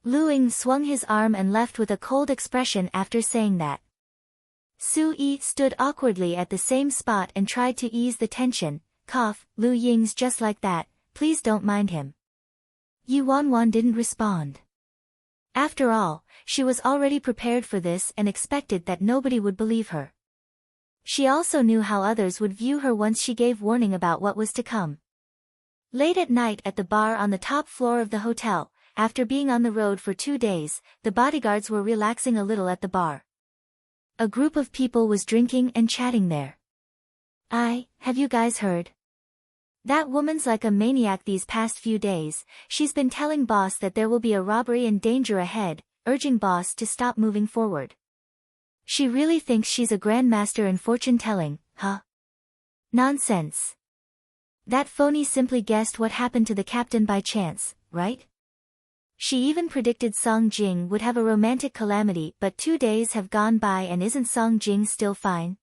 Lu Ying swung his arm and left with a cold expression after saying that. Su Yi stood awkwardly at the same spot and tried to ease the tension. Cough, Lu Ying's just like that, please don't mind him. Yi Wanwan didn't respond. After all, she was already prepared for this and expected that nobody would believe her. She also knew how others would view her once she gave warning about what was to come. Late at night at the bar on the top floor of the hotel, after being on the road for 2 days, the bodyguards were relaxing a little at the bar. A group of people was drinking and chatting there. Have you guys heard? That woman's like a maniac these past few days. She's been telling boss that there will be a robbery and danger ahead, urging boss to stop moving forward. She really thinks she's a grandmaster in fortune-telling, huh? Nonsense. That phony simply guessed what happened to the captain by chance, right? She even predicted Song Jing would have a romantic calamity, but 2 days have gone by and isn't Song Jing still fine?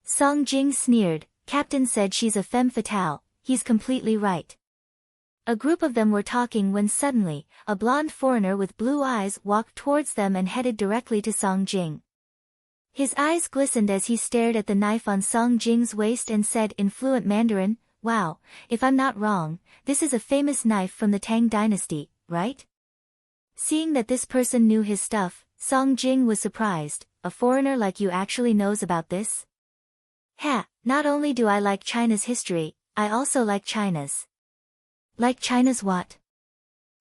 Song Jing sneered. Captain said she's a femme fatale. He's completely right. A group of them were talking when suddenly, a blonde foreigner with blue eyes walked towards them and headed directly to Song Jing. His eyes glistened as he stared at the knife on Song Jing's waist and said in fluent Mandarin, "Wow, if I'm not wrong, this is a famous knife from the Tang dynasty, right?" Seeing that this person knew his stuff, Song Jing was surprised. A foreigner like you actually knows about this? Ha, not only do I like China's history, I also like China's. Like China's what?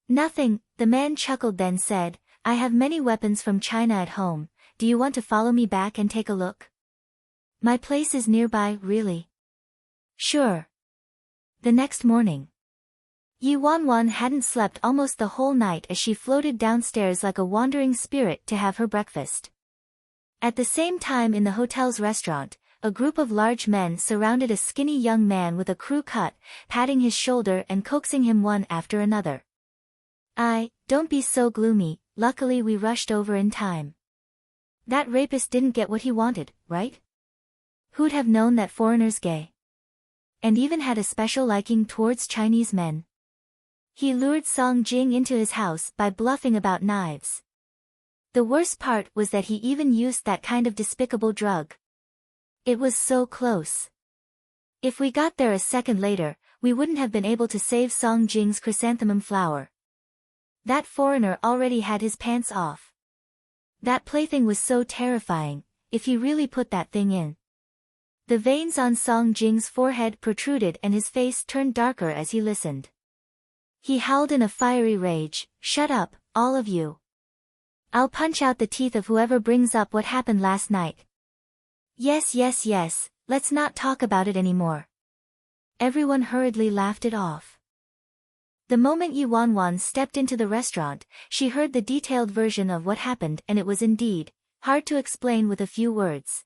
Nothing, the man chuckled then said, I have many weapons from China at home. Do you want to follow me back and take a look? My place is nearby, really? Sure. The next morning. Yi Wanwan hadn't slept almost the whole night as she floated downstairs like a wandering spirit to have her breakfast. At the same time in the hotel's restaurant, a group of large men surrounded a skinny young man with a crew cut, patting his shoulder and coaxing him one after another. Don't be so gloomy, luckily we rushed over in time. That rapist didn't get what he wanted, right? Who'd have known that foreigner's gay? And even had a special liking towards Chinese men. He lured Song Jing into his house by bluffing about knives. The worst part was that he even used that kind of despicable drug. It was so close. If we got there a second later, we wouldn't have been able to save Song Jing's chrysanthemum flower. That foreigner already had his pants off. That plaything was so terrifying, if he really put that thing in. The veins on Song Jing's forehead protruded and his face turned darker as he listened. He howled in a fiery rage, "Shut up, all of you. I'll punch out the teeth of whoever brings up what happened last night. Yes, let's not talk about it anymore." Everyone hurriedly laughed it off. The moment Yi Wanwan stepped into the restaurant, she heard the detailed version of what happened and it was indeed hard to explain with a few words.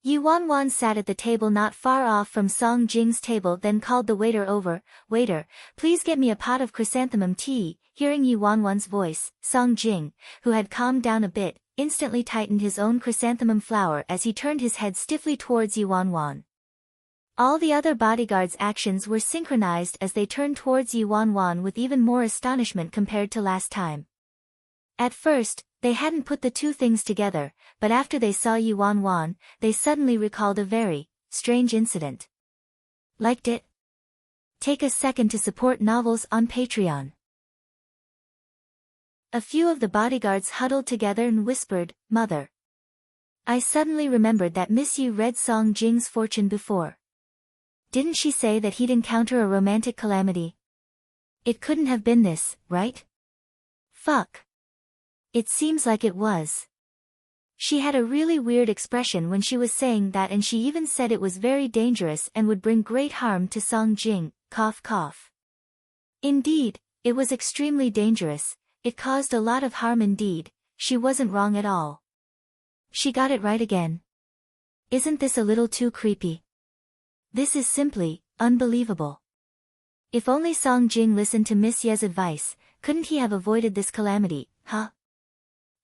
Yi Wanwan sat at the table not far off from Song Jing's table then called the waiter over, "Waiter, please get me a pot of chrysanthemum tea." Hearing Yi Wanwan's voice, Song Jing, who had calmed down a bit, instantly tightened his own chrysanthemum flower as he turned his head stiffly towards Yi Wanwan. All the other bodyguards' actions were synchronized as they turned towards Yi Wanwan with even more astonishment compared to last time. At first, they hadn't put the two things together, but after they saw Yi Wanwan, they suddenly recalled a very strange incident. Liked it? Take a second to support novels on Patreon. A few of the bodyguards huddled together and whispered, "Mother. I suddenly remembered that Miss Yi read Song Jing's fortune before. Didn't she say that he'd encounter a romantic calamity? It couldn't have been this, right? Fuck. It seems like it was." She had a really weird expression when she was saying that and she even said it was very dangerous and would bring great harm to Song Jing, cough cough. Indeed, it was extremely dangerous, it caused a lot of harm indeed, she wasn't wrong at all. She got it right again. Isn't this a little too creepy? This is simply unbelievable. If only Song Jing listened to Miss Ye's advice, couldn't he have avoided this calamity, huh?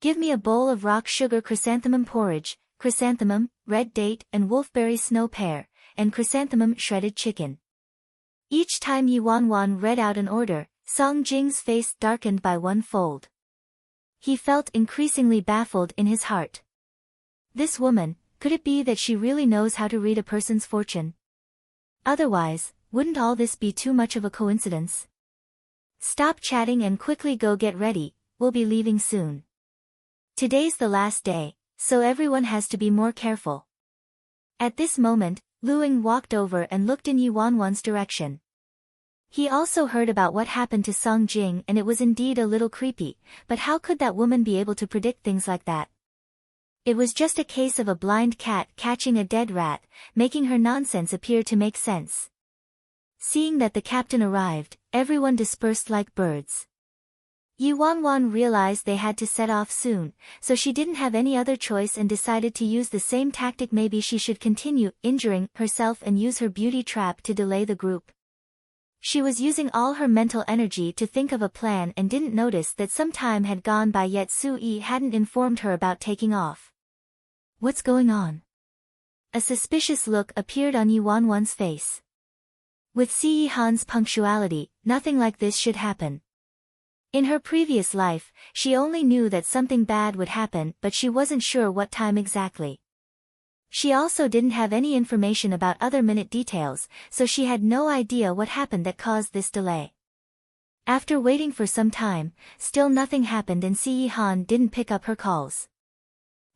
Give me a bowl of rock sugar chrysanthemum porridge, chrysanthemum, red date and wolfberry snow pear, and chrysanthemum shredded chicken. Each time Yi Wanwan read out an order, Song Jing's face darkened by one fold. He felt increasingly baffled in his heart. This woman, could it be that she really knows how to read a person's fortune? Otherwise, wouldn't all this be too much of a coincidence? Stop chatting and quickly go get ready, we'll be leaving soon. Today's the last day, so everyone has to be more careful. At this moment, Lu Ying walked over and looked in Yi Wanwan's direction. He also heard about what happened to Song Jing and it was indeed a little creepy, but how could that woman be able to predict things like that? It was just a case of a blind cat catching a dead rat, making her nonsense appear to make sense. Seeing that the captain arrived, everyone dispersed like birds. Yi Wanwan realized they had to set off soon, so she didn't have any other choice and decided to use the same tactic. Maybe she should continue injuring herself and use her beauty trap to delay the group. She was using all her mental energy to think of a plan and didn't notice that some time had gone by yet Su Yi hadn't informed her about taking off. What's going on? A suspicious look appeared on Yi Wanwan's face. With Si Yihan's punctuality, nothing like this should happen. In her previous life, she only knew that something bad would happen but she wasn't sure what time exactly. She also didn't have any information about other minute details, so she had no idea what happened that caused this delay. After waiting for some time, still nothing happened and Si Yihan didn't pick up her calls.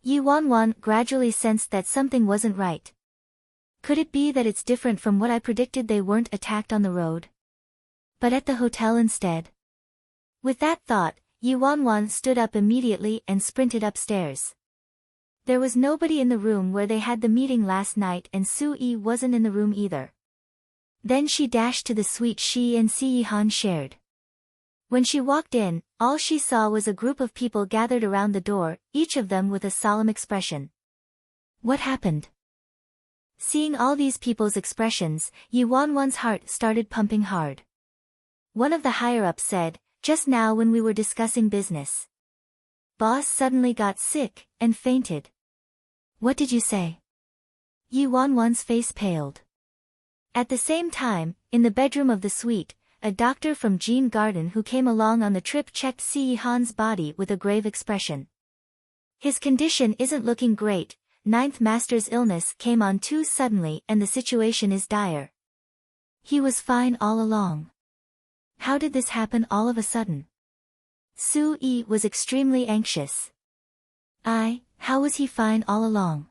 Yi Wanwan gradually sensed that something wasn't right. Could it be that it's different from what I predicted? They weren't attacked on the road, but at the hotel instead? With that thought, Yi Wanwan stood up immediately and sprinted upstairs. There was nobody in the room where they had the meeting last night and Su Yi wasn't in the room either. Then she dashed to the suite she and Si Yihan shared. When she walked in, all she saw was a group of people gathered around the door, each of them with a solemn expression. What happened? Seeing all these people's expressions, Yi Wanwan's heart started pumping hard. One of the higher-ups said, "Just now when we were discussing business, boss suddenly got sick and fainted." What did you say? Yi Wanwan's face paled. At the same time, in the bedroom of the suite, a doctor from Jean Garden who came along on the trip checked Si Yihan's body with a grave expression. His condition isn't looking great. Ninth Master's illness came on too suddenly and the situation is dire. He was fine all along. How did this happen all of a sudden? Su Yi was extremely anxious. How was he fine all along?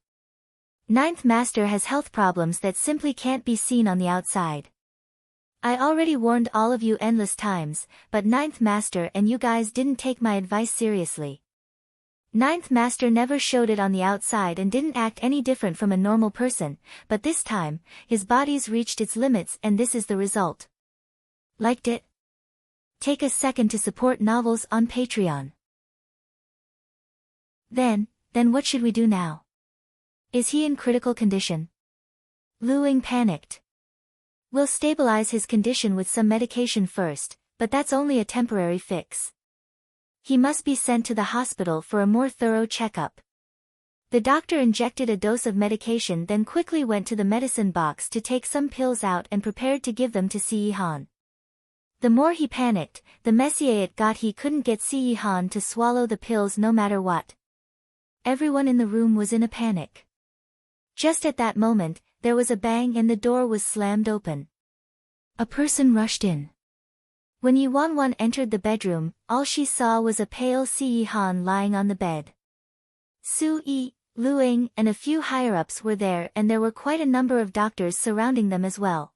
Ninth Master has health problems that simply can't be seen on the outside. I already warned all of you endless times, but Ninth Master and you guys didn't take my advice seriously. Ninth Master never showed it on the outside and didn't act any different from a normal person, but this time, his body's reached its limits and this is the result. Liked it? Take a second to support novels on Patreon. Then what should we do now? Is he in critical condition? Lu Ying panicked. We'll stabilize his condition with some medication first, but that's only a temporary fix. He must be sent to the hospital for a more thorough checkup. The doctor injected a dose of medication then quickly went to the medicine box to take some pills out and prepared to give them to Si Yihan. The more he panicked, the messier it got. He couldn't get Si Yihan to swallow the pills no matter what. Everyone in the room was in a panic. Just at that moment, there was a bang and the door was slammed open. A person rushed in. When Yi Wanwan entered the bedroom, all she saw was a pale Si Yihan lying on the bed. Su Yi, Lu Ying and a few higher-ups were there and there were quite a number of doctors surrounding them as well.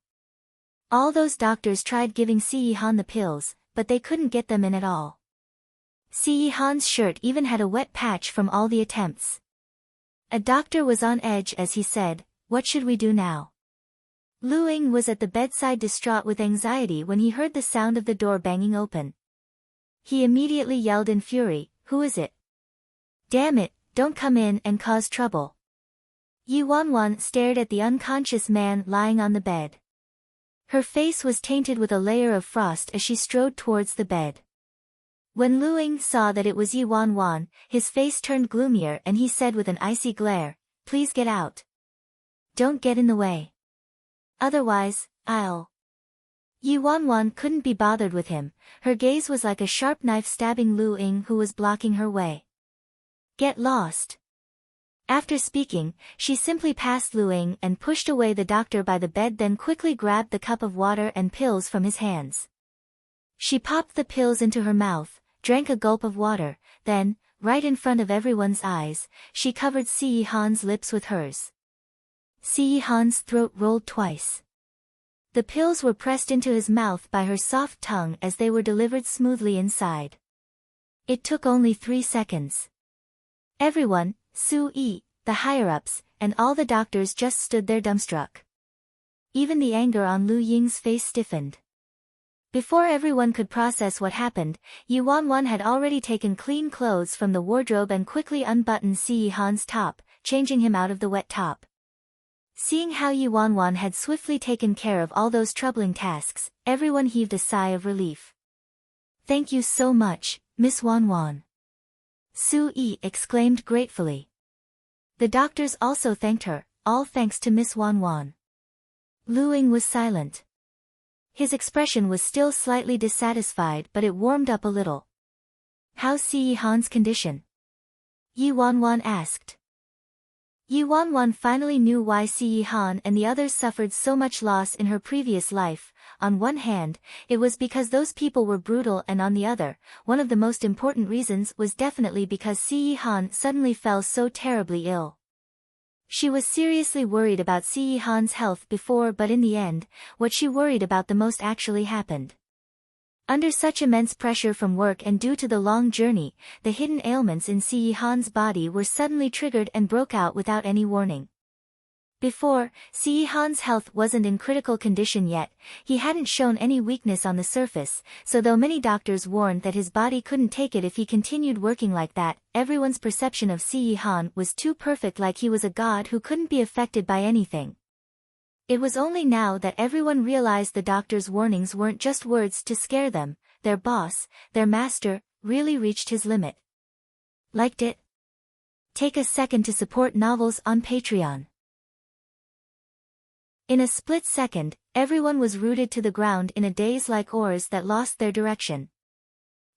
All those doctors tried giving Si Yihan the pills, but they couldn't get them in at all. Si Yihan's shirt even had a wet patch from all the attempts. A doctor was on edge as he said, "What should we do now?" Lu Ying was at the bedside distraught with anxiety when he heard the sound of the door banging open. He immediately yelled in fury, "Who is it? Damn it, don't come in and cause trouble." Yi Wanwan stared at the unconscious man lying on the bed. Her face was tainted with a layer of frost as she strode towards the bed. When Lu Ying saw that it was Yi Wanwan, his face turned gloomier and he said with an icy glare, "Please get out. Don't get in the way. Otherwise, I'll..." Yi Wanwan couldn't be bothered with him, her gaze was like a sharp knife stabbing Lu Ying who was blocking her way. Get lost. After speaking, she simply passed Lu Ying and pushed away the doctor by the bed, then quickly grabbed the cup of water and pills from his hands. She popped the pills into her mouth, drank a gulp of water, then, right in front of everyone's eyes, she covered Si Yihan's lips with hers. Si Yihan's throat rolled twice. The pills were pressed into his mouth by her soft tongue as they were delivered smoothly inside. It took only 3 seconds. Everyone, Su Yi, the higher-ups, and all the doctors just stood there dumbstruck. Even the anger on Lu Ying's face stiffened. Before everyone could process what happened, Yi Wanwan had already taken clean clothes from the wardrobe and quickly unbuttoned Si Yihan's top, changing him out of the wet top. Seeing how Yi Wanwan had swiftly taken care of all those troubling tasks, everyone heaved a sigh of relief. Thank you so much, Miss Wanwan. Su Yi exclaimed gratefully. The doctors also thanked her, all thanks to Miss Wanwan. Lu Ying was silent. His expression was still slightly dissatisfied, but it warmed up a little. How's Si Yihan's condition? Yi Wanwan asked. Yi Wanwan finally knew why Si Yihan and the others suffered so much loss in her previous life. On one hand, it was because those people were brutal, and on the other, one of the most important reasons was definitely because Si Yihan suddenly fell so terribly ill. She was seriously worried about Si Yihan's health before, but in the end, what she worried about the most actually happened. Under such immense pressure from work and due to the long journey, the hidden ailments in Si Yihan's body were suddenly triggered and broke out without any warning. Before, Si Yihan's health wasn't in critical condition yet, he hadn't shown any weakness on the surface, so though many doctors warned that his body couldn't take it if he continued working like that, everyone's perception of Si Yihan was too perfect, like he was a god who couldn't be affected by anything. It was only now that everyone realized the doctor's warnings weren't just words to scare them, their boss, their master, really reached his limit. Liked it? Take a second to support novels on Patreon. In a split second, everyone was rooted to the ground in a daze like oars that lost their direction.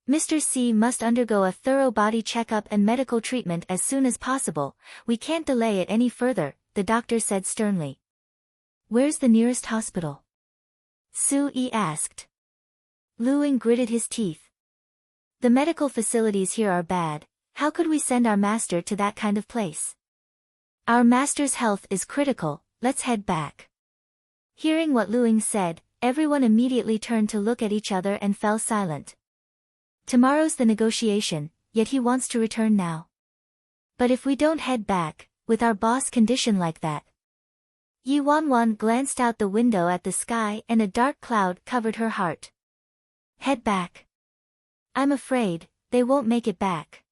Mr. C must undergo a thorough body checkup and medical treatment as soon as possible. We can't delay it any further, the doctor said sternly. Where's the nearest hospital? Su Yi asked. Lu Ying gritted his teeth. The medical facilities here are bad. How could we send our master to that kind of place? Our master's health is critical, let's head back. Hearing what Lu Ying said, everyone immediately turned to look at each other and fell silent. Tomorrow's the negotiation, yet he wants to return now. But if we don't head back, with our boss condition like that. Yi Wanwan glanced out the window at the sky and a dark cloud covered her heart. Head back. I'm afraid, they won't make it back.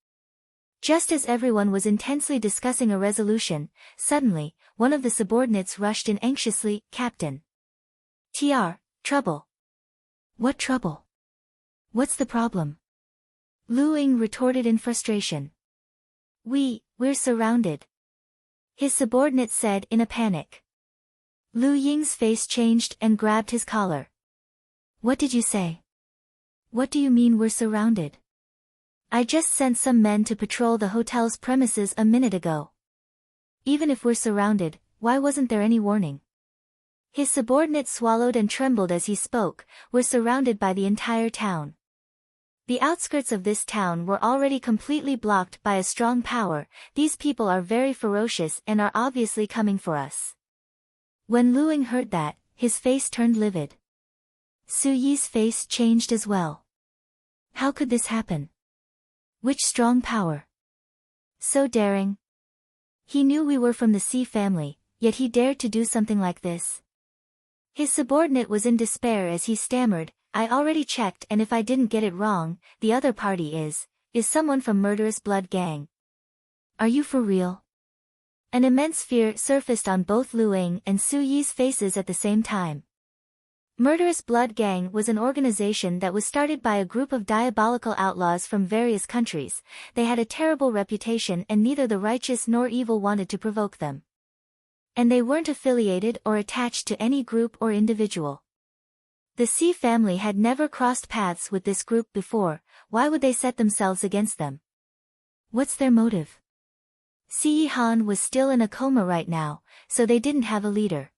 Just as everyone was intensely discussing a resolution, suddenly, one of the subordinates rushed in anxiously, Captain. Trouble. What trouble? What's the problem? Lu Ying retorted in frustration. We're surrounded. His subordinate said in a panic. Lu Ying's face changed and grabbed his collar. What did you say? What do you mean we're surrounded? I just sent some men to patrol the hotel's premises a minute ago. Even if we're surrounded, why wasn't there any warning? His subordinate swallowed and trembled as he spoke. We're surrounded by the entire town. The outskirts of this town were already completely blocked by a strong power. These people are very ferocious and are obviously coming for us. When Lu Ying heard that, his face turned livid. Su Yi's face changed as well. How could this happen? Which strong power? So daring. He knew we were from the C family, yet he dared to do something like this. His subordinate was in despair as he stammered, I already checked, and if I didn't get it wrong, the other party is someone from Murderous Blood Gang. Are you for real? An immense fear surfaced on both Lu Ying and Su Yi's faces at the same time. Murderous Blood Gang was an organization that was started by a group of diabolical outlaws from various countries. They had a terrible reputation and neither the righteous nor evil wanted to provoke them. And they weren't affiliated or attached to any group or individual. The C family had never crossed paths with this group before. Why would they set themselves against them? What's their motive? Si Han was still in a coma right now, so they didn't have a leader.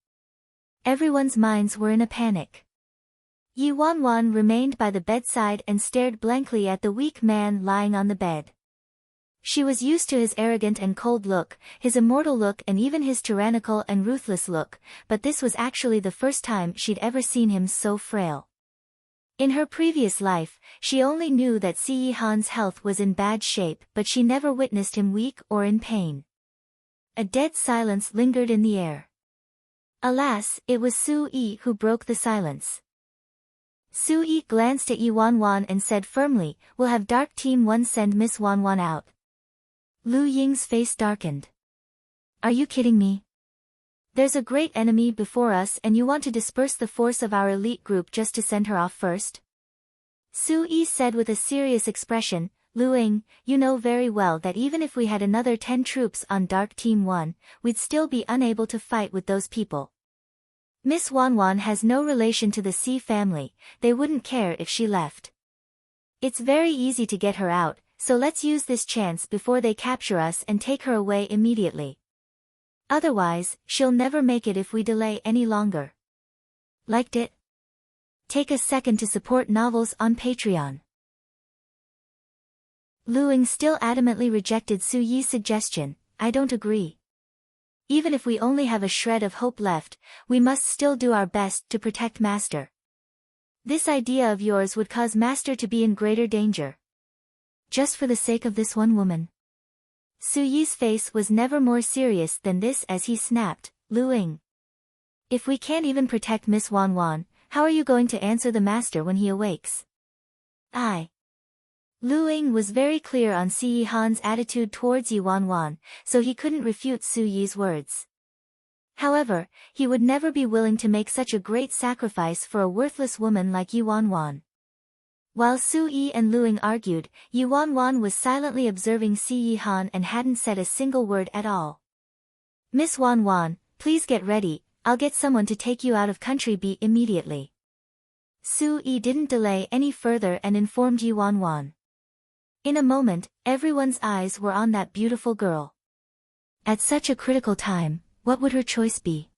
Everyone's minds were in a panic. Yi Wanwan remained by the bedside and stared blankly at the weak man lying on the bed. She was used to his arrogant and cold look, his immortal look and even his tyrannical and ruthless look, but this was actually the first time she'd ever seen him so frail. In her previous life, she only knew that Si Han's health was in bad shape, but she never witnessed him weak or in pain. A dead silence lingered in the air. Alas, it was Su Yi who broke the silence. Su Yi glanced at Yi Wanwan and said firmly, "We'll have Dark Team 1 send Miss Wanwan out." Lu Ying's face darkened. "Are you kidding me? There's a great enemy before us and you want to disperse the force of our elite group just to send her off first?" Su Yi said with a serious expression, "Lu Ying, you know very well that even if we had another 10 troops on Dark Team 1, we'd still be unable to fight with those people. Miss Wanwan has no relation to the C family, they wouldn't care if she left. It's very easy to get her out, so let's use this chance before they capture us and take her away immediately. Otherwise, she'll never make it if we delay any longer." Liked it? Take a second to support novels on Patreon. Lu Ying still adamantly rejected Su Yi's suggestion. "I don't agree. Even if we only have a shred of hope left, we must still do our best to protect Master. This idea of yours would cause Master to be in greater danger. Just for the sake of this one woman." Su Yi's face was never more serious than this as he snapped, "Lu Ying. If we can't even protect Miss Wanwan, how are you going to answer the Master when he awakes?" Lu Ying was very clear on Si Han's attitude towards Yi Wanwan, so he couldn't refute Su Yi's words. However, he would never be willing to make such a great sacrifice for a worthless woman like Yi Wanwan. While Su Yi and Lu Ying argued, Yi Wanwan was silently observing Si Han and hadn't said a single word at all. "Miss Wanwan, please get ready, I'll get someone to take you out of Country B immediately." Su Yi didn't delay any further and informed Yi Wanwan. In a moment, everyone's eyes were on that beautiful girl. At such a critical time, what would her choice be?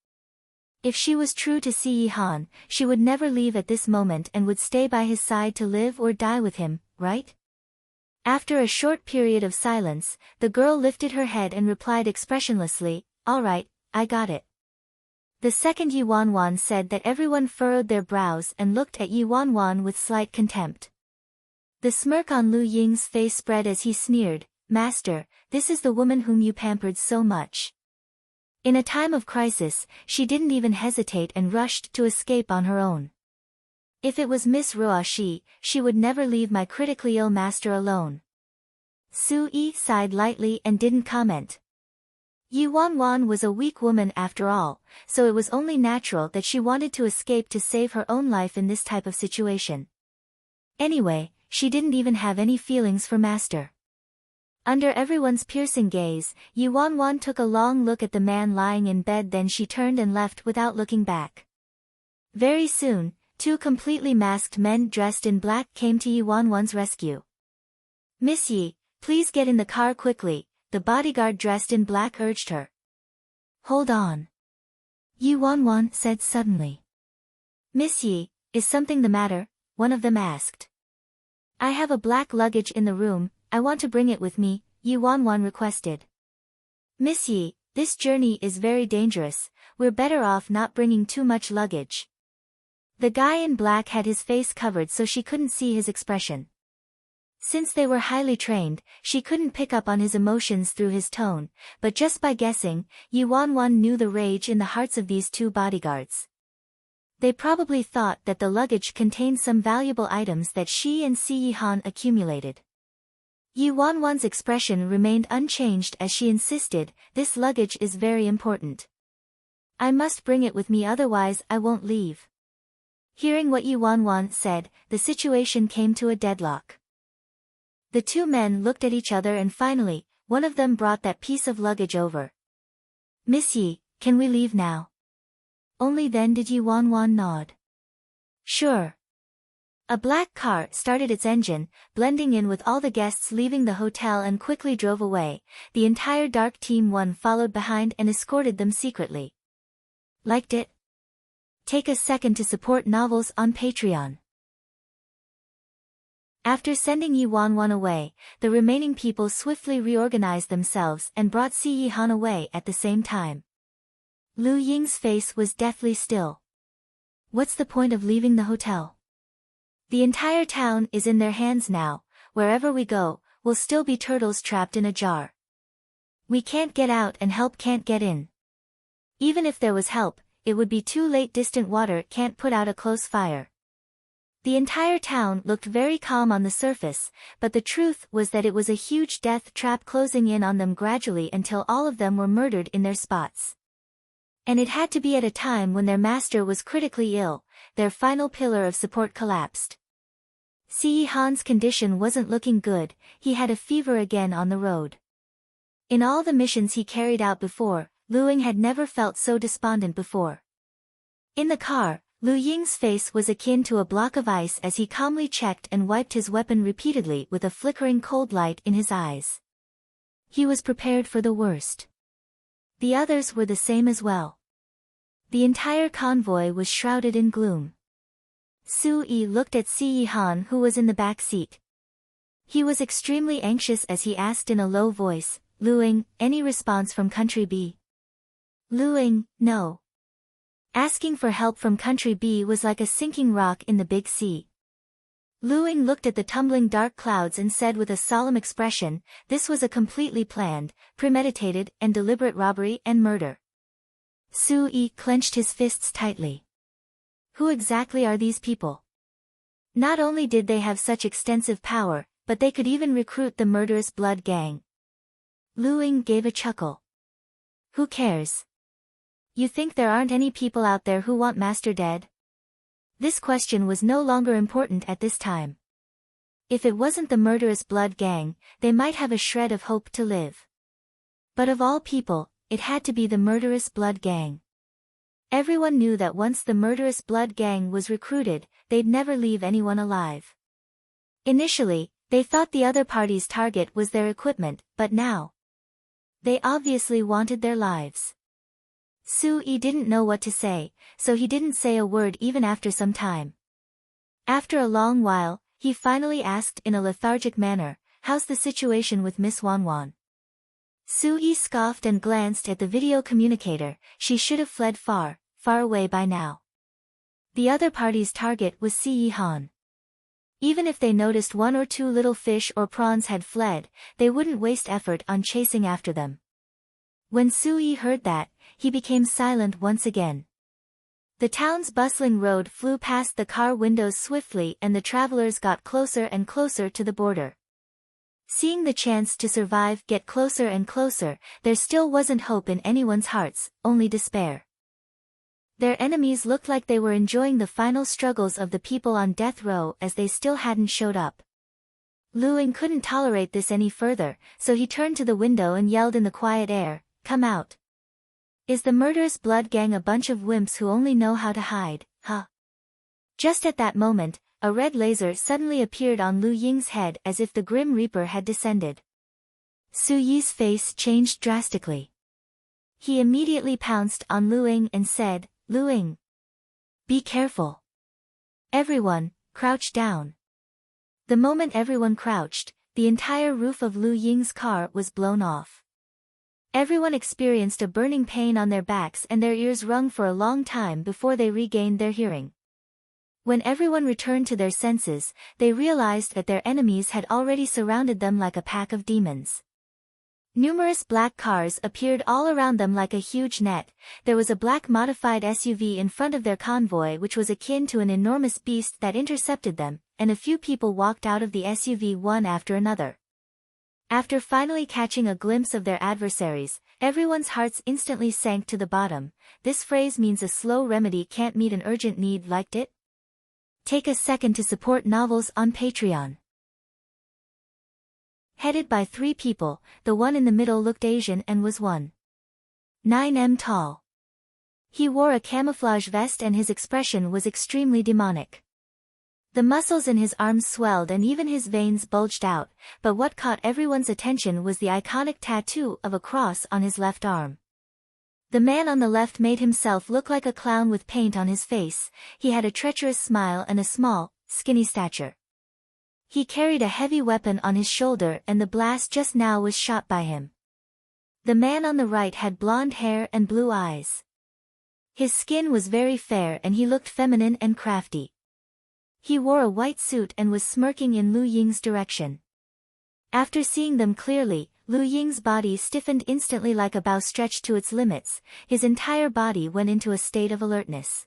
If she was true to Si Han, she would never leave at this moment and would stay by his side to live or die with him, right? After a short period of silence, the girl lifted her head and replied expressionlessly, "All right, I got it." The second Yi Wanwan said that everyone furrowed their brows and looked at Yi Wanwan with slight contempt. The smirk on Lu Ying's face spread as he sneered, "Master, this is the woman whom you pampered so much." In a time of crisis, she didn't even hesitate and rushed to escape on her own. "If it was Miss Ruoshi, she would never leave my critically ill master alone." Su Yi sighed lightly and didn't comment. Yi Wanwan was a weak woman after all, so it was only natural that she wanted to escape to save her own life in this type of situation. Anyway, she didn't even have any feelings for Master. Under everyone's piercing gaze, Yi Wanwan took a long look at the man lying in bed, then she turned and left without looking back. Very soon, 2 completely masked men dressed in black came to Yi Wanwan's rescue. "Miss Yi, please get in the car quickly," the bodyguard dressed in black urged her. "Hold on," Yi Wanwan said suddenly. "Miss Yi, is something the matter?" one of them asked. "I have a black luggage in the room, I want to bring it with me," Yi Wanwan requested. "Miss Yi, this journey is very dangerous, we're better off not bringing too much luggage." The guy in black had his face covered so she couldn't see his expression. Since they were highly trained, she couldn't pick up on his emotions through his tone, but just by guessing, Yi Wanwan knew the rage in the hearts of these 2 bodyguards. They probably thought that the luggage contained some valuable items that she and Si Han accumulated. Yi Wanwan's expression remained unchanged as she insisted, "This luggage is very important. I must bring it with me, otherwise I won't leave." Hearing what Yi Wanwan said, the situation came to a deadlock. The 2 men looked at each other and finally, one of them brought that piece of luggage over. "Miss Yi, can we leave now?" Only then did Yi Wanwan nod. Sure. A black car started its engine, blending in with all the guests leaving the hotel and quickly drove away. The entire Dark Team 1 followed behind and escorted them secretly. Liked it? Take a second to support novels on Patreon. After sending Yi Wanwan away, the remaining people swiftly reorganized themselves and brought Si Yi Han away at the same time. Lu Ying's face was deathly still. What's the point of leaving the hotel? The entire town is in their hands now. Wherever we go, we'll still be turtles trapped in a jar. We can't get out and help can't get in. Even if there was help, it would be too late. Distant water can't put out a close fire. The entire town looked very calm on the surface, but the truth was that it was a huge death trap closing in on them gradually until all of them were murdered in their spots. And it had to be at a time when their master was critically ill. Their final pillar of support collapsed. Si Yi Han's condition wasn't looking good. He had a fever again on the road. In all the missions he carried out before, Lu Ying had never felt so despondent before. In the car, Lu Ying's face was akin to a block of ice as he calmly checked and wiped his weapon repeatedly with a flickering cold light in his eyes. He was prepared for the worst. The others were the same as well. The entire convoy was shrouded in gloom. Su Yi looked at Si Yi Han, who was in the back seat. He was extremely anxious as he asked in a low voice, Lu Ying, any response from Country B? Lu Ying, no. Asking for help from Country B was like a sinking rock in the big sea. Lu Ying looked at the tumbling dark clouds and said with a solemn expression, this was a completely planned, premeditated, and deliberate robbery and murder. Su Yi clenched his fists tightly. Who exactly are these people? Not only did they have such extensive power, but they could even recruit the murderous blood gang. Lu Ying gave a chuckle. Who cares? You think there aren't any people out there who want Master dead? This question was no longer important at this time. If it wasn't the murderous blood gang, they might have a shred of hope to live. But of all people, it had to be the murderous blood gang. Everyone knew that once the murderous blood gang was recruited, they'd never leave anyone alive. Initially, they thought the other party's target was their equipment, but now, they obviously wanted their lives. Su Yi didn't know what to say, so he didn't say a word even after some time. After a long while, he finally asked in a lethargic manner, how's the situation with Miss Wanwan? Su Yi scoffed and glanced at the video communicator. She should have fled far, far away by now. The other party's target was Si Yi Han. Even if they noticed one or two little fish or prawns had fled, they wouldn't waste effort on chasing after them. When Su Yi heard that, he became silent once again. The town's bustling road flew past the car windows swiftly and the travelers got closer and closer to the border. Seeing the chance to survive get closer and closer, there still wasn't hope in anyone's hearts, only despair. Their enemies looked like they were enjoying the final struggles of the people on death row as they still hadn't showed up. Lu Ying couldn't tolerate this any further, so he turned to the window and yelled in the quiet air, "Come out. Is the murderous blood gang a bunch of wimps who only know how to hide, huh?" Just at that moment, a red laser suddenly appeared on Lu Ying's head as if the Grim Reaper had descended. Su Yi's face changed drastically. He immediately pounced on Lu Ying and said, "Lu Ying, be careful. Everyone, crouch down." The moment everyone crouched, the entire roof of Lu Ying's car was blown off. Everyone experienced a burning pain on their backs and their ears rung for a long time before they regained their hearing. When everyone returned to their senses, they realized that their enemies had already surrounded them like a pack of demons. Numerous black cars appeared all around them like a huge net. There was a black modified SUV in front of their convoy which was akin to an enormous beast that intercepted them, and a few people walked out of the SUV one after another. After finally catching a glimpse of their adversaries, everyone's hearts instantly sank to the bottom. This phrase means a slow remedy can't meet an urgent need. Liked it? Take a second to support novels on Patreon. Headed by 3 people, the one in the middle looked Asian and was 1.9 m tall. He wore a camouflage vest and his expression was extremely demonic. The muscles in his arms swelled and even his veins bulged out, but what caught everyone's attention was the iconic tattoo of a cross on his left arm. The man on the left made himself look like a clown with paint on his face. He had a treacherous smile and a small, skinny stature. He carried a heavy weapon on his shoulder and the blast just now was shot by him. The man on the right had blonde hair and blue eyes. His skin was very fair and he looked feminine and crafty. He wore a white suit and was smirking in Lu Ying's direction. After seeing them clearly, Lu Ying's body stiffened instantly like a bow stretched to its limits. His entire body went into a state of alertness.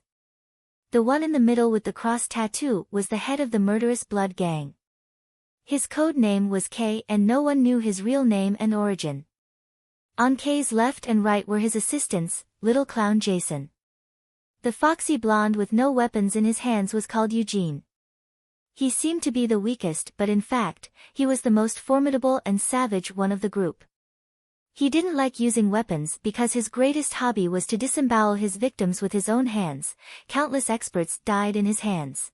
The one in the middle with the cross tattoo was the head of the murderous blood gang. His code name was K and no one knew his real name and origin. On K's left and right were his assistants, little clown Jason. The foxy blonde with no weapons in his hands was called Eugene. He seemed to be the weakest but in fact, he was the most formidable and savage one of the group. He didn't like using weapons because his greatest hobby was to disembowel his victims with his own hands. Countless experts died in his hands.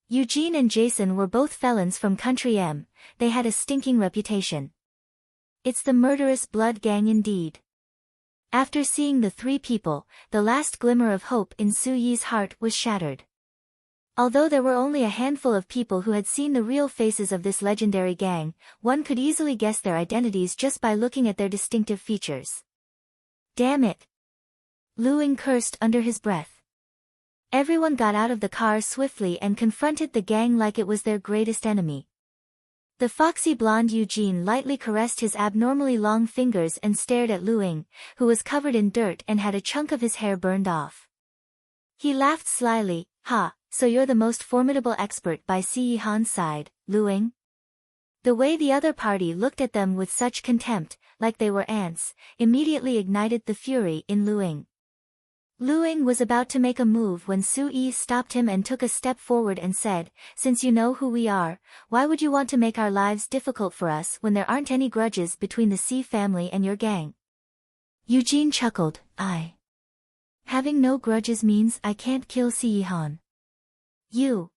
Eugene and Jason were both felons from Country M. They had a stinking reputation. It's the murderous blood gang indeed. After seeing the three people, the last glimmer of hope in Su Yi's heart was shattered. Although there were only a handful of people who had seen the real faces of this legendary gang, one could easily guess their identities just by looking at their distinctive features. Damn it! Lu Ying cursed under his breath. Everyone got out of the car swiftly and confronted the gang like it was their greatest enemy. The foxy blonde Eugene lightly caressed his abnormally long fingers and stared at Lu Ying, who was covered in dirt and had a chunk of his hair burned off. He laughed slyly. Ha, so you're the most formidable expert by Si Yihan's side, Lu Ying? The way the other party looked at them with such contempt, like they were ants, immediately ignited the fury in Lu Ying. Lu Ying was about to make a move when Su Yi stopped him and took a step forward and said, "Since you know who we are, why would you want to make our lives difficult for us when there aren't any grudges between the Si family and your gang?" Eugene chuckled. Having no grudges means I can't kill Si Yihan. You.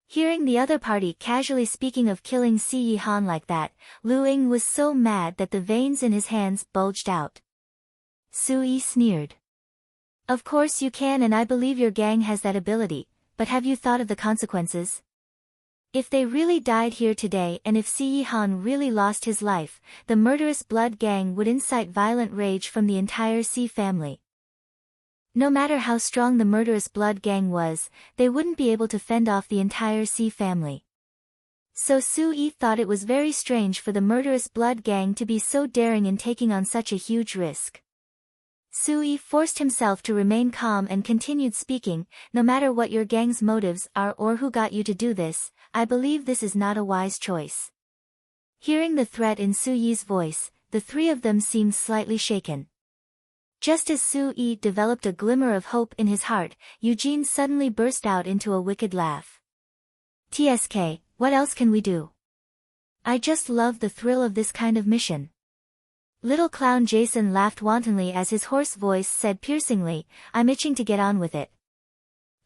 Hearing the other party casually speaking of killing Si Yihan like that, Lu Ying was so mad that the veins in his hands bulged out. Su Yi sneered. Of course you can and I believe your gang has that ability, but have you thought of the consequences? If they really died here today and if Si Yihan really lost his life, the murderous blood gang would incite violent rage from the entire Si family. No matter how strong the murderous blood gang was, they wouldn't be able to fend off the entire Si family. So Su Yi thought it was very strange for the murderous blood gang to be so daring in taking on such a huge risk. Su Yi forced himself to remain calm and continued speaking, "No matter what your gang's motives are or who got you to do this, I believe this is not a wise choice." Hearing the threat in Su Yi's voice, the three of them seemed slightly shaken. Just as Su Yi developed a glimmer of hope in his heart, Eugene suddenly burst out into a wicked laugh. "TSK, what else can we do? I just love the thrill of this kind of mission." Little clown Jason laughed wantonly as his hoarse voice said piercingly, "I'm itching to get on with it."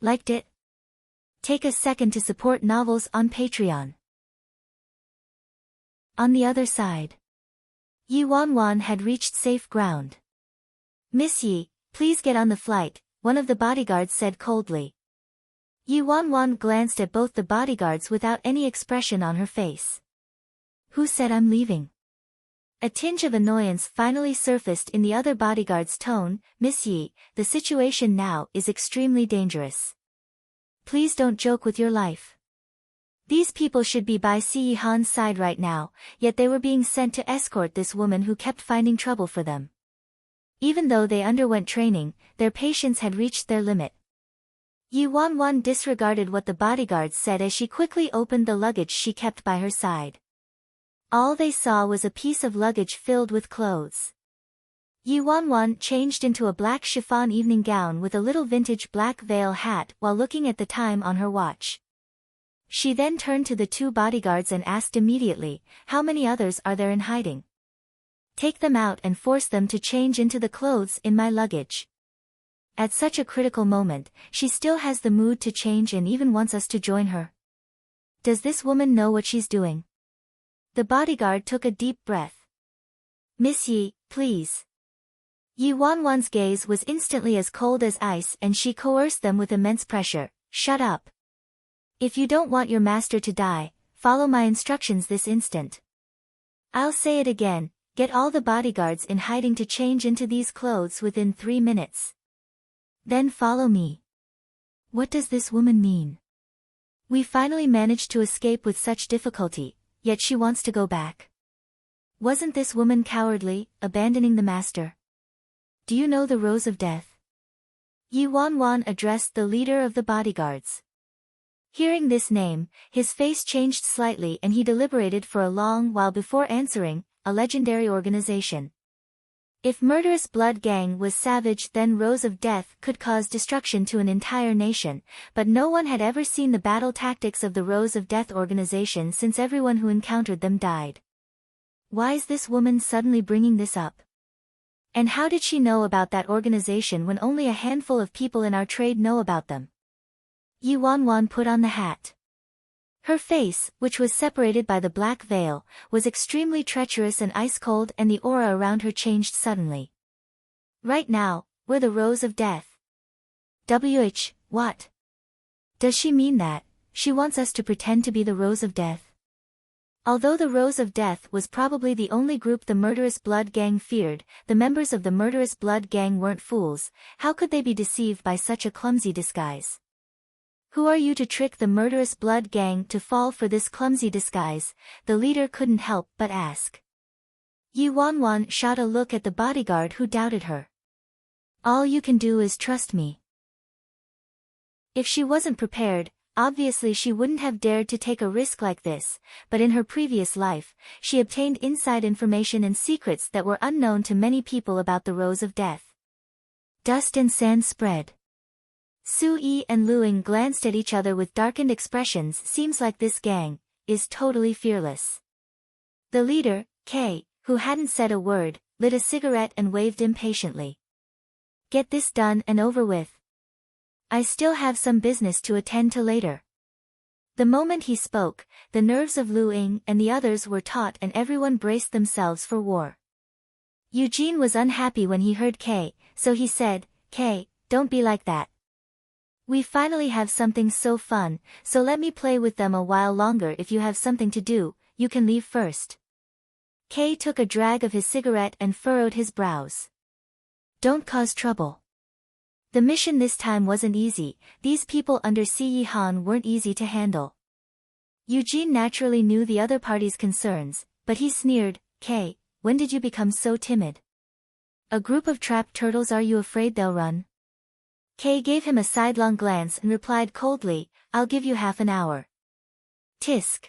Liked it? Take a second to support novels on Patreon. On the other side, Yi Wanwan had reached safe ground. "Miss Yi, please get on the flight," one of the bodyguards said coldly. Yi Wanwan glanced at both the bodyguards without any expression on her face. "Who said I'm leaving?" A tinge of annoyance finally surfaced in the other bodyguard's tone. "Miss Yi, the situation now is extremely dangerous. Please don't joke with your life. These people should be by Si Yihan's side right now, yet they were being sent to escort this woman who kept finding trouble for them. Even though they underwent training, their patience had reached their limit." Yi Wanwan disregarded what the bodyguards said as she quickly opened the luggage she kept by her side. All they saw was a piece of luggage filled with clothes. Yi Wanwan changed into a black chiffon evening gown with a little vintage black veil hat while looking at the time on her watch. She then turned to the two bodyguards and asked immediately, "How many others are there in hiding? Take them out and force them to change into the clothes in my luggage." At such a critical moment, she still has the mood to change and even wants us to join her. Does this woman know what she's doing? The bodyguard took a deep breath. Miss Yi, please. Yi Wanwan's gaze was instantly as cold as ice and she coerced them with immense pressure. Shut up. If you don't want your master to die, follow my instructions this instant. I'll say it again, get all the bodyguards in hiding to change into these clothes within 3 minutes. Then follow me. What does this woman mean? We finally managed to escape with such difficulty, yet she wants to go back. Wasn't this woman cowardly, abandoning the master? Do you know the Rose of Death? Yi Wanwan addressed the leader of the bodyguards. Hearing this name, his face changed slightly and he deliberated for a long while before answering, a legendary organization. If Murderous Blood Gang was savage, then Rose of Death could cause destruction to an entire nation, but no one had ever seen the battle tactics of the Rose of Death organization since everyone who encountered them died. Why is this woman suddenly bringing this up? And how did she know about that organization when only a handful of people in our trade know about them? Yi Wanwan put on the hat. Her face, which was separated by the black veil, was extremely treacherous and ice-cold and the aura around her changed suddenly. Right now, we're the Rose of Death. What? Does she mean that she wants us to pretend to be the Rose of Death? Although the Rose of Death was probably the only group the Murderous Blood Gang feared, the members of the Murderous Blood Gang weren't fools. How could they be deceived by such a clumsy disguise? Who are you to trick the Murderous Blood Gang to fall for this clumsy disguise? The leader couldn't help but ask. Yi Wanwan shot a look at the bodyguard who doubted her. All you can do is trust me. If she wasn't prepared, obviously she wouldn't have dared to take a risk like this, but in her previous life, she obtained inside information and secrets that were unknown to many people about the Rose of Death. Dust and sand spread. Su Yi and Luing glanced at each other with darkened expressions. Seems like this gang is totally fearless. The leader, K, who hadn't said a word, lit a cigarette and waved impatiently. Get this done and over with. I still have some business to attend to later. The moment he spoke, the nerves of Luing and the others were taut and everyone braced themselves for war. Eugene was unhappy when he heard K, so he said, K, don't be like that. We finally have something so fun, so let me play with them a while longer. If you have something to do, you can leave first. Kay took a drag of his cigarette and furrowed his brows. Don't cause trouble. The mission this time wasn't easy. These people under Yi Han weren't easy to handle. Eugene naturally knew the other party's concerns, but he sneered, Kay, when did you become so timid? A group of trapped turtles, are you afraid they'll run? Kay gave him a sidelong glance and replied coldly, I'll give you half an hour. Tisk.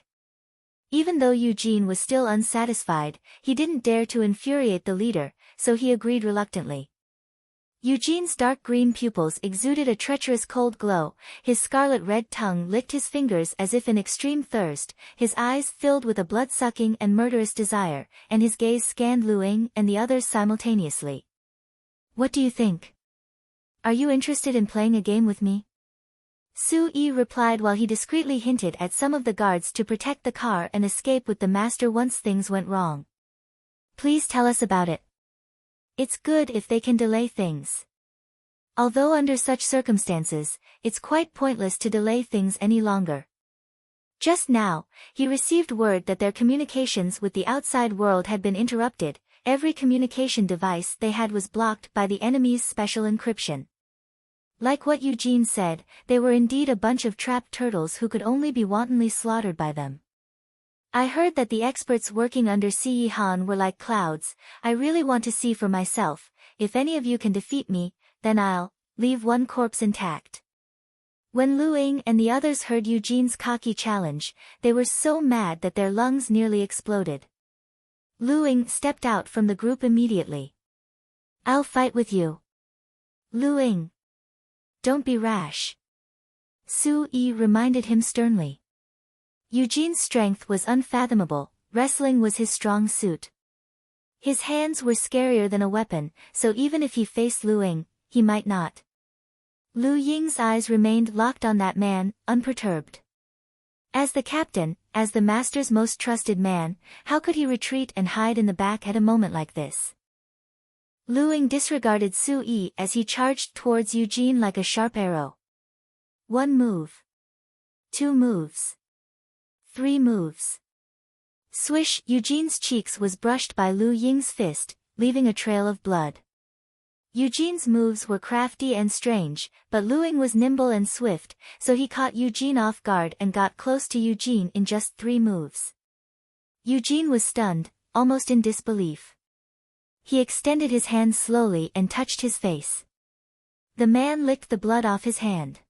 Even though Eugene was still unsatisfied, he didn't dare to infuriate the leader, so he agreed reluctantly. Eugene's dark green pupils exuded a treacherous cold glow, his scarlet-red tongue licked his fingers as if in extreme thirst, his eyes filled with a blood-sucking and murderous desire, and his gaze scanned Luing and the others simultaneously. What do you think? Are you interested in playing a game with me? Su Yi replied while he discreetly hinted at some of the guards to protect the car and escape with the master once things went wrong. Please tell us about it. It's good if they can delay things. Although under such circumstances, it's quite pointless to delay things any longer. Just now, he received word that their communications with the outside world had been interrupted. Every communication device they had was blocked by the enemy's special encryption. Like what Eugene said, they were indeed a bunch of trapped turtles who could only be wantonly slaughtered by them. I heard that the experts working under Yi Han were like clouds. I really want to see for myself. If any of you can defeat me, then I'll leave one corpse intact. When Luing and the others heard Eugene's cocky challenge, they were so mad that their lungs nearly exploded. Luing stepped out from the group immediately. I'll fight with you. Luing. Don't be rash. Su Yi reminded him sternly. Eugene's strength was unfathomable, wrestling was his strong suit. His hands were scarier than a weapon, so even if he faced Luing, he might not Lu Ying's eyes remained locked on that man, unperturbed. As the captain, as the master's most trusted man, how could he retreat and hide in the back at a moment like this? Lu Ying disregarded Su Yi as he charged towards Eugene like a sharp arrow. 1 move. 2 moves. 3 moves. Swish! Eugene's cheeks was brushed by Lu Ying's fist, leaving a trail of blood. Eugene's moves were crafty and strange, but Lu Ying was nimble and swift, so he caught Eugene off guard and got close to Eugene in just 3 moves. Eugene was stunned, almost in disbelief. He extended his hand slowly and touched his face. The man licked the blood off his hand.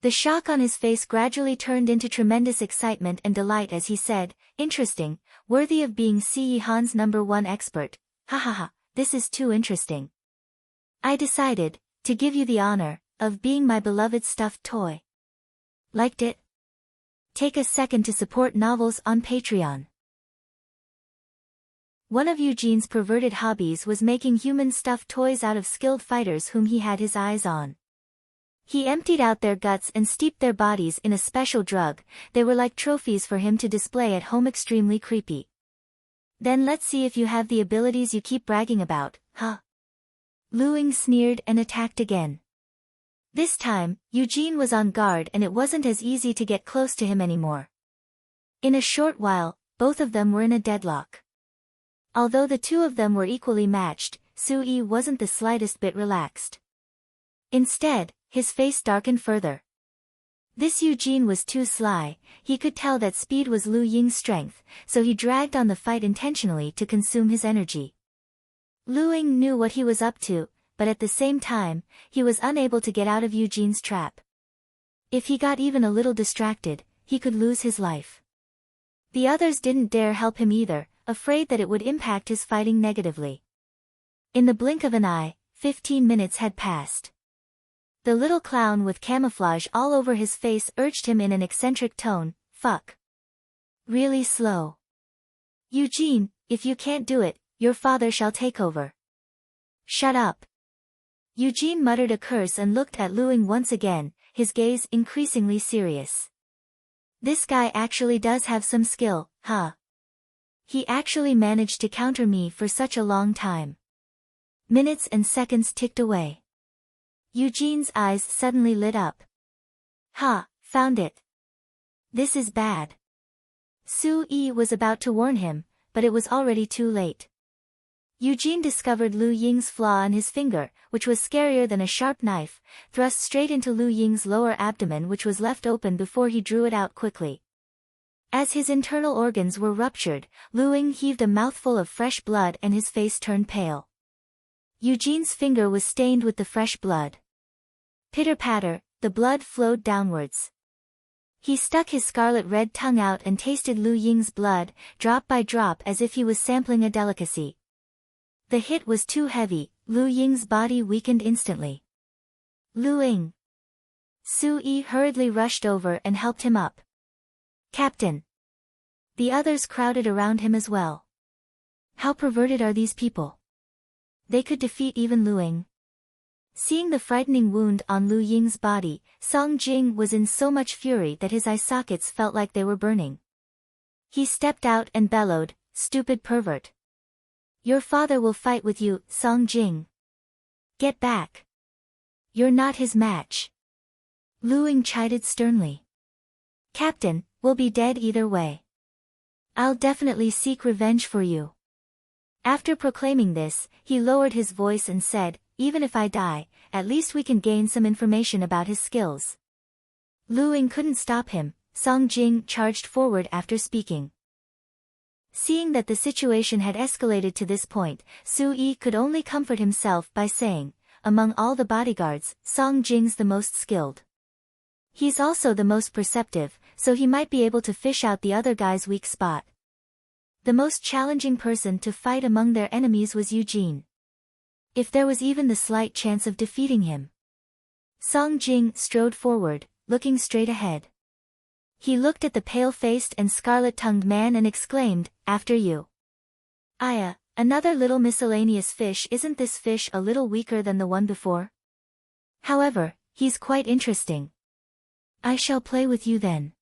The shock on his face gradually turned into tremendous excitement and delight as he said, "Interesting, worthy of being Si Han's #1 expert. Ha ha ha, this is too interesting. I decided to give you the honor of being my beloved stuffed toy. Liked it? Take a second to support novels on Patreon." One of Eugene's perverted hobbies was making human stuffed toys out of skilled fighters whom he had his eyes on. He emptied out their guts and steeped their bodies in a special drug. They were like trophies for him to display at home, extremely creepy. "Then let's see if you have the abilities you keep bragging about, huh?" Lu Ying sneered and attacked again. This time, Eugene was on guard and it wasn't as easy to get close to him anymore. In a short while, both of them were in a deadlock. Although the two of them were equally matched, Su Yi wasn't the slightest bit relaxed. Instead, his face darkened further. This Eugene was too sly. He could tell that speed was Lu Ying's strength, so he dragged on the fight intentionally to consume his energy. Lu Ying knew what he was up to, but at the same time, he was unable to get out of Eugene's trap. If he got even a little distracted, he could lose his life. The others didn't dare help him either, afraid that it would impact his fighting negatively. In the blink of an eye, 15 minutes had passed. The little clown with camouflage all over his face urged him in an eccentric tone, "Fuck. Really slow. Eugene, if you can't do it, your father shall take over." "Shut up." Eugene muttered a curse and looked at Lu Ying once again, his gaze increasingly serious. "This guy actually does have some skill, huh? He actually managed to counter me for such a long time." Minutes and seconds ticked away. Eugene's eyes suddenly lit up. "Ha, found it. This is bad." Su Yi was about to warn him, but it was already too late. Eugene discovered Lu Ying's flaw on his finger, which was scarier than a sharp knife, thrust straight into Lu Ying's lower abdomen, which was left open before he drew it out quickly. As his internal organs were ruptured, Lu Ying heaved a mouthful of fresh blood and his face turned pale. Eugene's finger was stained with the fresh blood. Pitter-patter, the blood flowed downwards. He stuck his scarlet-red tongue out and tasted Lu Ying's blood, drop by drop, as if he was sampling a delicacy. The hit was too heavy. Lu Ying's body weakened instantly. "Lu Ying." Su Yi hurriedly rushed over and helped him up. "Captain." The others crowded around him as well. How perverted are these people? They could defeat even Lu Ying. Seeing the frightening wound on Lu Ying's body, Song Jing was in so much fury that his eye sockets felt like they were burning. He stepped out and bellowed, "Stupid pervert. Your father will fight with you, Song Jing. Get back. You're not his match." Lu Ying chided sternly. "Captain, we'll be dead either way. I'll definitely seek revenge for you." After proclaiming this, he lowered his voice and said, "Even if I die, at least we can gain some information about his skills." Lu Ying couldn't stop him. Song Jing charged forward after speaking. Seeing that the situation had escalated to this point, Su Yi could only comfort himself by saying, "Among all the bodyguards, Song Jing's the most skilled. He's also the most perceptive, so he might be able to fish out the other guy's weak spot." The most challenging person to fight among their enemies was Eugene. If there was even the slight chance of defeating him. Song Jing strode forward, looking straight ahead. He looked at the pale-faced and scarlet-tongued man and exclaimed, "After you." "Aya, another little miscellaneous fish. Isn't this fish a little weaker than the one before?" However, He's quite interesting. I shall play with you then.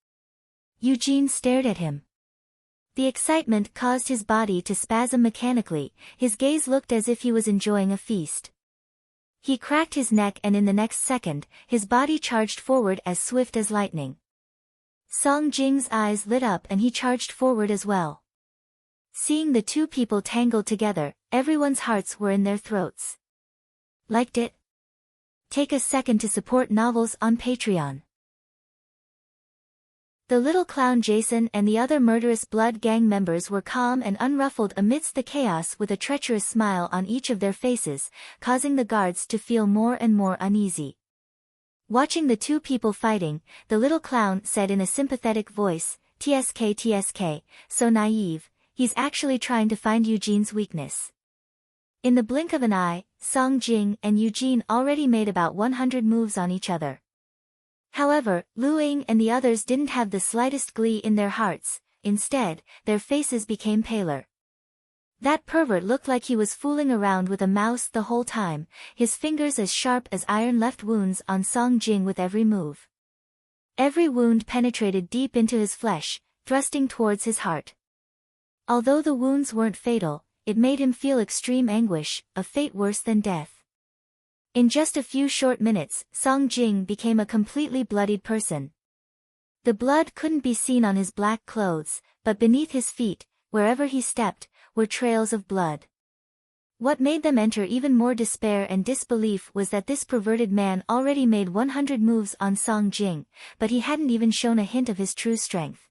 Eugene stared at him. The excitement caused his body to spasm mechanically, his gaze looked as if he was enjoying a feast. He cracked his neck and in the next second, his body charged forward as swift as lightning. Song Jing's eyes lit up and he charged forward as well. Seeing the two people tangled together, everyone's hearts were in their throats. Liked it? Take a second to support novels on Patreon. The little clown Jason and the other murderous blood gang members were calm and unruffled amidst the chaos with a treacherous smile on each of their faces, causing the guards to feel more and more uneasy. Watching the two people fighting, the little clown said in a sympathetic voice, "TSK TSK, so naive, he's actually trying to find Eugene's weakness." In the blink of an eye, Song Jing and Eugene already made about 100 moves on each other. However, Lu Ying and the others didn't have the slightest glee in their hearts, instead, their faces became paler. That pervert looked like he was fooling around with a mouse the whole time, his fingers as sharp as iron left wounds on Song Jing with every move. Every wound penetrated deep into his flesh, thrusting towards his heart. Although the wounds weren't fatal, it made him feel extreme anguish, a fate worse than death. In just a few short minutes, Song Jing became a completely bloodied person. The blood couldn't be seen on his black clothes, but beneath his feet, wherever he stepped, were trails of blood. What made them enter even more despair and disbelief was that this perverted man already made 100 moves on Song Jing, but he hadn't even shown a hint of his true strength.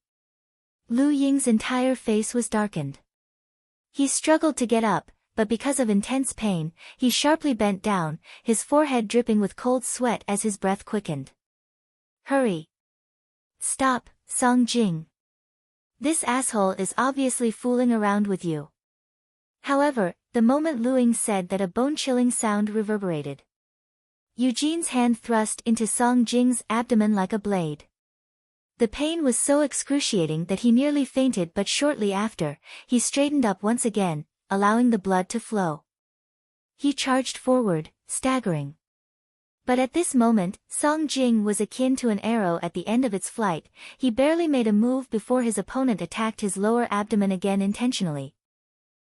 Lu Ying's entire face was darkened. He struggled to get up, but because of intense pain, he sharply bent down, his forehead dripping with cold sweat as his breath quickened. Hurry! Stop, Song Jing. This asshole is obviously fooling around with you. However, the moment Lu Ying said that a bone-chilling sound reverberated. Eugene's hand thrust into Song Jing's abdomen like a blade. The pain was so excruciating that he nearly fainted, but shortly after, he straightened up once again, allowing the blood to flow. He charged forward, staggering. But at this moment, Song Jing was akin to an arrow at the end of its flight, he barely made a move before his opponent attacked his lower abdomen again intentionally.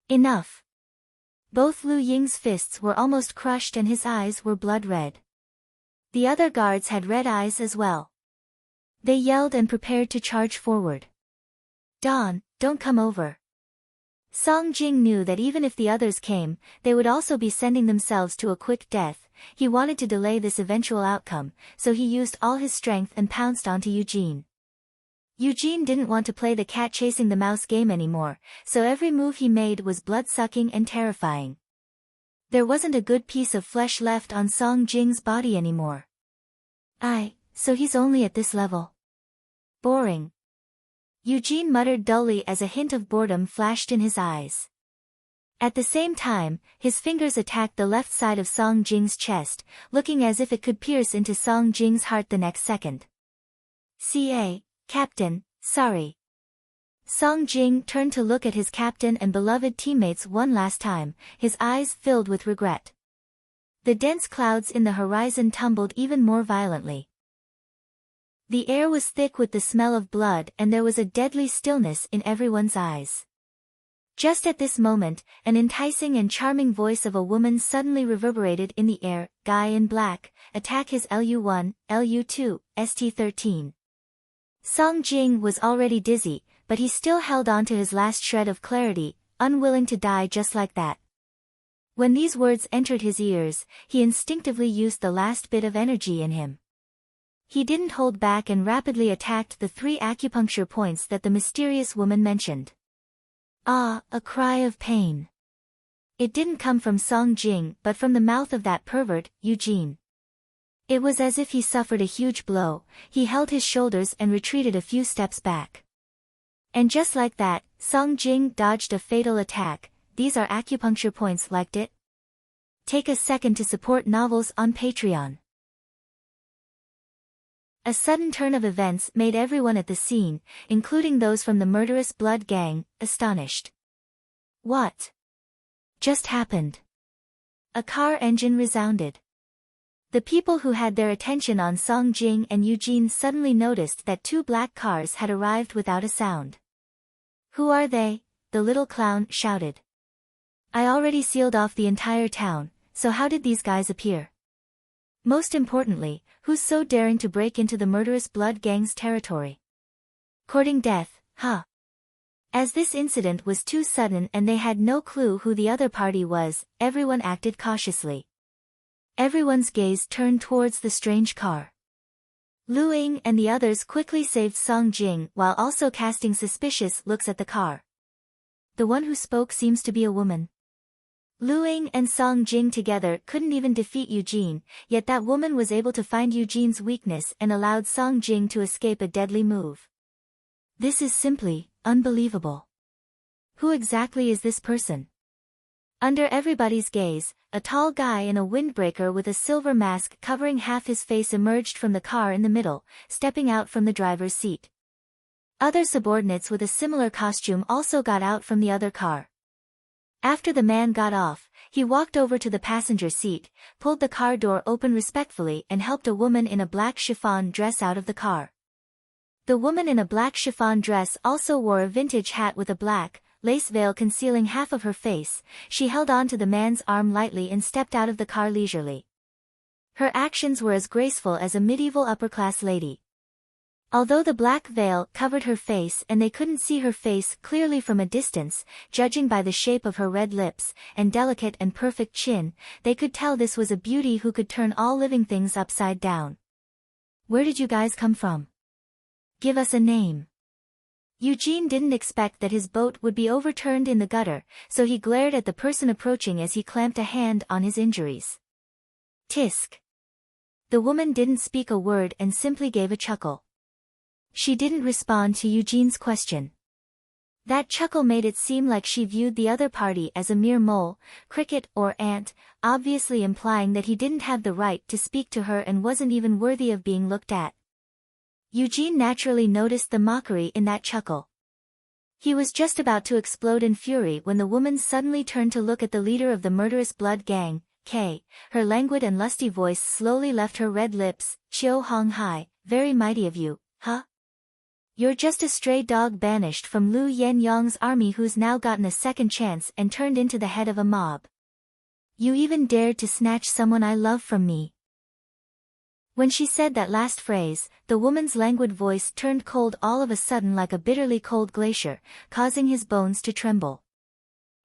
Enough! Both Lu Ying's fists were almost crushed and his eyes were blood red. The other guards had red eyes as well. They yelled and prepared to charge forward. Don, don't come over. Song Jing knew that even if the others came, they would also be sending themselves to a quick death. He wanted to delay this eventual outcome, so he used all his strength and pounced onto Eugene. Eugene didn't want to play the cat-chasing-the-mouse game anymore, so every move he made was blood-sucking and terrifying. There wasn't a good piece of flesh left on Song Jing's body anymore. So he's only at this level. Boring. Eugene muttered dully as a hint of boredom flashed in his eyes. At the same time, his fingers attacked the left side of Song Jing's chest, looking as if it could pierce into Song Jing's heart the next second. Captain, sorry. Song Jing turned to look at his captain and beloved teammates one last time, his eyes filled with regret. The dense clouds in the horizon tumbled even more violently. The air was thick with the smell of blood and there was a deadly stillness in everyone's eyes. Just at this moment, an enticing and charming voice of a woman suddenly reverberated in the air. Guy in black, attack his LU1, LU2, ST13. Song Jing was already dizzy, but he still held on to his last shred of clarity, unwilling to die just like that. When these words entered his ears, he instinctively used the last bit of energy in him. He didn't hold back and rapidly attacked the 3 acupuncture points that the mysterious woman mentioned. A cry of pain. It didn't come from Song Jing but from the mouth of that pervert, Eugene. It was as if he suffered a huge blow, he held his shoulders and retreated a few steps back. And just like that, Song Jing dodged a fatal attack. These are acupuncture points, liked it? Take a second to support novels on Patreon. A sudden turn of events made everyone at the scene, including those from the murderous blood gang, astonished. What just happened? A car engine resounded. The people who had their attention on Song Jing and Eugene suddenly noticed that 2 black cars had arrived without a sound. "Who are they?" the little clown shouted. "I already sealed off the entire town, so how did these guys appear? Most importantly, who's so daring to break into the murderous blood gang's territory? Courting death, huh?" As this incident was too sudden and they had no clue who the other party was, everyone acted cautiously. Everyone's gaze turned towards the strange car. Lu Ying and the others quickly saved Song Jing while also casting suspicious looks at the car. "The one who spoke seems to be a woman." Lu Ying and Song Jing together couldn't even defeat Eugene, yet that woman was able to find Eugene's weakness and allowed Song Jing to escape a deadly move. This is simply unbelievable. Who exactly is this person? Under everybody's gaze, a tall guy in a windbreaker with a silver mask covering half his face emerged from the car in the middle, stepping out from the driver's seat. Other subordinates with a similar costume also got out from the other car. After the man got off, he walked over to the passenger seat, pulled the car door open respectfully and helped a woman in a black chiffon dress out of the car. The woman in a black chiffon dress also wore a vintage hat with a black, lace veil concealing half of her face. She held on to the man's arm lightly and stepped out of the car leisurely. Her actions were as graceful as a medieval upper-class lady. Although the black veil covered her face and they couldn't see her face clearly from a distance, judging by the shape of her red lips and delicate and perfect chin, they could tell this was a beauty who could turn all living things upside down. "Where did you guys come from? Give us a name." Eugene didn't expect that his boat would be overturned in the gutter, so he glared at the person approaching as he clamped a hand on his injuries. "Tisk." The woman didn't speak a word and simply gave a chuckle. She didn't respond to Eugene's question. That chuckle made it seem like she viewed the other party as a mere mole, cricket or ant, obviously implying that he didn't have the right to speak to her and wasn't even worthy of being looked at. Eugene naturally noticed the mockery in that chuckle. He was just about to explode in fury when the woman suddenly turned to look at the leader of the murderous blood gang, K. Her languid and lusty voice slowly left her red lips. "Chiu Hong Hai, very mighty of you, huh? You're just a stray dog banished from Lu Yenyang's army who's now gotten a second chance and turned into the head of a mob. You even dared to snatch someone I love from me." When she said that last phrase, the woman's languid voice turned cold all of a sudden like a bitterly cold glacier, causing his bones to tremble.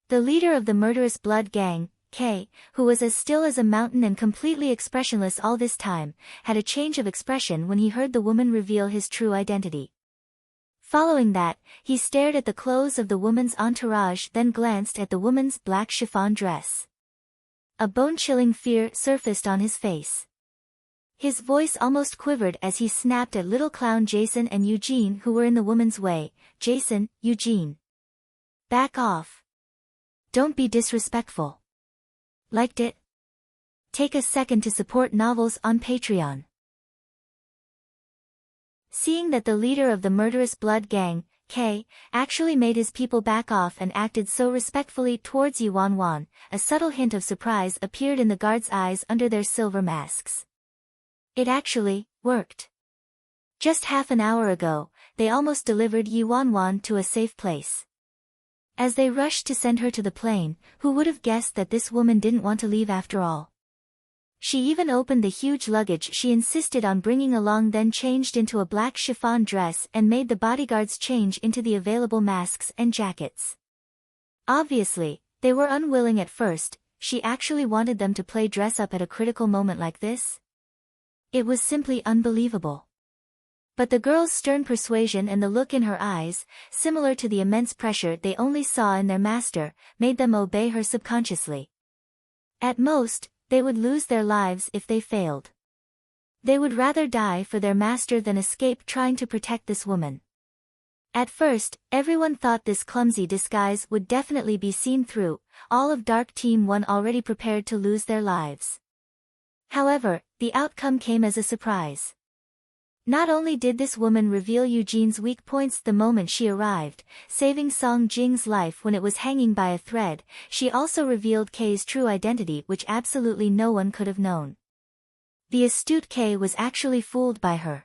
The leader of the murderous blood gang, K., who was as still as a mountain and completely expressionless all this time, had a change of expression when he heard the woman reveal his true identity. Following that, he stared at the clothes of the woman's entourage, then glanced at the woman's black chiffon dress. A bone-chilling fear surfaced on his face. His voice almost quivered as he snapped at little clown Jason and Eugene who were in the woman's way. "Jason, Eugene. Back off. Don't be disrespectful. Liked it? Take a second to support novels on Patreon." Seeing that the leader of the murderous blood gang, K., actually made his people back off and acted so respectfully towards Yuan Wan, a subtle hint of surprise appeared in the guards' eyes under their silver masks. It actually worked. Just half an hour ago, they almost delivered Yuan Wan to a safe place. As they rushed to send her to the plane, who would have guessed that this woman didn't want to leave after all? She even opened the huge luggage she insisted on bringing along, then changed into a black chiffon dress and made the bodyguards change into the available masks and jackets. Obviously, they were unwilling at first. She actually wanted them to play dress-up at a critical moment like this? It was simply unbelievable. But the girl's stern persuasion and the look in her eyes, similar to the immense pressure they only saw in their master, made them obey her subconsciously. At most, they would lose their lives if they failed. They would rather die for their master than escape trying to protect this woman. At first, everyone thought this clumsy disguise would definitely be seen through, all of Dark Team 1 already prepared to lose their lives. However, the outcome came as a surprise. Not only did this woman reveal Eugene's weak points the moment she arrived, saving Song Jing's life when it was hanging by a thread, she also revealed K's true identity, which absolutely no one could have known. The astute Kay was actually fooled by her.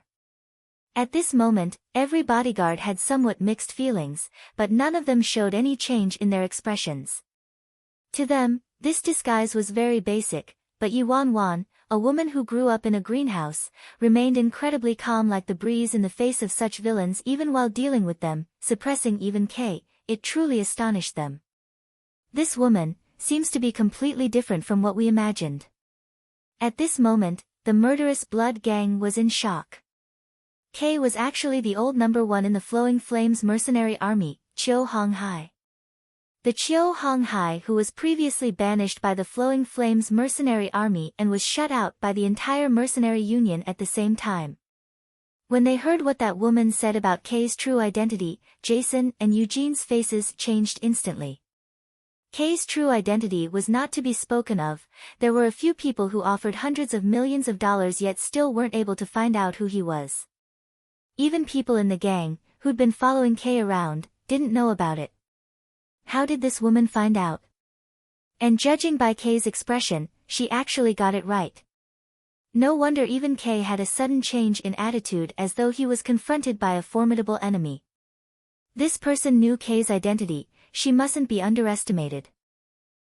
At this moment, every bodyguard had somewhat mixed feelings, but none of them showed any change in their expressions. To them, this disguise was very basic, but Yuan Wan, a woman who grew up in a greenhouse, remained incredibly calm like the breeze in the face of such villains even while dealing with them, suppressing even Kay. It truly astonished them. This woman seems to be completely different from what we imagined. At this moment, the murderous blood gang was in shock. Kay was actually the old number 1 in the Flowing Flames mercenary army, Chiu Honghai. The Chiu Honghai who was previously banished by the Flowing Flames mercenary army and was shut out by the entire mercenary union at the same time. When they heard what that woman said about Kay's true identity, Jason and Eugene's faces changed instantly. Kay's true identity was not to be spoken of. There were a few people who offered hundreds of millions of dollars yet still weren't able to find out who he was. Even people in the gang, who'd been following Kay around, didn't know about it. How did this woman find out? And judging by Kay's expression, she actually got it right. No wonder even Kay had a sudden change in attitude as though he was confronted by a formidable enemy. This person knew Kay's identity, she mustn't be underestimated.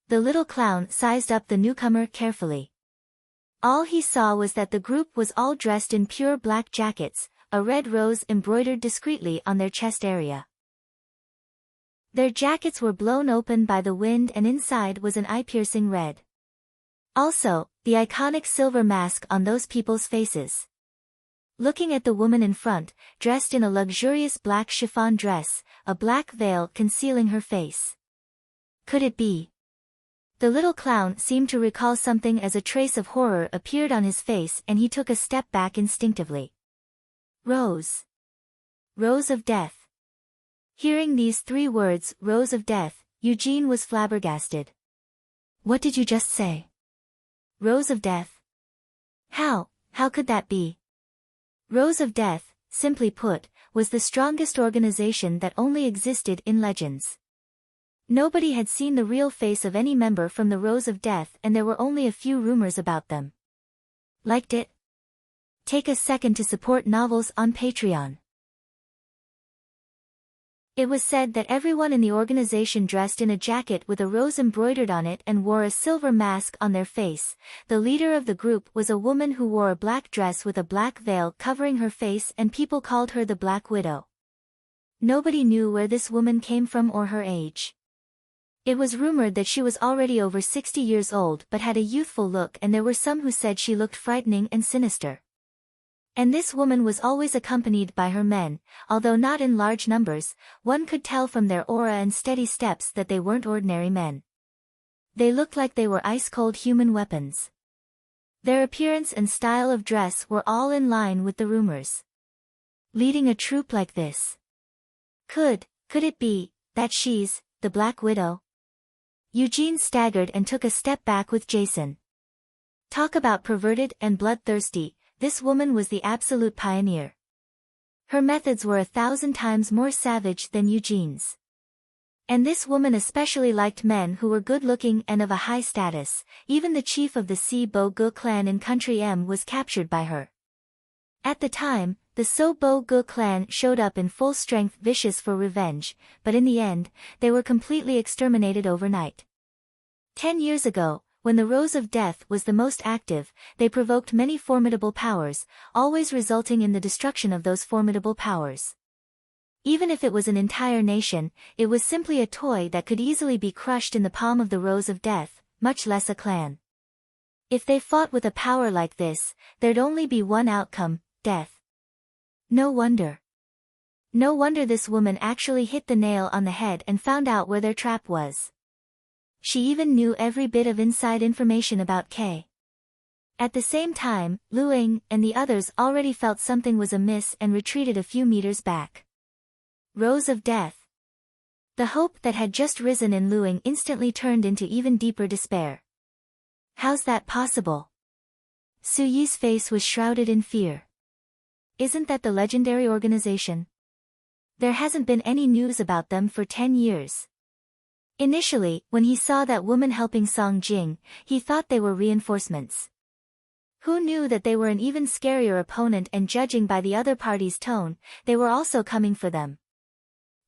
The little clown sized up the newcomer carefully. All he saw was that the group was all dressed in pure black jackets, a red rose embroidered discreetly on their chest area. Their jackets were blown open by the wind and inside was an eye-piercing red. Also, the iconic silver mask on those people's faces. Looking at the woman in front, dressed in a luxurious black chiffon dress, a black veil concealing her face. Could it be? The little clown seemed to recall something as a trace of horror appeared on his face and he took a step back instinctively. Rose. Rose of Death. Hearing these 3 words, Rose of Death, Eugene was flabbergasted. What did you just say? Rose of Death? How could that be? Rose of Death, simply put, was the strongest organization that only existed in legends. Nobody had seen the real face of any member from the Rose of Death and there were only a few rumors about them. Liked it? Take a second to support novels on Patreon. It was said that everyone in the organization dressed in a jacket with a rose embroidered on it and wore a silver mask on their face. The leader of the group was a woman who wore a black dress with a black veil covering her face and people called her the Black Widow. Nobody knew where this woman came from or her age. It was rumored that she was already over 60 years old but had a youthful look and there were some who said she looked frightening and sinister. And this woman was always accompanied by her men, although not in large numbers, one could tell from their aura and steady steps that they weren't ordinary men. They looked like they were ice-cold human weapons. Their appearance and style of dress were all in line with the rumors. Leading a troop like this. Could it be that she's the Black Widow? Eugene staggered and took a step back with Jason. Talk about perverted and bloodthirsty. This woman was the absolute pioneer. Her methods were 1,000 times more savage than Eugene's. And this woman especially liked men who were good-looking and of a high status. Even the chief of the Si Bo Gu clan in Country M was captured by her. At the time, the So Bo Gu clan showed up in full strength, vicious for revenge, but in the end, they were completely exterminated overnight. 10 years ago, when the Rose of Death was the most active, they provoked many formidable powers, always resulting in the destruction of those formidable powers. Even if it was an entire nation, it was simply a toy that could easily be crushed in the palm of the Rose of Death, much less a clan. If they fought with a power like this, there'd only be one outcome, death. No wonder. No wonder this woman actually hit the nail on the head and found out where their trap was. She even knew every bit of inside information about Kay. At the same time, Lu Ying and the others already felt something was amiss and retreated a few meters back. Rose of Death. The hope that had just risen in Lu Ying instantly turned into even deeper despair. How's that possible? Su Yi's face was shrouded in fear. Isn't that the legendary organization? There hasn't been any news about them for 10 years. Initially, when he saw that woman helping Song Jing, he thought they were reinforcements. Who knew that they were an even scarier opponent, and judging by the other party's tone, they were also coming for them.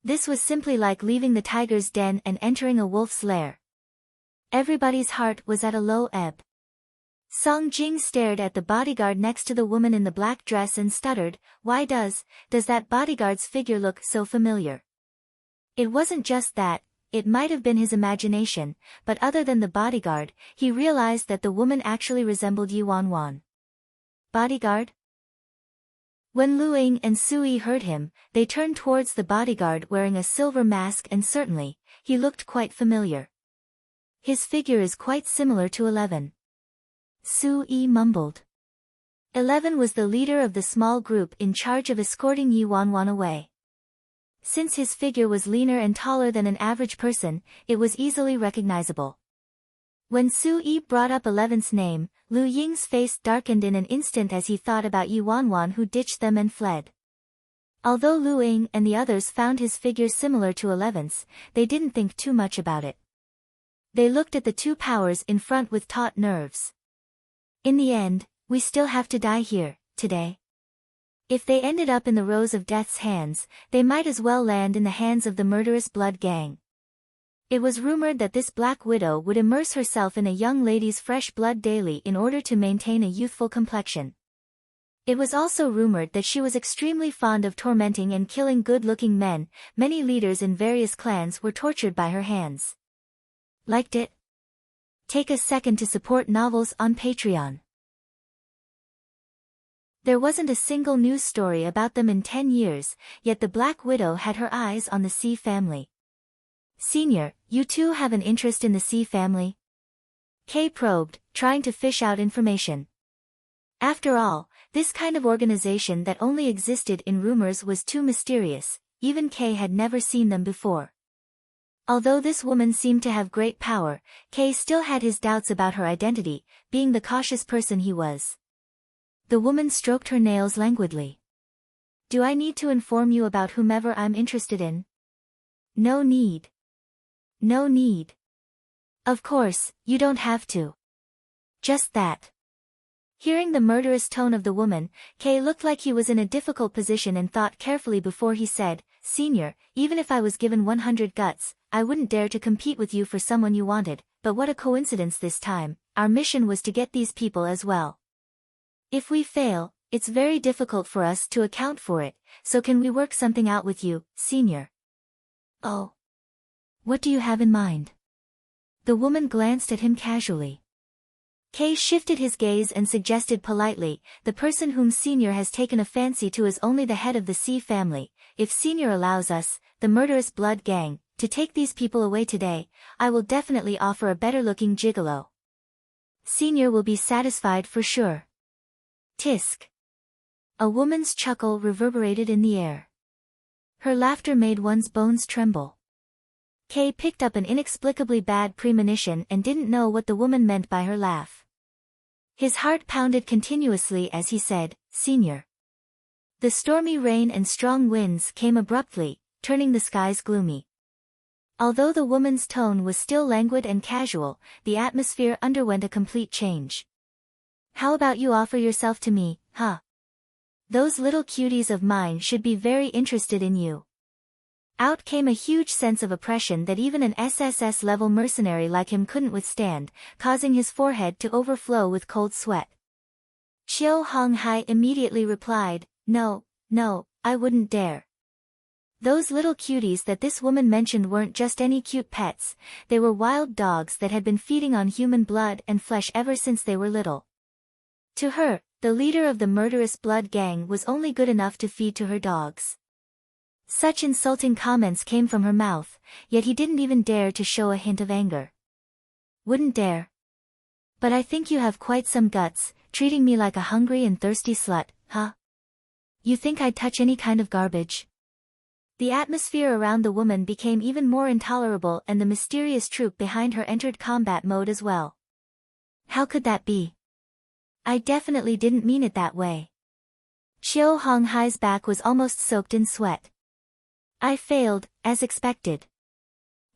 This was simply like leaving the tiger's den and entering a wolf's lair. Everybody's heart was at a low ebb. Song Jing stared at the bodyguard next to the woman in the black dress and stuttered, "Why does that bodyguard's figure look so familiar?" It wasn't just that, it might have been his imagination, but other than the bodyguard, he realized that the woman actually resembled Yuan Wan. Bodyguard? When Lu Ying and Sui heard him, they turned towards the bodyguard wearing a silver mask, and certainly, he looked quite familiar. His figure is quite similar to 11. Sui mumbled. 11 was the leader of the small group in charge of escorting Yuan Wan away. Since his figure was leaner and taller than an average person, it was easily recognizable. When Sui brought up 11's name, Lu Ying's face darkened in an instant as he thought about Yuan Wan, who ditched them and fled. Although Lu Ying and the others found his figure similar to 11's, they didn't think too much about it. They looked at the two powers in front with taut nerves. In the end, we still have to die here, today. If they ended up in the rows of death's hands, they might as well land in the hands of the murderous blood gang. It was rumored that this Black Widow would immerse herself in a young lady's fresh blood daily in order to maintain a youthful complexion. It was also rumored that she was extremely fond of tormenting and killing good-looking men. Many leaders in various clans were tortured by her hands. Liked it? Take a second to support novels on Patreon. There wasn't a single news story about them in 10 years, yet the Black Widow had her eyes on the C family. "Senior, you too have an interest in the C family?" Kay probed, trying to fish out information. After all, this kind of organization that only existed in rumors was too mysterious, even Kay had never seen them before. Although this woman seemed to have great power, Kay still had his doubts about her identity, being the cautious person he was. The woman stroked her nails languidly. "Do I need to inform you about whomever I'm interested in?" "No need. No need. Of course, you don't have to. Just that." Hearing the murderous tone of the woman, Kay looked like he was in a difficult position and thought carefully before he said, "Senior, even if I was given 100 guts, I wouldn't dare to compete with you for someone you wanted, but what a coincidence this time, our mission was to get these people as well. If we fail, it's very difficult for us to account for it, so can we work something out with you, Senior?" "Oh. What do you have in mind?" The woman glanced at him casually. Kay shifted his gaze and suggested politely, "The person whom Senior has taken a fancy to is only the head of the C family. If Senior allows us, the murderous blood gang, to take these people away today, I will definitely offer a better-looking gigolo. Senior will be satisfied for sure." Tisk. A woman's chuckle reverberated in the air. Her laughter made one's bones tremble. Kay picked up an inexplicably bad premonition and didn't know what the woman meant by her laugh. His heart pounded continuously as he said, "Senior." The stormy rain and strong winds came abruptly, turning the skies gloomy. Although the woman's tone was still languid and casual, the atmosphere underwent a complete change. "How about you offer yourself to me, huh? Those little cuties of mine should be very interested in you." Out came a huge sense of oppression that even an SSS-level mercenary like him couldn't withstand, causing his forehead to overflow with cold sweat. Qiu Honghai immediately replied, No, I wouldn't dare." Those little cuties that this woman mentioned weren't just any cute pets, they were wild dogs that had been feeding on human blood and flesh ever since they were little. To her, the leader of the murderous blood gang was only good enough to feed to her dogs. Such insulting comments came from her mouth, yet he didn't even dare to show a hint of anger. "Wouldn't dare? But I think you have quite some guts, treating me like a hungry and thirsty slut, huh? You think I'd touch any kind of garbage?" The atmosphere around the woman became even more intolerable and the mysterious troop behind her entered combat mode as well. "How could that be? I definitely didn't mean it that way." Qiu Honghai's back was almost soaked in sweat. "I failed, as expected.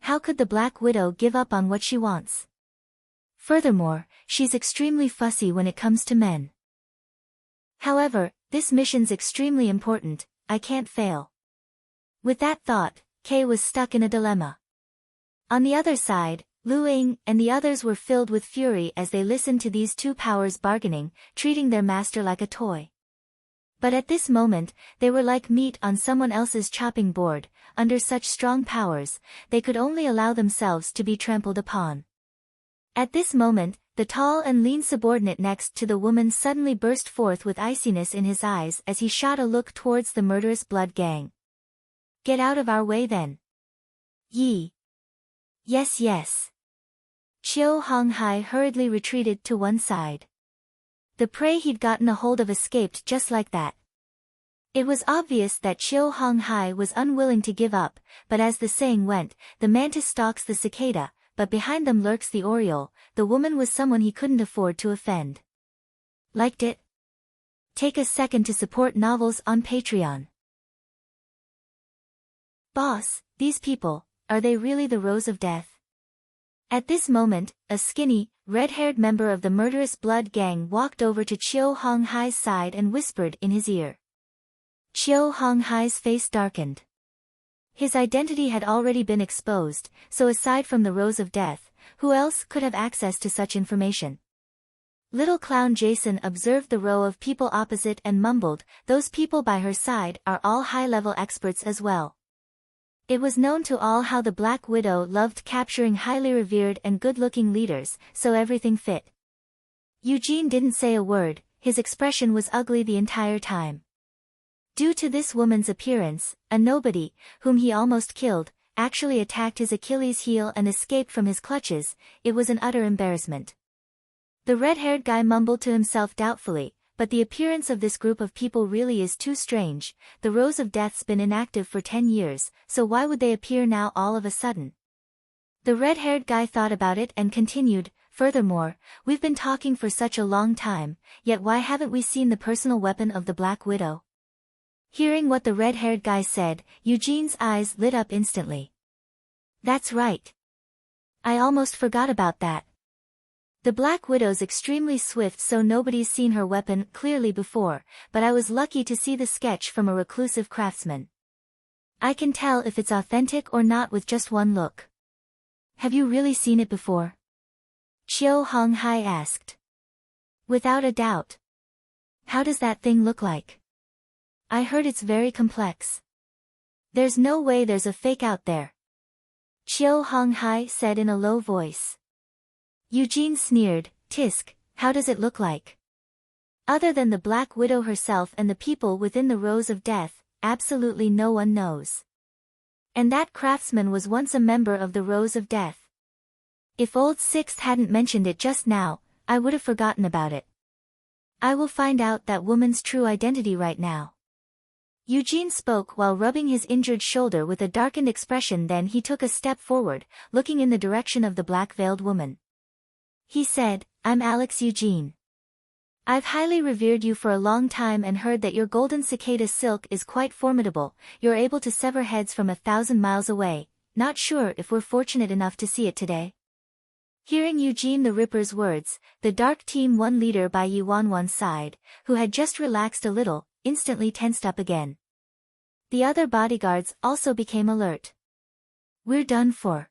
How could the Black Widow give up on what she wants? Furthermore, she's extremely fussy when it comes to men. However, this mission's extremely important, I can't fail. With that thought, Kay was stuck in a dilemma. On the other side, Lu Ying and the others were filled with fury as they listened to these two powers bargaining, treating their master like a toy. But at this moment, they were like meat on someone else's chopping board. Under such strong powers, they could only allow themselves to be trampled upon. At this moment, the tall and lean subordinate next to the woman suddenly burst forth with iciness in his eyes as he shot a look towards the murderous blood gang. "Get out of our way then. Yi." "Yes, yes." Chiu Honghai hurriedly retreated to one side. The prey he'd gotten a hold of escaped just like that. It was obvious that Chiu Honghai was unwilling to give up, but as the saying went, the mantis stalks the cicada, but behind them lurks the oriole. The woman was someone he couldn't afford to offend. Liked it? Take a second to support novels on Patreon. Boss, these people, are they really the Rose of Death? At this moment, a skinny, red-haired member of the murderous blood gang walked over to Chiu Honghai's side and whispered in his ear. Chiu Honghai's face darkened. His identity had already been exposed, so aside from the Rose of Death, who else could have access to such information? Little clown Jason observed the row of people opposite and mumbled, "Those people by her side are all high-level experts as well." It was known to all how the Black Widow loved capturing highly revered and good-looking leaders, so everything fit. Eugene didn't say a word, his expression was ugly the entire time. Due to this woman's appearance, a nobody, whom he almost killed, actually attacked his Achilles heel and escaped from his clutches. It was an utter embarrassment. The red-haired guy mumbled to himself doubtfully, "But the appearance of this group of people really is too strange. The Rose of Death's been inactive for 10 years, so why would they appear now all of a sudden?" The red-haired guy thought about it and continued, "Furthermore, we've been talking for such a long time, yet why haven't we seen the personal weapon of the Black Widow?" Hearing what the red-haired guy said, Eugene's eyes lit up instantly. "That's right. I almost forgot about that. The Black Widow's extremely swift, so nobody's seen her weapon clearly before, but I was lucky to see the sketch from a reclusive craftsman. I can tell if it's authentic or not with just one look." "Have you really seen it before?" Chiu Honghai asked. "Without a doubt." "How does that thing look like?" "I heard it's very complex." "There's no way there's a fake out there," Chiu Honghai said in a low voice. Eugene sneered, "Tisk, how does it look like?" "Other than the Black Widow herself and the people within the Rose of Death, absolutely no one knows. And that craftsman was once a member of the Rose of Death. If Old Sixth hadn't mentioned it just now, I would have forgotten about it. I will find out that woman's true identity right now." Eugene spoke while rubbing his injured shoulder with a darkened expression. Then he took a step forward, looking in the direction of the black-veiled woman. He said, "I'm Alex Eugene. I've highly revered you for a long time and heard that your golden cicada silk is quite formidable. You're able to sever heads from 1,000 miles away. Not sure if we're fortunate enough to see it today." Hearing Eugene the Ripper's words, the Dark Team 1 leader by Yi Wanwan's side, who had just relaxed a little, instantly tensed up again. The other bodyguards also became alert. "We're done for."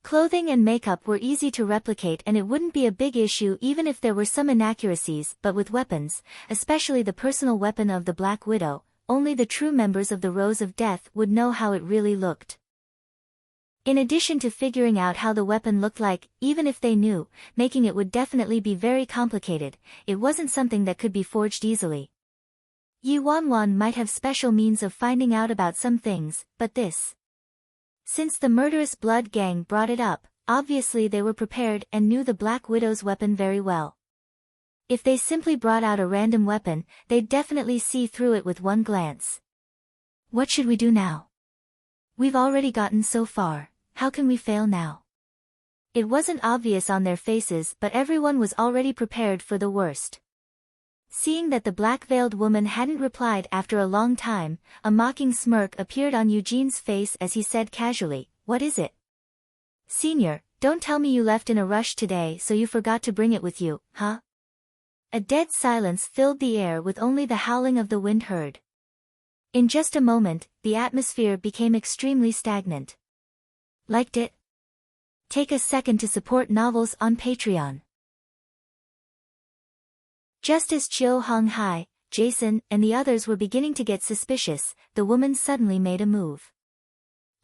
Clothing and makeup were easy to replicate and it wouldn't be a big issue even if there were some inaccuracies, but with weapons, especially the personal weapon of the Black Widow, only the true members of the Rose of Death would know how it really looked. In addition to figuring out how the weapon looked like, even if they knew, making it would definitely be very complicated. It wasn't something that could be forged easily. Yi Wanwan might have special means of finding out about some things, but this. Since the murderous blood gang brought it up, obviously they were prepared and knew the Black Widow's weapon very well. If they simply brought out a random weapon, they'd definitely see through it with one glance. "What should we do now? We've already gotten so far, how can we fail now?" It wasn't obvious on their faces, but everyone was already prepared for the worst. Seeing that the black-veiled woman hadn't replied after a long time, a mocking smirk appeared on Eugene's face as he said casually, "What is it?" "Senior, Don't tell me you left in a rush today so you forgot to bring it with you, huh? A dead silence filled the air with only the howling of the wind heard. In just a moment, the atmosphere became extremely stagnant. Liked it? Take a second to support novels on Patreon. Just as Chiu Hong Hai, Jason, and the others were beginning to get suspicious, the woman suddenly made a move.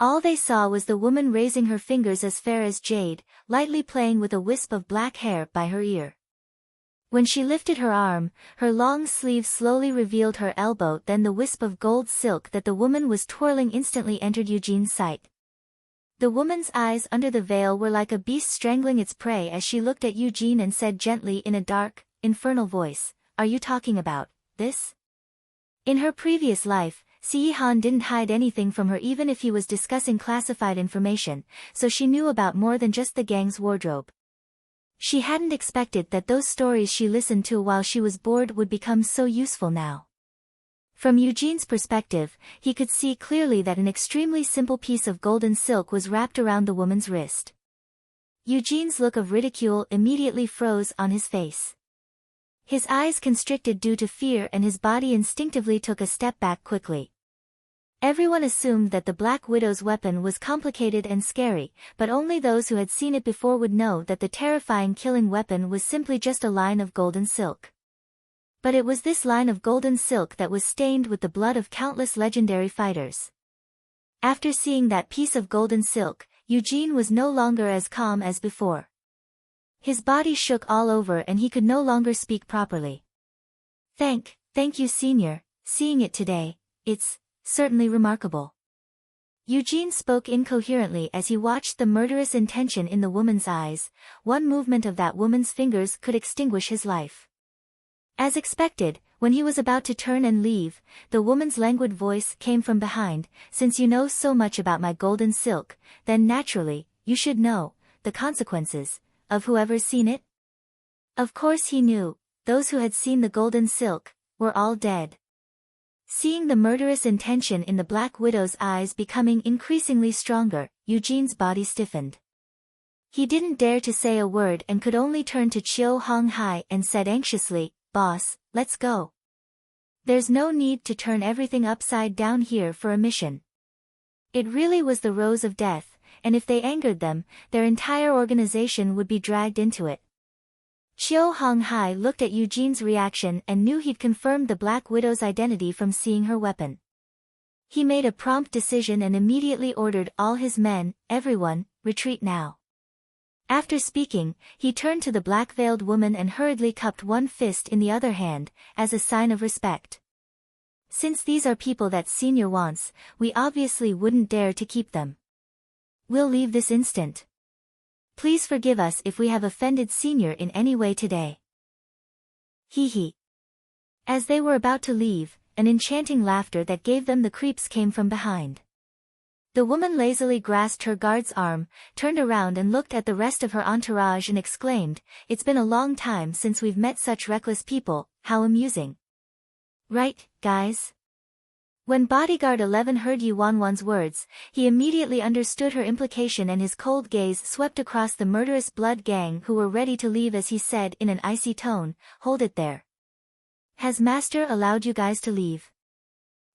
All they saw was the woman raising her fingers as fair as jade, lightly playing with a wisp of black hair by her ear. When she lifted her arm, her long sleeve slowly revealed her elbow, then the wisp of gold silk that the woman was twirling instantly entered Eugene's sight. The woman's eyes under the veil were like a beast strangling its prey as she looked at Eugene and said gently in a dark, infernal voice, "Are you talking about this?" In her previous life, Sihan didn't hide anything from her even if he was discussing classified information, so she knew about more than just the gang's wardrobe. She hadn't expected that those stories she listened to while she was bored would become so useful now. From Eugene's perspective, he could see clearly that an extremely simple piece of golden silk was wrapped around the woman's wrist. Eugene's look of ridicule immediately froze on his face. His eyes constricted due to fear and his body instinctively took a step back quickly. Everyone assumed that the Black Widow's weapon was complicated and scary, but only those who had seen it before would know that the terrifying killing weapon was simply just a line of golden silk. But it was this line of golden silk that was stained with the blood of countless legendary fighters. After seeing that piece of golden silk, Eugene was no longer as calm as before. His body shook all over and he could no longer speak properly. Thank you, Senior, seeing it today, it's certainly remarkable. Eugene spoke incoherently as he watched the murderous intention in the woman's eyes. One movement of that woman's fingers could extinguish his life. As expected, when he was about to turn and leave, the woman's languid voice came from behind, "Since you know so much about my golden silk, then naturally, you should know the consequences of whoever's seen it." Of course he knew, those who had seen the golden silk were all dead. Seeing the murderous intention in the Black Widow's eyes becoming increasingly stronger, Eugene's body stiffened. He didn't dare to say a word and could only turn to Chiu Hong Hai and said anxiously, "Boss, let's go. There's no need to turn everything upside down here for a mission." It really was the Rose of Death, and if they angered them, their entire organization would be dragged into it. Chiu Hong Hai looked at Eugene's reaction and knew he'd confirmed the Black Widow's identity from seeing her weapon. He made a prompt decision and immediately ordered all his men, "Everyone, retreat now." After speaking, he turned to the black-veiled woman and hurriedly cupped one fist in the other hand, as a sign of respect. "Since these are people that Senior wants, we obviously wouldn't dare to keep them. We'll leave this instant. Please forgive us if we have offended Senior in any way today." Hee hee. As they were about to leave, an enchanting laughter that gave them the creeps came from behind. The woman lazily grasped her guard's arm, turned around and looked at the rest of her entourage and exclaimed, "It's been a long time since we've met such reckless people, how amusing. Right, guys?" When Bodyguard 11 heard Yuanwan's words, he immediately understood her implication and his cold gaze swept across the murderous blood gang who were ready to leave as he said in an icy tone, "Hold it there. Has Master allowed you guys to leave?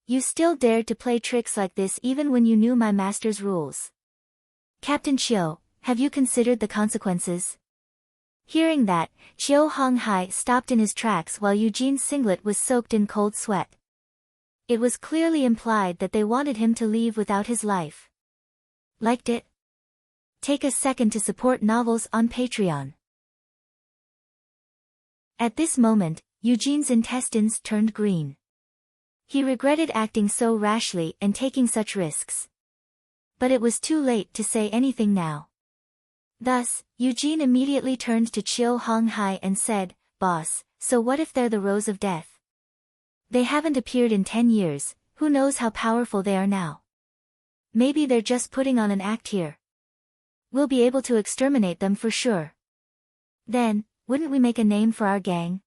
You still dared to play tricks like this even when you knew my master's rules. Captain Chiu, have you considered the consequences?" Hearing that, Chiu Hong Hai stopped in his tracks while Eugene's singlet was soaked in cold sweat. It was clearly implied that they wanted him to leave without his life. Liked it? Take a second to support novels on Patreon. At this moment, Eugene's intestines turned green. He regretted acting so rashly and taking such risks. But it was too late to say anything now. Thus, Eugene immediately turned to Chiu Hong Hai and said, "Boss, so what if they're the Rose of Death? They haven't appeared in 10 years, who knows how powerful they are now? Maybe they're just putting on an act here. We'll be able to exterminate them for sure. Then, wouldn't we make a name for our gang?"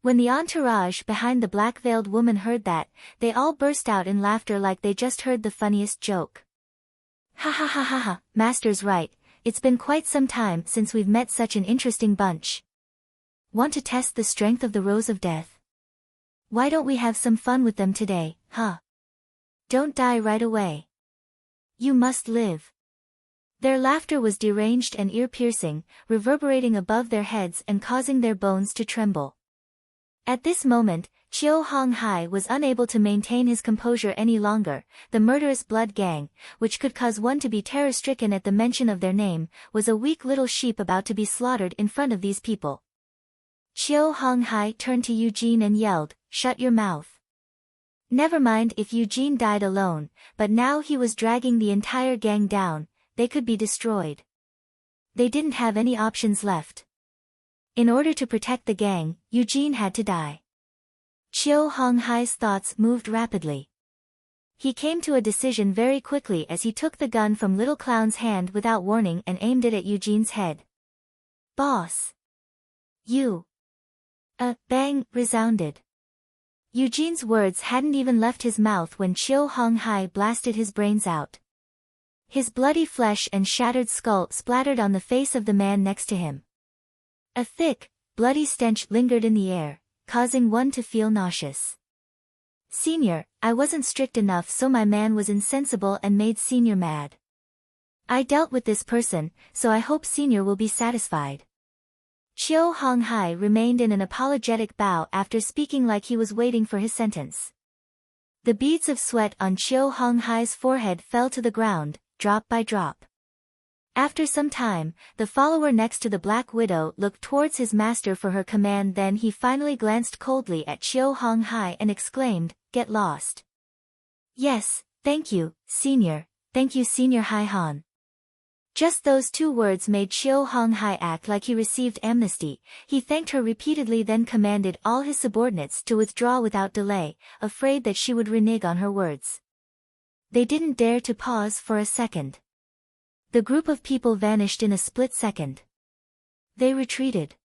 When the entourage behind the black-veiled woman heard that, they all burst out in laughter like they just heard the funniest joke. "Ha ha ha ha ha, Master's right, it's been quite some time since we've met such an interesting bunch. Want to test the strength of the Rose of Death? Why don't we have some fun with them today, huh? Don't die right away. You must live. Their laughter was deranged and ear-piercing, reverberating above their heads and causing their bones to tremble. At this moment, Chiu Hong Hai was unable to maintain his composure any longer. The murderous blood gang, which could cause one to be terror-stricken at the mention of their name, was a weak little sheep about to be slaughtered in front of these people. Chiu Hong Hai turned to Eugene and yelled, "Shut your mouth." Never mind if Eugene died alone, but now he was dragging the entire gang down, they could be destroyed. They didn't have any options left. In order to protect the gang, Eugene had to die. Chiu Hong Hai's thoughts moved rapidly. He came to a decision very quickly as he took the gun from Little Clown's hand without warning and aimed it at Eugene's head. "Boss! You!" A bang resounded. Eugene's words hadn't even left his mouth when Chiu Hong Hai blasted his brains out. His bloody flesh and shattered skull splattered on the face of the man next to him. A thick, bloody stench lingered in the air, causing one to feel nauseous. "Senior, I wasn't strict enough, so my man was insensible and made Senior mad. I dealt with this person, so I hope Senior will be satisfied." Chiu Hong Hai remained in an apologetic bow after speaking like he was waiting for his sentence. The beads of sweat on Chiu Hong Hai's forehead fell to the ground, drop by drop. After some time, the follower next to the Black Widow looked towards his master for her command, then he finally glanced coldly at Chiu Hong Hai and exclaimed, "Get lost." "Yes, thank you, Senior, thank you Senior Hai Han." Just those two words made Chiu Hong Hai act like he received amnesty. He thanked her repeatedly, then commanded all his subordinates to withdraw without delay, afraid that she would renege on her words. They didn't dare to pause for a second. The group of people vanished in a split second. They retreated.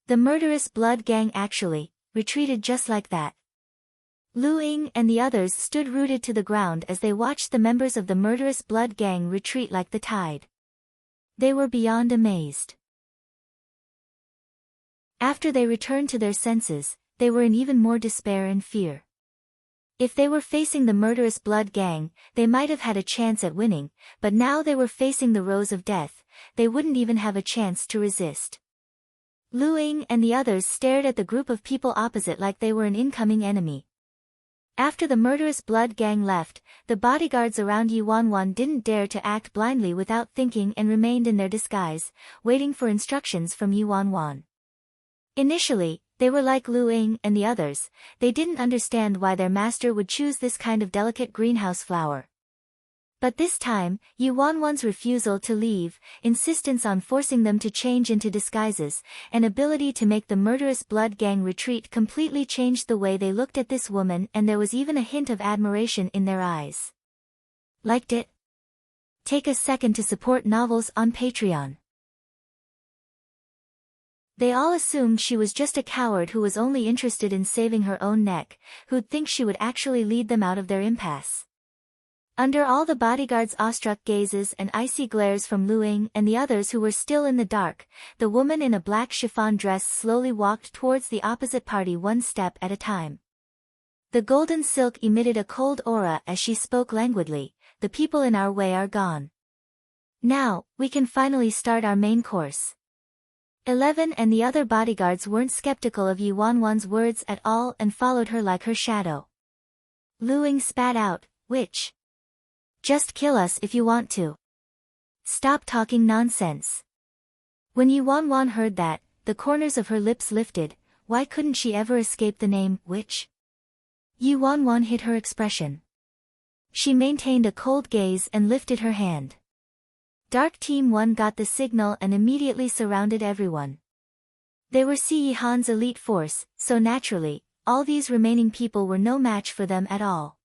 The murderous blood gang actually retreated just like that. Lu Ying and the others stood rooted to the ground as they watched the members of the murderous blood gang retreat like the tide. They were beyond amazed. After they returned to their senses, they were in even more despair and fear. If they were facing the murderous blood gang, they might have had a chance at winning, but now they were facing the Rose of Death, they wouldn't even have a chance to resist. Lu Ying and the others stared at the group of people opposite like they were an incoming enemy. After the murderous blood gang left, the bodyguards around Yi Wanwan didn't dare to act blindly without thinking and remained in their disguise, waiting for instructions from Yi Wanwan. Initially, they were like Lu Ying and the others, they didn't understand why their master would choose this kind of delicate greenhouse flower. But this time, Yi Wanwan's refusal to leave, insistence on forcing them to change into disguises, and ability to make the murderous blood gang retreat completely changed the way they looked at this woman, and there was even a hint of admiration in their eyes. Liked it? Take a second to support novels on Patreon. They all assumed she was just a coward who was only interested in saving her own neck, who'd think she would actually lead them out of their impasse. Under all the bodyguards' awestruck gazes and icy glares from Lu Ying and the others who were still in the dark, the woman in a black chiffon dress slowly walked towards the opposite party one step at a time. The golden silk emitted a cold aura as she spoke languidly, "The people in our way are gone. Now, we can finally start our main course." 11 and the other bodyguards weren't skeptical of Yi Wanwan's words at all and followed her like her shadow. Lu Ying spat out, "Witch. Just kill us if you want to. Stop talking nonsense." When Yi Wanwan heard that, the corners of her lips lifted. Why couldn't she ever escape the name, witch? Yi Wanwan hid her expression. She maintained a cold gaze and lifted her hand. Dark Team 1 got the signal and immediately surrounded everyone. They were Si Yihan's elite force, so naturally, all these remaining people were no match for them at all.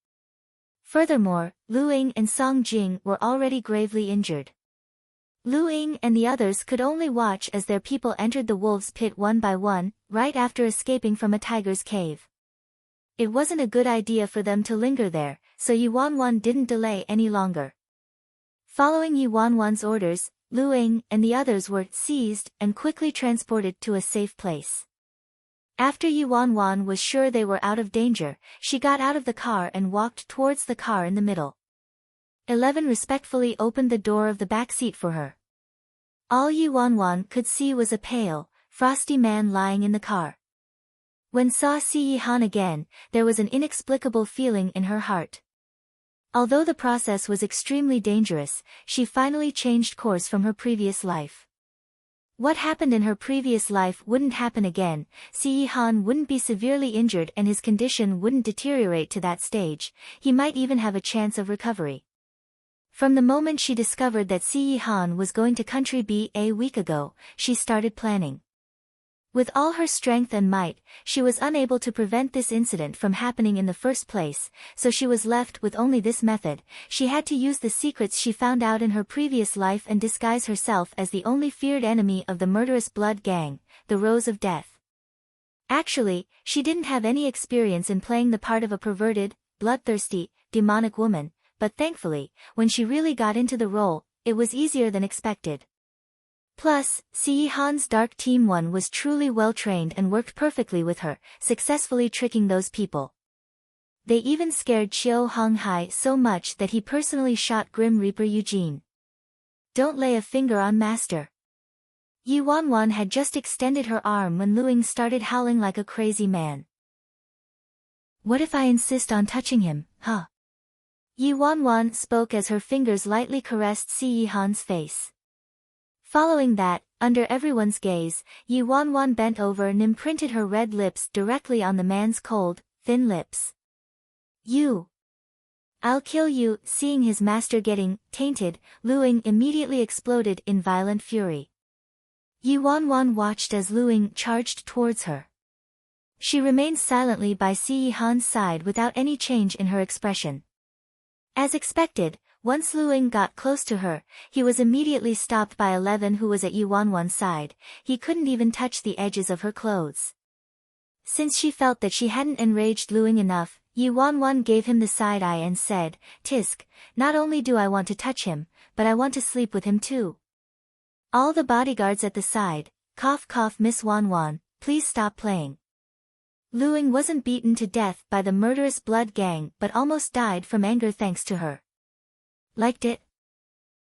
Furthermore, Lu Ying and Song Jing were already gravely injured. Lu Ying and the others could only watch as their people entered the wolves' pit one by one, right after escaping from a tiger's cave. It wasn't a good idea for them to linger there, so Yi Wanwan didn't delay any longer. Following Yi Wanwan's orders, Lu Ying and the others were seized and quickly transported to a safe place. After Yi Wanwan was sure they were out of danger, she got out of the car and walked towards the car in the middle. 11 respectfully opened the door of the back seat for her. All Yi Wanwan could see was a pale, frosty man lying in the car. When saw Si Yihan again, there was an inexplicable feeling in her heart. Although the process was extremely dangerous, she finally changed course from her previous life. What happened in her previous life wouldn't happen again, Si Yihan wouldn't be severely injured and his condition wouldn't deteriorate to that stage, he might even have a chance of recovery. From the moment she discovered that Si Yihan was going to Country B a week ago, she started planning. With all her strength and might, she was unable to prevent this incident from happening in the first place, so she was left with only this method. She had to use the secrets she found out in her previous life and disguise herself as the only feared enemy of the murderous blood gang, the Rose of Death. Actually, she didn't have any experience in playing the part of a perverted, bloodthirsty, demonic woman, but thankfully, when she really got into the role, it was easier than expected. Plus, Si Yihan's Dark Team 1 was truly well-trained and worked perfectly with her, successfully tricking those people. They even scared Xiao Honghai so much that he personally shot Grim Reaper Eugene. Don't lay a finger on Master. Yi Wanwan had just extended her arm when Lu Ying started howling like a crazy man. What if I insist on touching him, huh? Yi Wanwan spoke as her fingers lightly caressed Si Yihan's face. Following that, under everyone's gaze, Yi Wanwan bent over and imprinted her red lips directly on the man's cold, thin lips. I'll kill you. Seeing his master getting tainted, Lu Ying immediately exploded in violent fury. Yi Wanwan watched as Lu Ying charged towards her. She remained silently by Si Yihan's side without any change in her expression. As expected, once Lu Ying got close to her, he was immediately stopped by 11 who was at Yi Wanwan's side. He couldn't even touch the edges of her clothes. Since she felt that she hadn't enraged Lu Ying enough, Yi Wanwan gave him the side eye and said, "Tisk, not only do I want to touch him, but I want to sleep with him too." All the bodyguards at the side, cough cough Miss Wanwan, please stop playing. Lu Ying wasn't beaten to death by the murderous blood gang but almost died from anger thanks to her. Liked it?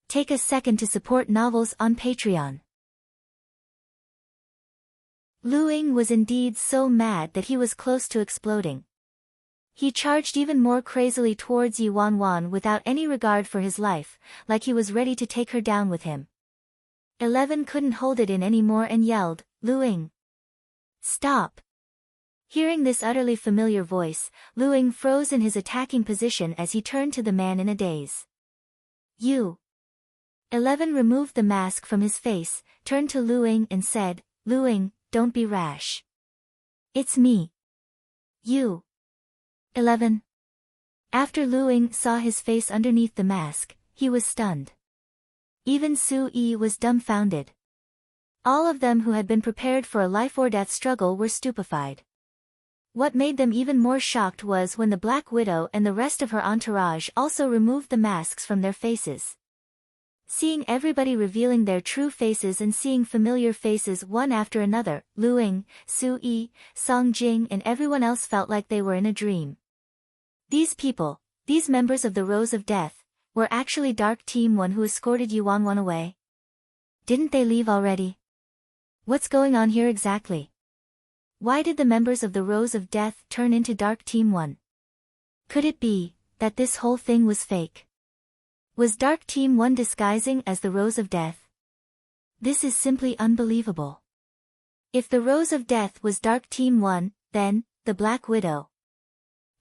Take a second to support novels on Patreon. Lu Ying was indeed so mad that he was close to exploding. He charged even more crazily towards Yi Wanwan without any regard for his life, like he was ready to take her down with him. 11 couldn't hold it in anymore and yelled, "Lu Ying! Stop!" Hearing this utterly familiar voice, Lu Ying froze in his attacking position as he turned to the man in a daze. 11 removed the mask from his face, turned to Lu Ying and said, "Lu Ying, don't be rash. It's me. 11. After Lu Ying saw his face underneath the mask, he was stunned. Even Su Yi was dumbfounded. All of them who had been prepared for a life-or-death struggle were stupefied. What made them even more shocked was when the Black Widow and the rest of her entourage also removed the masks from their faces. Seeing everybody revealing their true faces and seeing familiar faces one after another, Lu Ying, Su Yi, Song Jing and everyone else felt like they were in a dream. These people, these members of the Rose of Death, were actually Dark Team 1 who escorted Yi Wanwan away. Didn't they leave already? What's going on here exactly? Why did the members of the Rose of Death turn into Dark Team 1? Could it be that this whole thing was fake? Was Dark Team 1 disguising as the Rose of Death? This is simply unbelievable. If the Rose of Death was Dark Team 1, then, the Black Widow.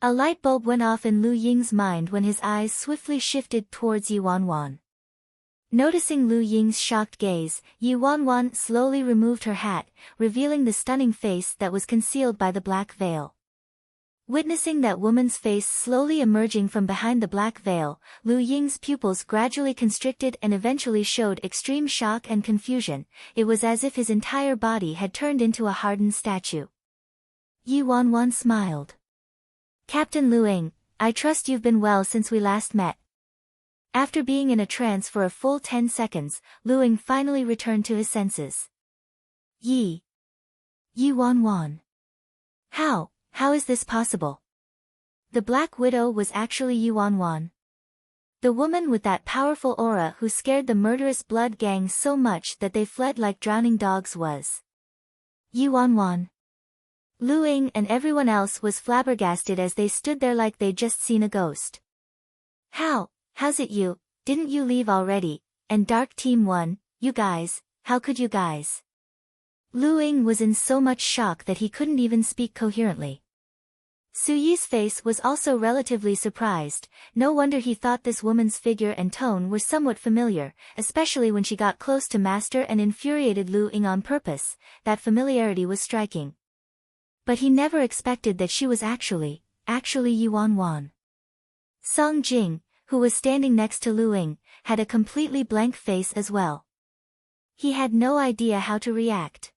A light bulb went off in Lu Ying's mind when his eyes swiftly shifted towards Yi Wanwan. Noticing Lu Ying's shocked gaze, Yi Wanwan slowly removed her hat, revealing the stunning face that was concealed by the black veil. Witnessing that woman's face slowly emerging from behind the black veil, Lu Ying's pupils gradually constricted and eventually showed extreme shock and confusion. It was as if his entire body had turned into a hardened statue. Yi Wanwan smiled. "Captain Lu Ying, I trust you've been well since we last met." After being in a trance for a full 10 seconds, Lu Ying finally returned to his senses. Yi Wan Wan. How is this possible? The Black Widow was actually Yi Wan Wan. The woman with that powerful aura who scared the murderous blood gang so much that they fled like drowning dogs was Yi Wan Wan. Lu Ying and everyone else was flabbergasted as they stood there like they'd just seen a ghost. How's it you? Didn't you leave already? And Dark Team 1, you guys, how could you guys? Lu Ying was in so much shock that he couldn't even speak coherently. Su Yi's face was also relatively surprised. No wonder he thought this woman's figure and tone were somewhat familiar, especially when she got close to Master and infuriated Lu Ying on purpose. That familiarity was striking. But he never expected that she was actually Yi Wan Wan. Song Jing, who was standing next to Lu Ying, had a completely blank face as well. He had no idea how to react.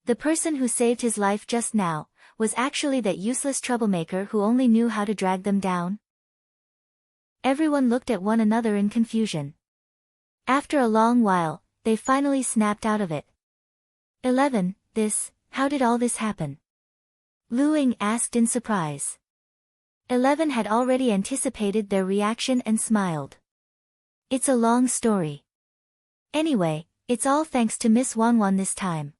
The person who saved his life just now was actually that useless troublemaker who only knew how to drag them down. Everyone looked at one another in confusion. After a long while, they finally snapped out of it. 11, how did all this happen? Lu Ying asked in surprise. 11 had already anticipated their reaction and smiled. It's a long story. Anyway, it's all thanks to Miss Wan Wan this time.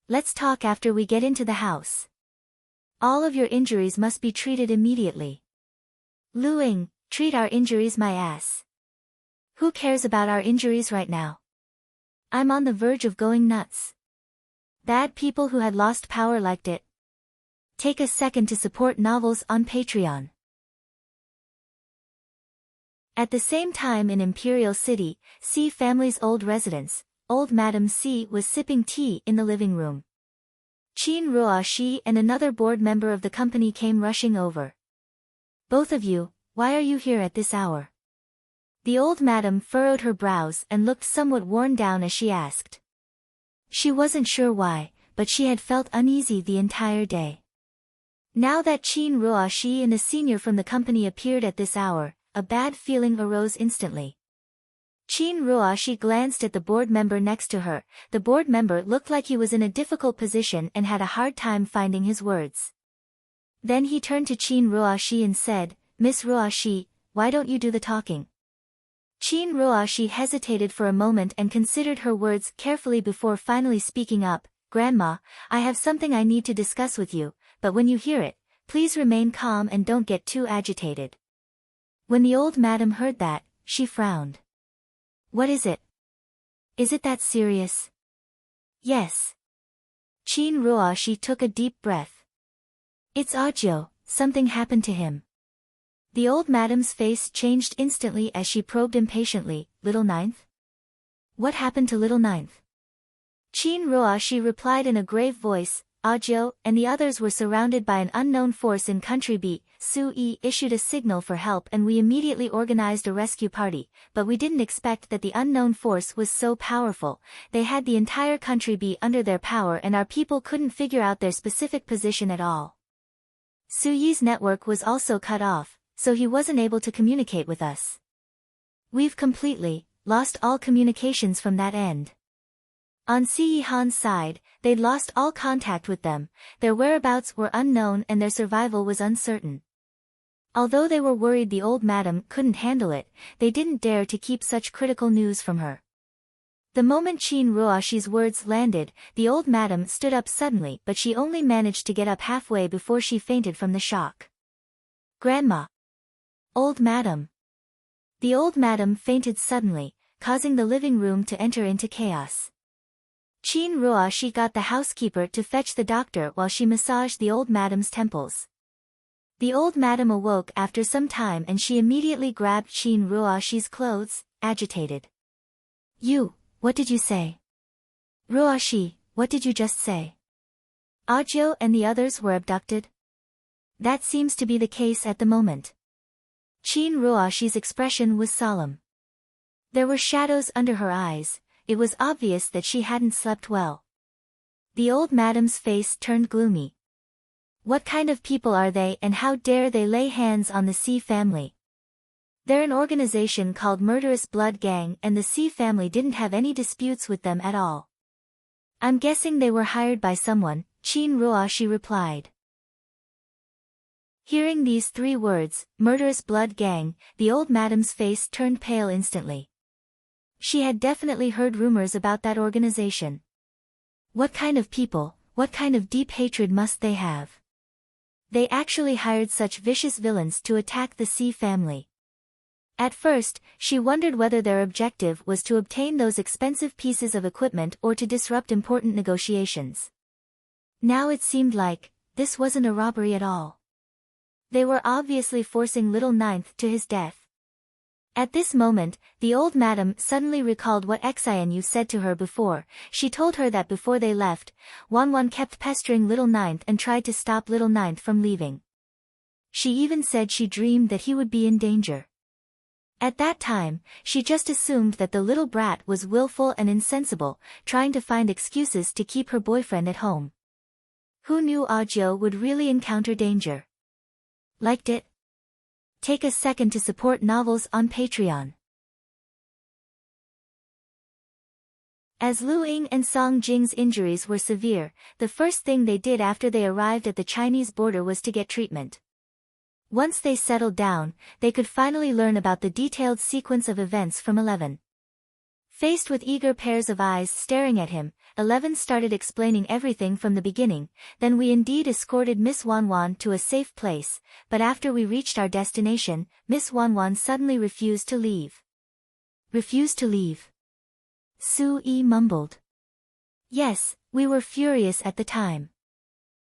Let's talk after we get into the house. All of your injuries must be treated immediately. Lu Ying, treat our injuries my ass. Who cares about our injuries right now? I'm on the verge of going nuts. Bad people who had lost power liked it. Take a second to support novels on Patreon. At the same time in Imperial City, C family's old residence, old Madam C was sipping tea in the living room. Qin Ruoxi and another board member of the company came rushing over. Both of you, why are you here at this hour? The old madam furrowed her brows and looked somewhat worn down as she asked. She wasn't sure why, but she had felt uneasy the entire day. Now that Qin Ruoxi and a senior from the company appeared at this hour, a bad feeling arose instantly. Qin Ruoxi glanced at the board member next to her. The board member looked like he was in a difficult position and had a hard time finding his words. Then he turned to Qin Ruoxi and said, Miss Ruoxi, why don't you do the talking? Qin Ruoxi hesitated for a moment and considered her words carefully before finally speaking up. Grandma, I have something I need to discuss with you, but when you hear it, please remain calm and don't get too agitated. When the old madam heard that, she frowned. What is it? Is it that serious? Yes. Qin Ruoxi took a deep breath. It's Audiobook, something happened to him. The old madam's face changed instantly as she probed impatiently, Little Ninth? What happened to Little Ninth? Qin Ruoxi replied in a grave voice, Audiobook and the others were surrounded by an unknown force in Country B. Su Yi issued a signal for help and we immediately organized a rescue party, but we didn't expect that the unknown force was so powerful. They had the entire Country B under their power and our people couldn't figure out their specific position at all. Su Yi's network was also cut off, so he wasn't able to communicate with us. We've completely lost all communications from that end. On Si Yihan's side, they'd lost all contact with them, their whereabouts were unknown and their survival was uncertain. Although they were worried the old madam couldn't handle it, they didn't dare to keep such critical news from her. The moment Qin Ruoxi's words landed, the old madam stood up suddenly but she only managed to get up halfway before she fainted from the shock. Grandma! Old madam! The old madam fainted suddenly, causing the living room to enter into chaos. Qin Ruoxi got the housekeeper to fetch the doctor while she massaged the old madam's temples. The old madam awoke after some time and she immediately grabbed Qin Ruoxi's clothes, agitated. What did you say? Ruoxi, what did you just say? Audiobook and the others were abducted? That seems to be the case at the moment. Qin Ruoxi's expression was solemn. There were shadows under her eyes. It was obvious that she hadn't slept well. The old madam's face turned gloomy. What kind of people are they and how dare they lay hands on the C family? They're an organization called Murderous Blood Gang and the C family didn't have any disputes with them at all. I'm guessing they were hired by someone, Chin Ruoshi replied. Hearing these 3 words, Murderous Blood Gang, the old madam's face turned pale instantly. She had definitely heard rumors about that organization. What kind of people, what kind of deep hatred must they have? They actually hired such vicious villains to attack the C family. At first, she wondered whether their objective was to obtain those expensive pieces of equipment or to disrupt important negotiations. Now it seemed like, this wasn't a robbery at all. They were obviously forcing Little Ninth to his death. At this moment, the old madam suddenly recalled what Xianyu said to her before. She told her that before they left, Wanwan kept pestering Little Ninth and tried to stop Little Ninth from leaving. She even said she dreamed that he would be in danger. At that time, she just assumed that the little brat was willful and insensible, trying to find excuses to keep her boyfriend at home. Who knew Ajio would really encounter danger? Liked it? Take a second to support novels on Patreon. As Lu Ying and Song Jing's injuries were severe, the first thing they did after they arrived at the Chinese border was to get treatment. Once they settled down, they could finally learn about the detailed sequence of events from 11. Faced with eager pairs of eyes staring at him, 11 started explaining everything from the beginning. Then we indeed escorted Miss Wanwan to a safe place, but after we reached our destination, Miss Wanwan suddenly refused to leave. Refused to leave? Su Yi mumbled. Yes, we were furious at the time.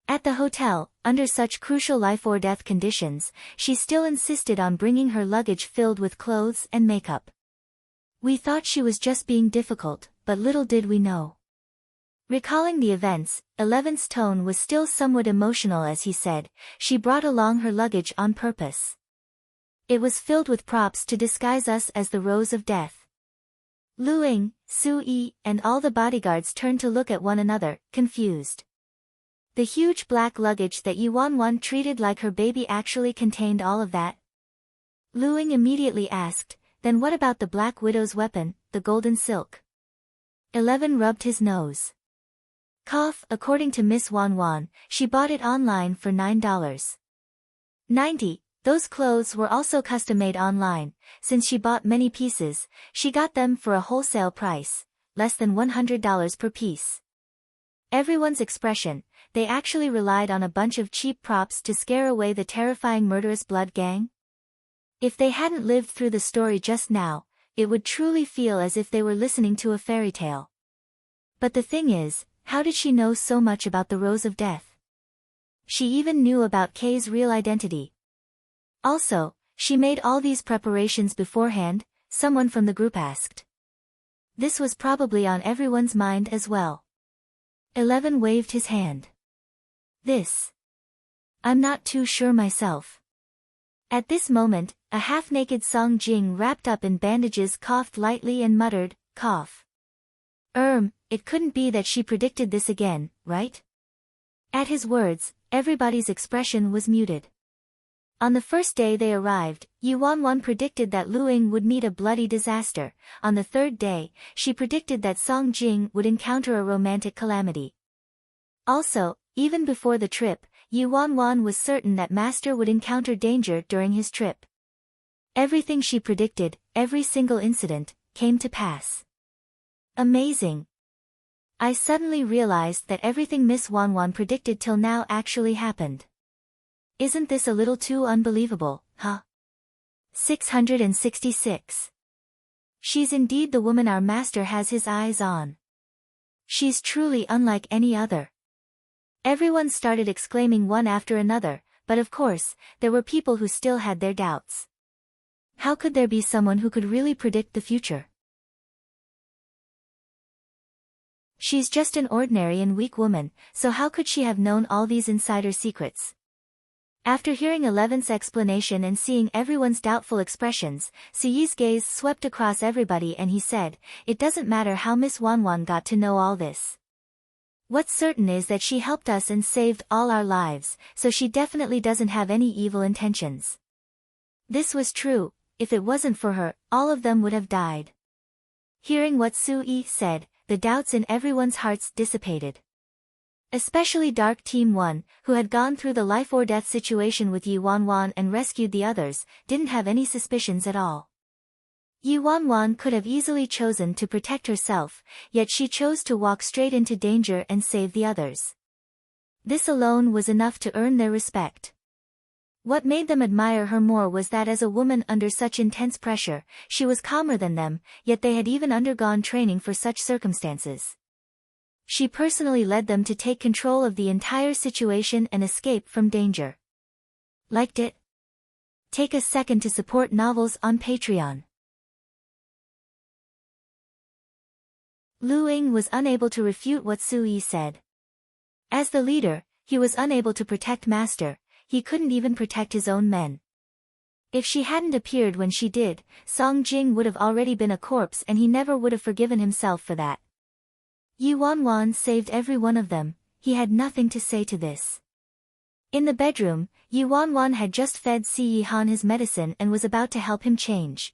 At the hotel, under such crucial life-or-death conditions, she still insisted on bringing her luggage filled with clothes and makeup. We thought she was just being difficult, but little did we know. Recalling the events, 11's tone was still somewhat emotional as he said, she brought along her luggage on purpose. It was filled with props to disguise us as the Rose of Death. Lu Ying, Su Yi, and all the bodyguards turned to look at one another, confused. The huge black luggage that Yuanwan treated like her baby actually contained all of that? Lu Ying immediately asked, then what about the Black Widow's weapon, the golden silk? 11 rubbed his nose. Cough, according to Miss Wanwan, she bought it online for $9.90. Those clothes were also custom-made online. Since she bought many pieces, she got them for a wholesale price, less than $100 per piece. Everyone's expression, they actually relied on a bunch of cheap props to scare away the terrifying Murderous Blood Gang? If they hadn't lived through the story just now, it would truly feel as if they were listening to a fairy tale. But the thing is, how did she know so much about the Rose of Death? She even knew about Kay's real identity. Also, she made all these preparations beforehand, someone from the group asked. This was probably on everyone's mind as well. 11 waved his hand. I'm not too sure myself. At this moment, a half-naked Song Jing wrapped up in bandages coughed lightly and muttered, cough. It couldn't be that she predicted this again, right? At his words, everybody's expression was muted. On the first day they arrived, Yuanwan predicted that Lu Ying would meet a bloody disaster. On the third day, she predicted that Song Jing would encounter a romantic calamity. Also, even before the trip, Yuanwan was certain that Master would encounter danger during his trip. Everything she predicted, every single incident, came to pass. Amazing. I suddenly realized that everything Miss Wanwan predicted till now actually happened. Isn't this a little too unbelievable, huh? 666. She's indeed the woman our master has his eyes on. She's truly unlike any other. Everyone started exclaiming one after another, but of course, there were people who still had their doubts. How could there be someone who could really predict the future? She's just an ordinary and weak woman, so how could she have known all these insider secrets? After hearing 11's explanation and seeing everyone's doubtful expressions, Suyi's gaze swept across everybody and he said, it doesn't matter how Miss Wanwan got to know all this. What's certain is that she helped us and saved all our lives, so she definitely doesn't have any evil intentions. This was true. if it wasn't for her, all of them would have died. Hearing what Su-yi said, the doubts in everyone's hearts dissipated. Especially Dark Team 1, who had gone through the life-or-death situation with Yi Wanwan and rescued the others, didn't have any suspicions at all. Yi Wanwan could have easily chosen to protect herself, yet she chose to walk straight into danger and save the others. This alone was enough to earn their respect. What made them admire her more was that as a woman under such intense pressure, she was calmer than them, yet they had even undergone training for such circumstances. She personally led them to take control of the entire situation and escape from danger. Liked it? Take a second to support novels on Patreon. Lu Ying was unable to refute what Su-yi said. As the leader, he was unable to protect Master, he couldn't even protect his own men. If she hadn't appeared when she did, Song Jing would have already been a corpse and he never would have forgiven himself for that. Yi Wanwan saved every one of them, he had nothing to say to this. In the bedroom, Yi Wanwan had just fed Si Han his medicine and was about to help him change.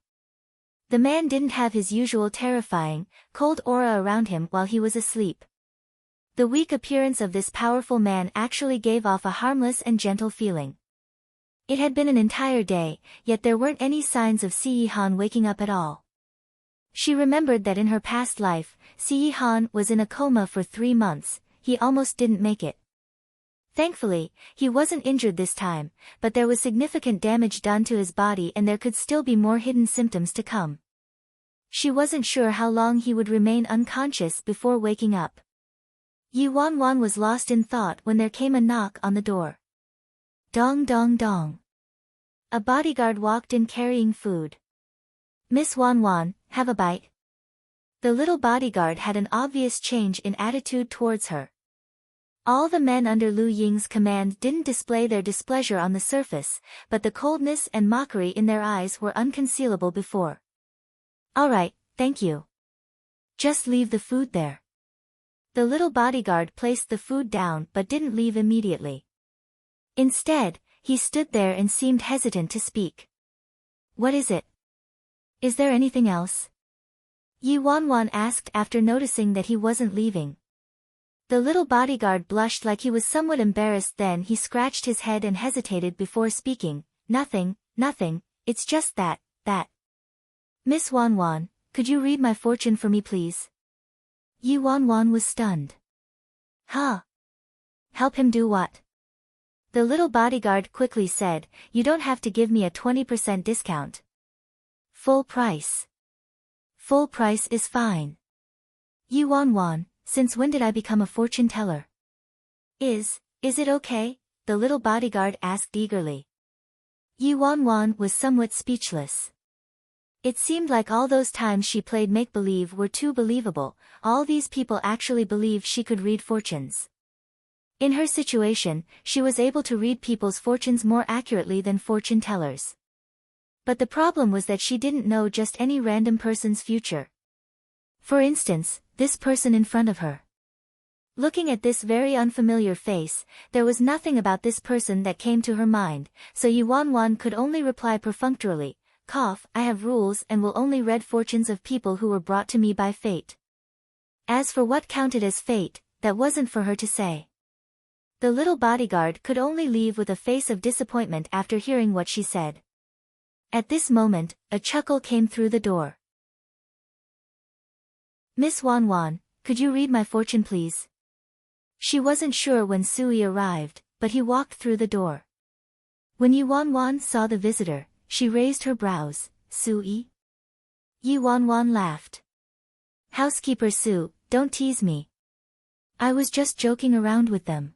The man didn't have his usual terrifying, cold aura around him while he was asleep. The weak appearance of this powerful man actually gave off a harmless and gentle feeling. It had been an entire day, yet there weren't any signs of Si Han waking up at all. She remembered that in her past life, Si Han was in a coma for 3 months, he almost didn't make it. Thankfully, he wasn't injured this time, but there was significant damage done to his body and there could still be more hidden symptoms to come. She wasn't sure how long he would remain unconscious before waking up. Yi Wanwan was lost in thought when there came a knock on the door. Dong dong dong. A bodyguard walked in carrying food. Miss Wanwan, have a bite? The little bodyguard had an obvious change in attitude towards her. All the men under Lu Ying's command didn't display their displeasure on the surface, but the coldness and mockery in their eyes were unconcealable before. All right, thank you. Just leave the food there. The little bodyguard placed the food down but didn't leave immediately. Instead, he stood there and seemed hesitant to speak. What is it? Is there anything else? Yi Wanwan asked after noticing that he wasn't leaving. The little bodyguard blushed like he was somewhat embarrassed, then he scratched his head and hesitated before speaking. Nothing, it's just that. Miss Wanwan, could you read my fortune for me please? Yi Wanwan was stunned. Huh? Help him do what? The little bodyguard quickly said, you don't have to give me a 20% discount. Full price. Full price is fine. Yi Wanwan, since when did I become a fortune teller? Is it okay? The little bodyguard asked eagerly. Yi Wanwan was somewhat speechless. It seemed like all those times she played make-believe were too believable, all these people actually believed she could read fortunes. In her situation, she was able to read people's fortunes more accurately than fortune tellers. But the problem was that she didn't know just any random person's future. For instance, this person in front of her. Looking at this very unfamiliar face, there was nothing about this person that came to her mind, so Yi Wanwan could only reply perfunctorily, I have rules and will only read fortunes of people who were brought to me by fate. As for what counted as fate, that wasn't for her to say. The little bodyguard could only leave with a face of disappointment after hearing what she said. At this moment, a chuckle came through the door. Miss Wanwan, could you read my fortune please? She wasn't sure when Sui arrived, but he walked through the door. When Yi Wanwan saw the visitor, she raised her brows. Sui? Yi Wanwan laughed. Housekeeper Su, don't tease me. I was just joking around with them.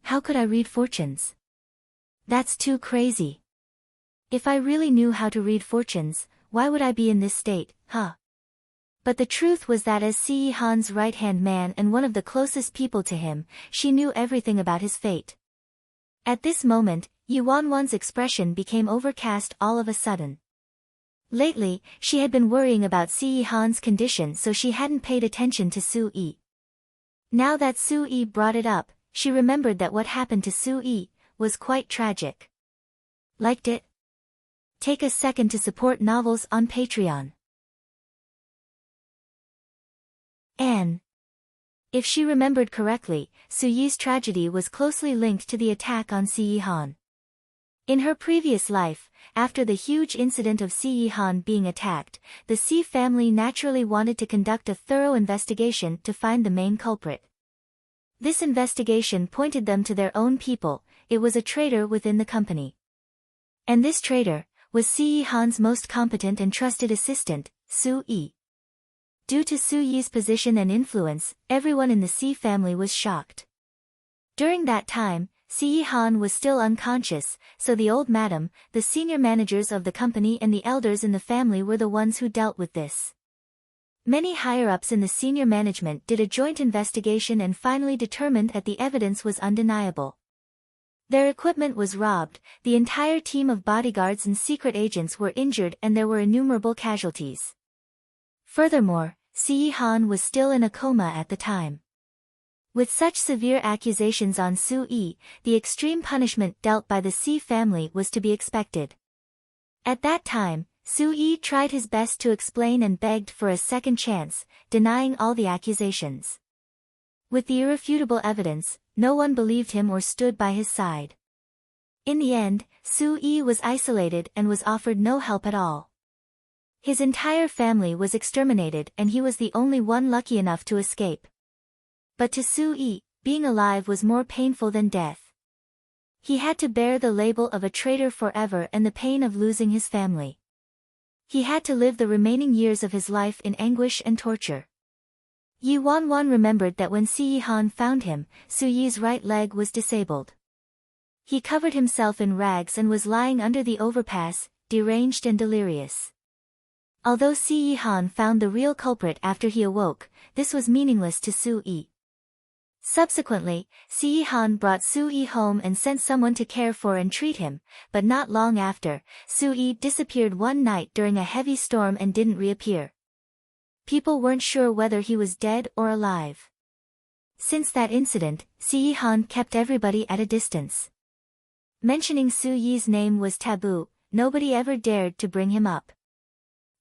How could I read fortunes? That's too crazy. If I really knew how to read fortunes, why would I be in this state, huh? But the truth was that as Si Han's right-hand man and one of the closest people to him, she knew everything about his fate. At this moment, Yi Wanwan's expression became overcast all of a sudden. Lately, she had been worrying about Si Han's condition, so she hadn't paid attention to Su-yi. Now that Su-yi brought it up, she remembered that what happened to Su-yi was quite tragic. Liked it? Take a second to support novels on Patreon. Anne. If she remembered correctly, Su-yi's tragedy was closely linked to the attack on Si-han. In her previous life, after the huge incident of Si-han being attacked, the Si family naturally wanted to conduct a thorough investigation to find the main culprit. This investigation pointed them to their own people. It was a traitor within the company. And this traitor was Si-han's most competent and trusted assistant, Su-yi. Due to Su-yi's position and influence, everyone in the Si family was shocked. During that time, Si-han was still unconscious, so the old madam, the senior managers of the company and the elders in the family were the ones who dealt with this. Many higher-ups in the senior management did a joint investigation and finally determined that the evidence was undeniable. Their equipment was robbed, the entire team of bodyguards and secret agents were injured and there were innumerable casualties. Furthermore, Si-han was still in a coma at the time. With such severe accusations on Su-yi, the extreme punishment dealt by the Si family was to be expected. At that time, Su-yi tried his best to explain and begged for a second chance, denying all the accusations. With the irrefutable evidence, no one believed him or stood by his side. In the end, Su-yi was isolated and was offered no help at all. His entire family was exterminated and he was the only one lucky enough to escape. But to Su-yi, being alive was more painful than death. He had to bear the label of a traitor forever and the pain of losing his family. He had to live the remaining years of his life in anguish and torture. Yi Wanwan remembered that when Si-han found him, Su-yi's right leg was disabled. He covered himself in rags and was lying under the overpass, deranged and delirious. Although Si-han found the real culprit after he awoke, this was meaningless to Su-yi. Subsequently, Si-han brought Su-yi home and sent someone to care for and treat him, but not long after, Su-yi disappeared one night during a heavy storm and didn't reappear. People weren't sure whether he was dead or alive. Since that incident, Si-han kept everybody at a distance. Mentioning Su-yi's name was taboo, nobody ever dared to bring him up.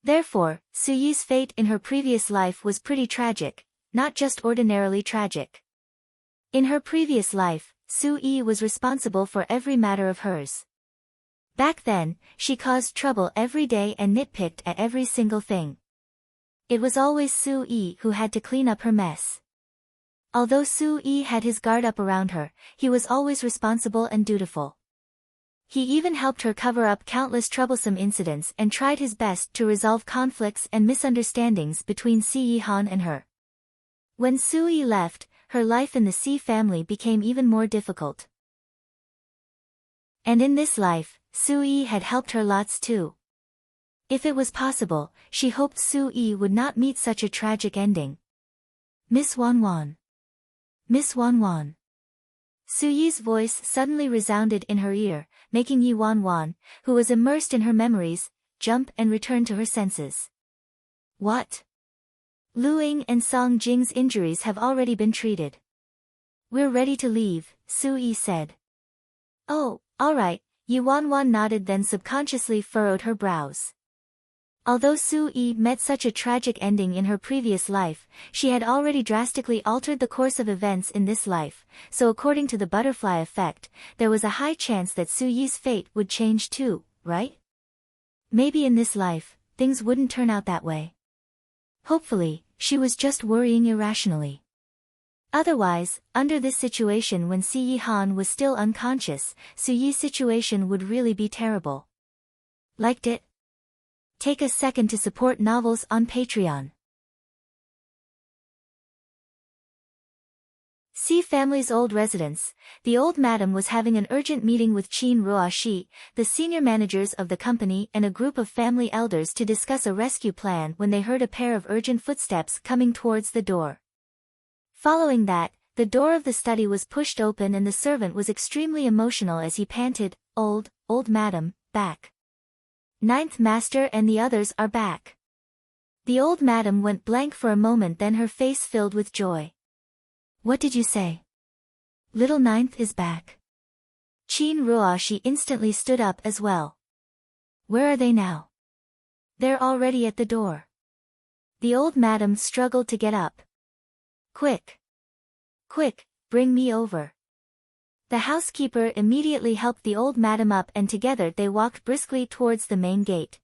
Therefore, Su-yi's fate in her previous life was pretty tragic, not just ordinarily tragic. In her previous life, Su-yi was responsible for every matter of hers. Back then, she caused trouble every day and nitpicked at every single thing. It was always Su-yi who had to clean up her mess. Although Su-yi had his guard up around her, he was always responsible and dutiful. He even helped her cover up countless troublesome incidents and tried his best to resolve conflicts and misunderstandings between Si-han and her. When Su-yi left, her life in the Si family became even more difficult. And in this life, Su-yi had helped her lots too. If it was possible, she hoped Su-yi would not meet such a tragic ending. Miss Wanwan. Miss Wanwan. Su-yi's voice suddenly resounded in her ear, making Yi Wanwan, who was immersed in her memories, jump and return to her senses. What? Lu Ying and Song Jing's injuries have already been treated. We're ready to leave, Su-yi said. Oh, all right, Yi Wanwan nodded then subconsciously furrowed her brows. Although Su-yi met such a tragic ending in her previous life, she had already drastically altered the course of events in this life, so according to the butterfly effect, there was a high chance that Su-yi's fate would change too, right? Maybe in this life, things wouldn't turn out that way. Hopefully, she was just worrying irrationally. Otherwise, under this situation when Si-han was still unconscious, Su-yi's situation would really be terrible. Liked it? Take a second to support novels on Patreon. Si family's old residence. The old madam was having an urgent meeting with Qin Ruoshi, the senior managers of the company and a group of family elders to discuss a rescue plan when they heard a pair of urgent footsteps coming towards the door. Following that, the door of the study was pushed open and the servant was extremely emotional as he panted, Old madam, back. Ninth master and the others are back. The old madam went blank for a moment, then her face filled with joy. What did you say? Little Ninth is back. Qin Ruoshi instantly stood up as well. Where are they now? They're already at the door. The old madam struggled to get up. Quick! Quick, bring me over. The housekeeper immediately helped the old madam up and together they walked briskly towards the main gate.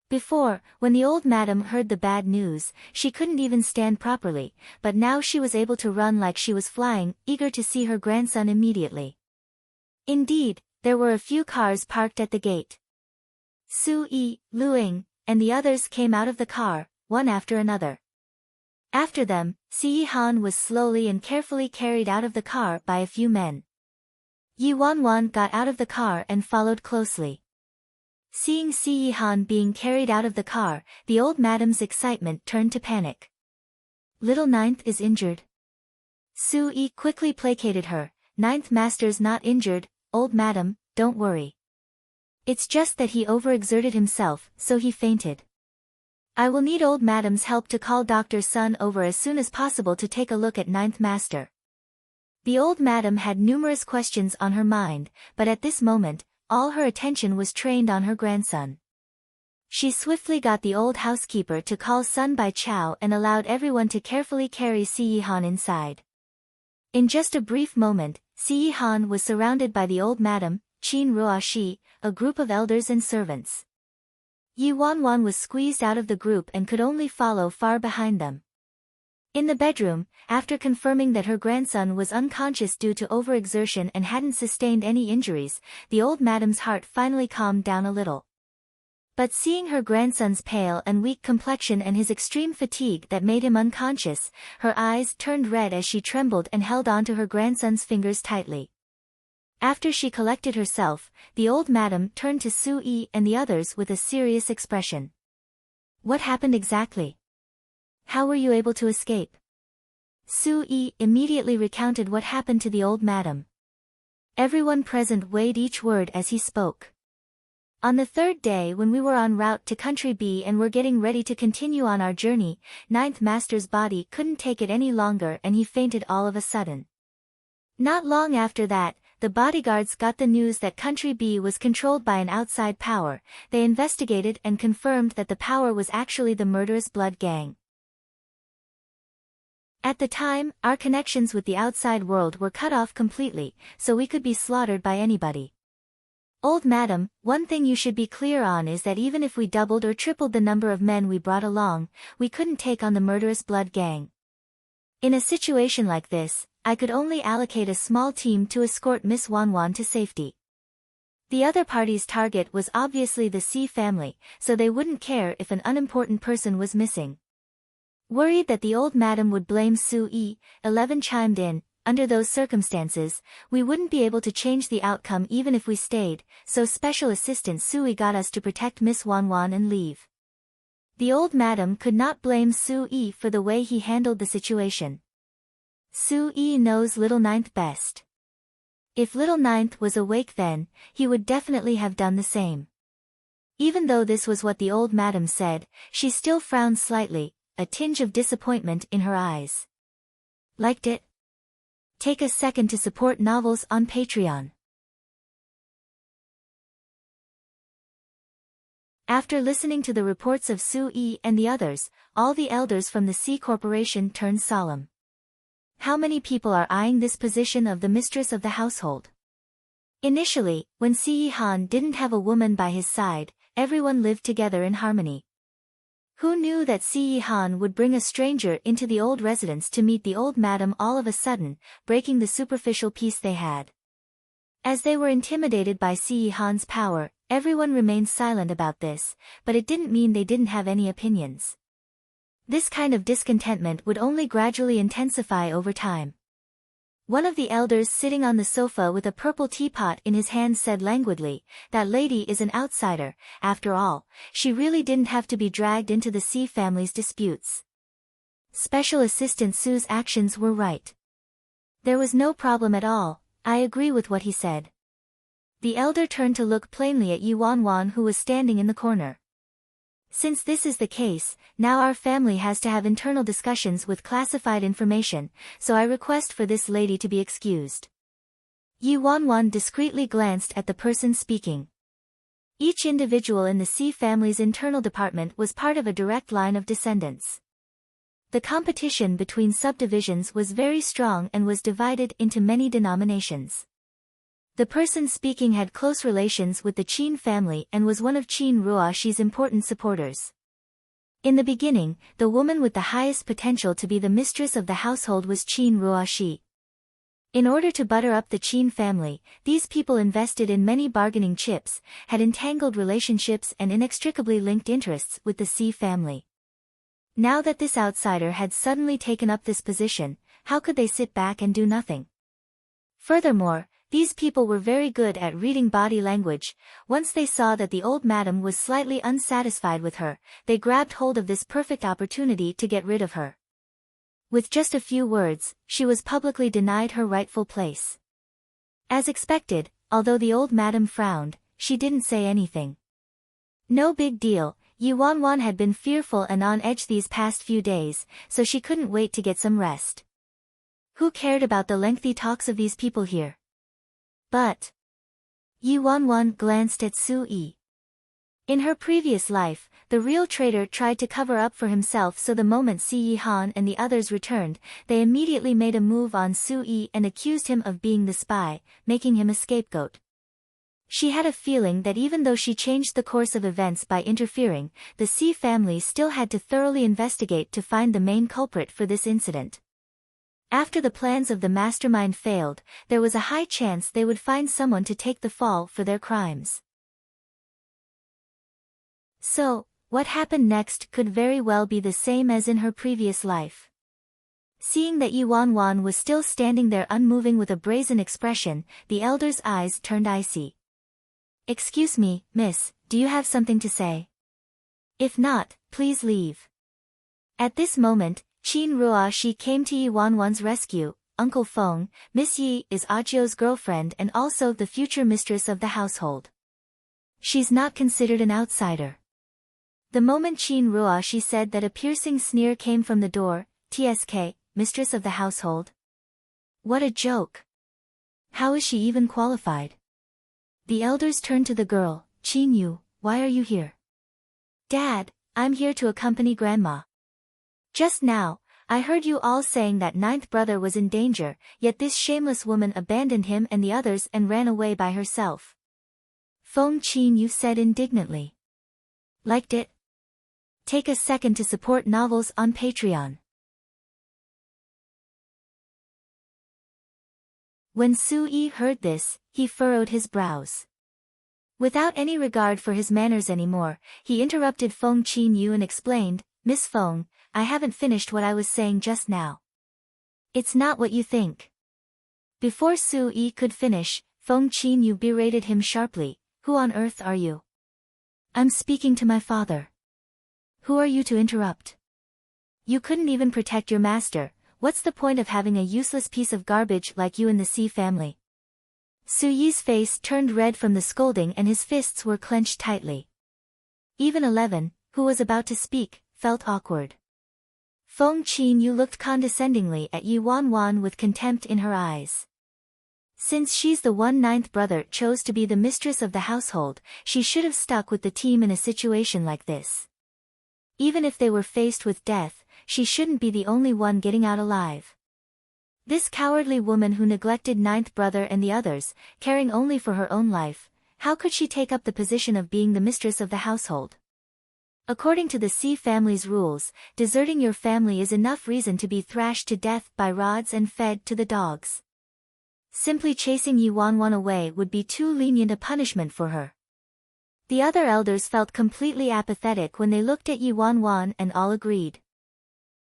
Before, when the old madam heard the bad news, she couldn't even stand properly, but now she was able to run like she was flying, eager to see her grandson immediately. Indeed, there were a few cars parked at the gate. Su-yi, Lu-ying, and the others came out of the car, one after another. After them, Si-han was slowly and carefully carried out of the car by a few men. Yi Wanwan got out of the car and followed closely. Seeing Si-han being carried out of the car, the old madam's excitement turned to panic. Little Ninth is injured. Su-yi quickly placated her. Ninth Master's not injured, old madam, don't worry. It's just that he overexerted himself, so he fainted. I will need old madam's help to call Dr. Sun over as soon as possible to take a look at Ninth Master. The old madam had numerous questions on her mind, but at this moment, all her attention was trained on her grandson. She swiftly got the old housekeeper to call Sun Bai Chao and allowed everyone to carefully carry Si-han inside. In just a brief moment, Si-han was surrounded by the old madam, Qin Ruoshi, a group of elders and servants. Yi Wanwan was squeezed out of the group and could only follow far behind them. In the bedroom, after confirming that her grandson was unconscious due to overexertion and hadn't sustained any injuries, the old madam's heart finally calmed down a little. But seeing her grandson's pale and weak complexion and his extreme fatigue that made him unconscious, her eyes turned red as she trembled and held on to her grandson's fingers tightly. After she collected herself, the old madam turned to Su-yi and the others with a serious expression. What happened exactly? How were you able to escape? Su-yi immediately recounted what happened to the old madam. Everyone present weighed each word as he spoke. On the third day when we were en route to Country B and were getting ready to continue on our journey, Ninth Master's body couldn't take it any longer and he fainted all of a sudden. Not long after that, the bodyguards got the news that Country B was controlled by an outside power. They investigated and confirmed that the power was actually the murderous blood gang. At the time, our connections with the outside world were cut off completely, so we could be slaughtered by anybody. Old madam, one thing you should be clear on is that even if we doubled or tripled the number of men we brought along, we couldn't take on the murderous blood gang. In a situation like this, I could only allocate a small team to escort Miss Wanwan to safety. The other party's target was obviously the C family, so they wouldn't care if an unimportant person was missing. Worried that the old madam would blame Su-yi, 11 chimed in, under those circumstances, we wouldn't be able to change the outcome even if we stayed, so Special Assistant Su-yi got us to protect Miss Wanwan and leave. The old madam could not blame Su-yi for the way he handled the situation. Su-yi knows Little Ninth best. If Little Ninth was awake then, he would definitely have done the same. Even though this was what the old madam said, she still frowned slightly, a tinge of disappointment in her eyes. Liked it? Take a second to support novels on Patreon. After listening to the reports of Su-yi and the others, all the elders from the C Corporation turned solemn. How many people are eyeing this position of the mistress of the household? Initially, when Si-han didn't have a woman by his side, everyone lived together in harmony. Who knew that Si-han would bring a stranger into the old residence to meet the old madam all of a sudden, breaking the superficial peace they had? As they were intimidated by Si-han's power, everyone remained silent about this, but it didn't mean they didn't have any opinions. This kind of discontentment would only gradually intensify over time. One of the elders sitting on the sofa with a purple teapot in his hand said languidly, "That lady is an outsider, after all, she really didn't have to be dragged into the C family's disputes." Special Assistant Su's actions were right. There was no problem at all, I agree with what he said. The elder turned to look plainly at Yi Wanwan who was standing in the corner. Since this is the case, now our family has to have internal discussions with classified information, so I request for this lady to be excused. Yi Wanwan discreetly glanced at the person speaking. Each individual in the C family's internal department was part of a direct line of descendants. The competition between subdivisions was very strong and was divided into many denominations. The person speaking had close relations with the Qin family and was one of Qin Ruoxi's important supporters. In the beginning, the woman with the highest potential to be the mistress of the household was Qin Ruoxi. In order to butter up the Qin family, these people invested in many bargaining chips, had entangled relationships and inextricably linked interests with the C family. Now that this outsider had suddenly taken up this position, how could they sit back and do nothing? Furthermore, these people were very good at reading body language. Once they saw that the old madam was slightly unsatisfied with her, they grabbed hold of this perfect opportunity to get rid of her. With just a few words, she was publicly denied her rightful place. As expected, although the old madam frowned, she didn't say anything. No big deal. Yi Wanwan had been fearful and on edge these past few days, so she couldn't wait to get some rest. Who cared about the lengthy talks of these people here? But Yi Wanwan glanced at Su Yi. In her previous life, the real traitor tried to cover up for himself, so the moment Si Yi Han and the others returned, they immediately made a move on Su Yi and accused him of being the spy, making him a scapegoat. She had a feeling that even though she changed the course of events by interfering, the C family still had to thoroughly investigate to find the main culprit for this incident. After the plans of the mastermind failed, there was a high chance they would find someone to take the fall for their crimes. So, what happened next could very well be the same as in her previous life. Seeing that Yi Wanwan was still standing there unmoving with a brazen expression, the elder's eyes turned icy. "Excuse me, miss, do you have something to say? If not, please leave." At this moment, Qin Ruoxi came to Yi Wanwan's rescue. "Uncle Feng, Miss Yi is Ajio's girlfriend and also the future mistress of the household. She's not considered an outsider." The moment Qin Ruoxi said that, a piercing sneer came from the door. "TSK, mistress of the household? What a joke. How is she even qualified?" The elders turned to the girl. "Qin Yu, why are you here?" "Dad, I'm here to accompany Grandma. Just now, I heard you all saying that ninth brother was in danger, yet this shameless woman abandoned him and the others and ran away by herself." Feng Qin Yu said indignantly. "Liked it? Take a second to support novels on Patreon." When Su Yi heard this, he furrowed his brows. Without any regard for his manners anymore, he interrupted Feng Qin Yu and explained, "Miss Feng, I haven't finished what I was saying just now. It's not what you think." Before Su Yi could finish, Feng Qin Yu berated him sharply. "Who on earth are you?" "I'm speaking to my father." "Who are you to interrupt? You couldn't even protect your master. What's the point of having a useless piece of garbage like you in the C family?" Su Yi's face turned red from the scolding and his fists were clenched tightly. Even 11, who was about to speak, felt awkward. Feng Qin Yu looked condescendingly at Yi Wanwan with contempt in her eyes. Since she's the one ninth brother chose to be the mistress of the household, she should have stuck with the team in a situation like this. Even if they were faced with death, she shouldn't be the only one getting out alive. This cowardly woman who neglected ninth brother and the others, caring only for her own life, how could she take up the position of being the mistress of the household? According to the C family's rules, deserting your family is enough reason to be thrashed to death by rods and fed to the dogs. Simply chasing Yi Wanwan away would be too lenient a punishment for her. The other elders felt completely apathetic when they looked at Yi Wanwan and all agreed.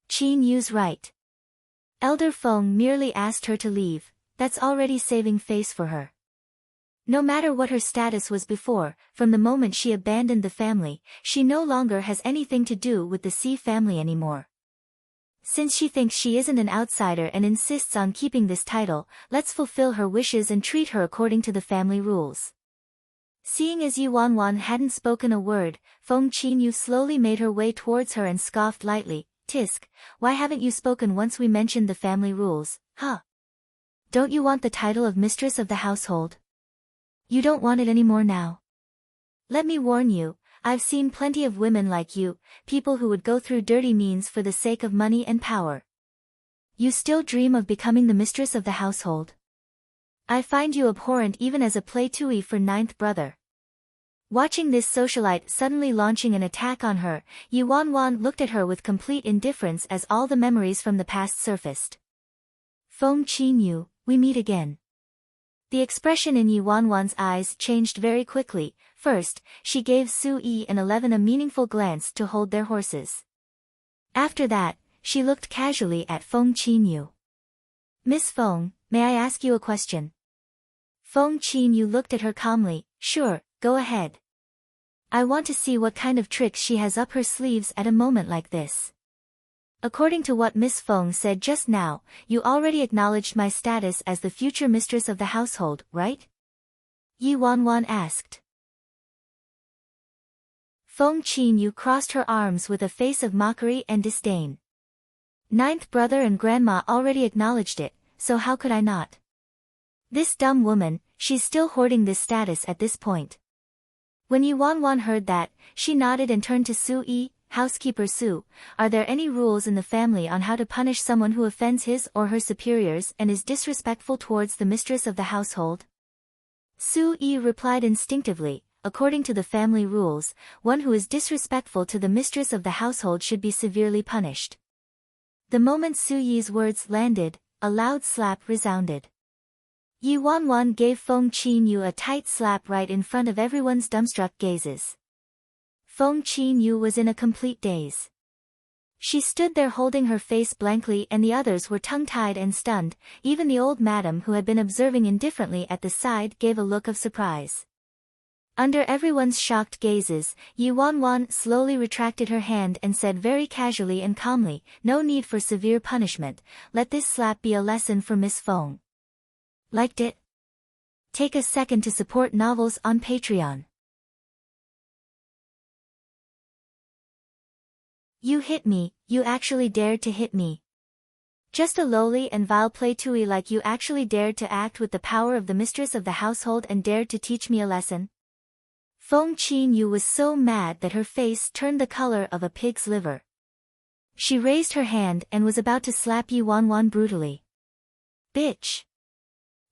Qin Yu's right. Elder Feng merely asked her to leave, that's already saving face for her. No matter what her status was before, from the moment she abandoned the family, she no longer has anything to do with the C family anymore. Since she thinks she isn't an outsider and insists on keeping this title, let's fulfill her wishes and treat her according to the family rules. Seeing as Yi Wanwan hadn't spoken a word, Feng Qin Yu slowly made her way towards her and scoffed lightly, "Tisk, why haven't you spoken once we mentioned the family rules, huh? Don't you want the title of mistress of the household? You don't want it anymore now?" Let me warn you, I've seen plenty of women like you, people who would go through dirty means for the sake of money and power. You still dream of becoming the mistress of the household? I find you abhorrent even as a play-tui for ninth brother. Watching this socialite suddenly launching an attack on her, Yi Wanwan looked at her with complete indifference as all the memories from the past surfaced. Feng Qinyu, we meet again. The expression in Yi Wanwan's eyes changed very quickly. First, she gave Su Yi and 11 a meaningful glance to hold their horses. After that, she looked casually at Feng Qinyu. Miss Feng, may I ask you a question? Feng Qinyu looked at her calmly. Sure, go ahead. I want to see what kind of tricks she has up her sleeves at a moment like this. According to what Miss Feng said just now, you already acknowledged my status as the future mistress of the household, right? Yi Wanwan asked. Feng Qinyu crossed her arms with a face of mockery and disdain. Ninth brother and grandma already acknowledged it, so how could I not? This dumb woman, she's still hoarding this status at this point. When Yi Wanwan heard that, she nodded and turned to Su Yi. Housekeeper Su, are there any rules in the family on how to punish someone who offends his or her superiors and is disrespectful towards the mistress of the household? Su Yi replied instinctively, according to the family rules, one who is disrespectful to the mistress of the household should be severely punished. The moment Su Yi's words landed, a loud slap resounded. Yi Wanwan gave Feng Qinyu a tight slap right in front of everyone's dumbstruck gazes. Feng Qinyu was in a complete daze. She stood there holding her face blankly and the others were tongue-tied and stunned. Even the old madam who had been observing indifferently at the side gave a look of surprise. Under everyone's shocked gazes, Yi Wanwan slowly retracted her hand and said very casually and calmly, no need for severe punishment, let this slap be a lesson for Miss Feng. Liked it? Take a second to support novels on Patreon. You hit me, you actually dared to hit me. Just a lowly and vile play-tui like you actually dared to act with the power of the mistress of the household and dared to teach me a lesson? Feng Qinyu was so mad that her face turned the color of a pig's liver. She raised her hand and was about to slap Yi Wanwan brutally. Bitch!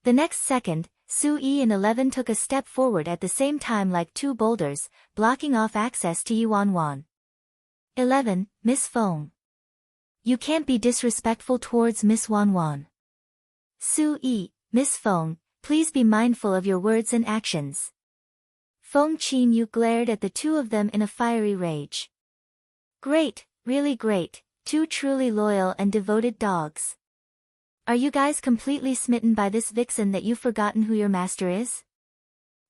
The next second, Su Yi and 11 took a step forward at the same time like two boulders, blocking off access to Yi Wanwan. 11, Miss Feng. You can't be disrespectful towards Miss Wanwan. Su Yi, Miss Feng, please be mindful of your words and actions. Feng Qinyu glared at the two of them in a fiery rage. Great, really great, two truly loyal and devoted dogs. Are you guys completely smitten by this vixen that you've forgotten who your master is?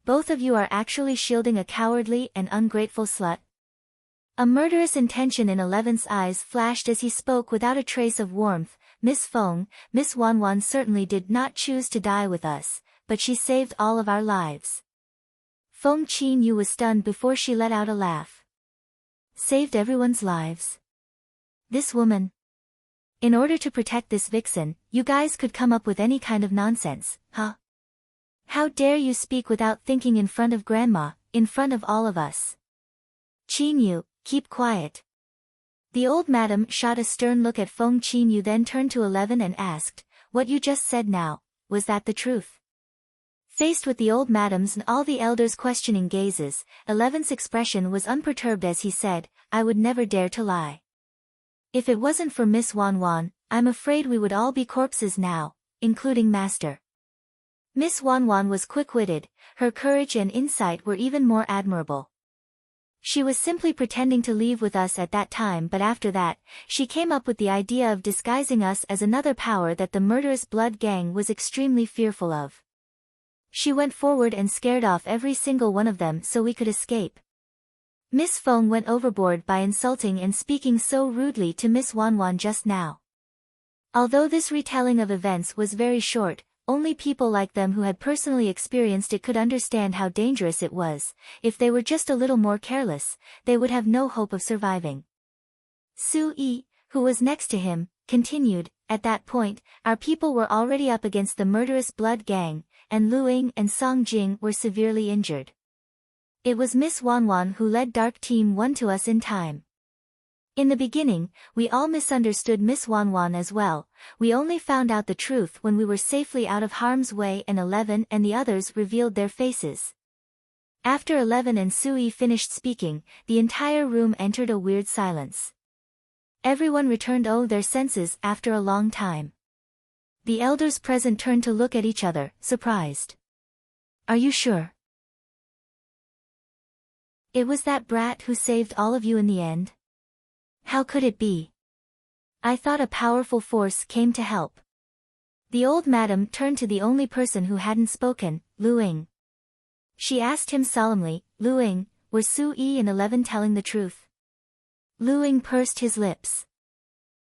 Both of you are actually shielding a cowardly and ungrateful slut. A murderous intention in 11's eyes flashed as he spoke without a trace of warmth. Miss Feng, Miss Wanwan certainly did not choose to die with us, but she saved all of our lives. Feng Qinyu was stunned before she let out a laugh. Saved everyone's lives? This woman? In order to protect this vixen, you guys could come up with any kind of nonsense, huh? How dare you speak without thinking in front of Grandma, in front of all of us? Qinyu, keep quiet. The old madam shot a stern look at Feng Qinyu, then turned to 11 and asked, what you just said now, was that the truth? Faced with the old madam's and all the elders' questioning gazes, 11's expression was unperturbed as he said, I would never dare to lie. If it wasn't for Miss Wanwan, I'm afraid we would all be corpses now, including Master. Miss Wanwan was quick-witted, her courage and insight were even more admirable. She was simply pretending to leave with us at that time, but after that, she came up with the idea of disguising us as another power that the murderous blood gang was extremely fearful of. She went forward and scared off every single one of them so we could escape. Miss Feng went overboard by insulting and speaking so rudely to Miss Wanwan just now. Although this retelling of events was very short, only people like them who had personally experienced it could understand how dangerous it was. If they were just a little more careless, they would have no hope of surviving. Su Yi, who was next to him, continued, at that point, our people were already up against the murderous blood gang, and Lu Ying and Song Jing were severely injured. It was Miss Wanwan who led Dark Team 1 to us in time. In the beginning, we all misunderstood Miss Wanwan as well. We only found out the truth when we were safely out of harm's way and 11 and the others revealed their faces. After 11 and Sui finished speaking, the entire room entered a weird silence. Everyone returned their senses after a long time. The elders present turned to look at each other, surprised. Are you sure? It was that brat who saved all of you in the end? How could it be? I thought a powerful force came to help. The old madam turned to the only person who hadn't spoken, Lu Ying. She asked him solemnly, Lu Ying, were Sui and 11 telling the truth? Lu Ying pursed his lips.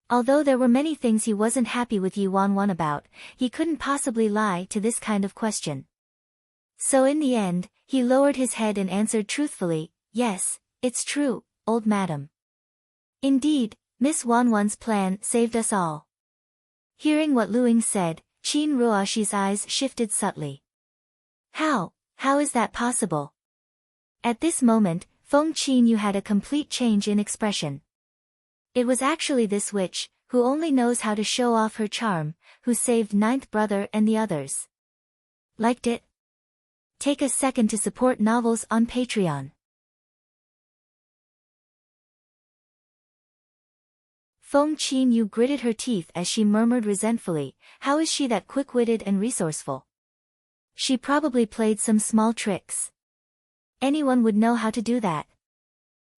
Although there were many things he wasn't happy with Yi Wanwan about, he couldn't possibly lie to this kind of question. So in the end, he lowered his head and answered truthfully, yes, it's true, old madam. Indeed, Miss Wanwan's plan saved us all. Hearing what Lu Ying said, Qin Ruoshi's eyes shifted subtly. How is that possible? At this moment, Feng Qinyu had a complete change in expression. It was actually this witch, who only knows how to show off her charm, who saved Ninth Brother and the others. Liked it? Take a second to support novels on Patreon. Feng Qinyu gritted her teeth as she murmured resentfully, how is she that quick-witted and resourceful? She probably played some small tricks. Anyone would know how to do that.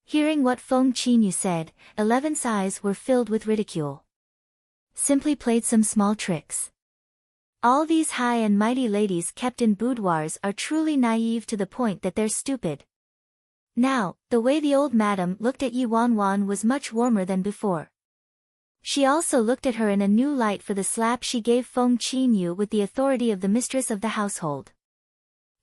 Hearing what Feng Qinyu said, 11's eyes were filled with ridicule. Simply played some small tricks. All these high and mighty ladies kept in boudoirs are truly naive to the point that they're stupid. Now, the way the old madam looked at Yi Wanwan was much warmer than before. She also looked at her in a new light for the slap she gave Feng Qinyu with the authority of the mistress of the household.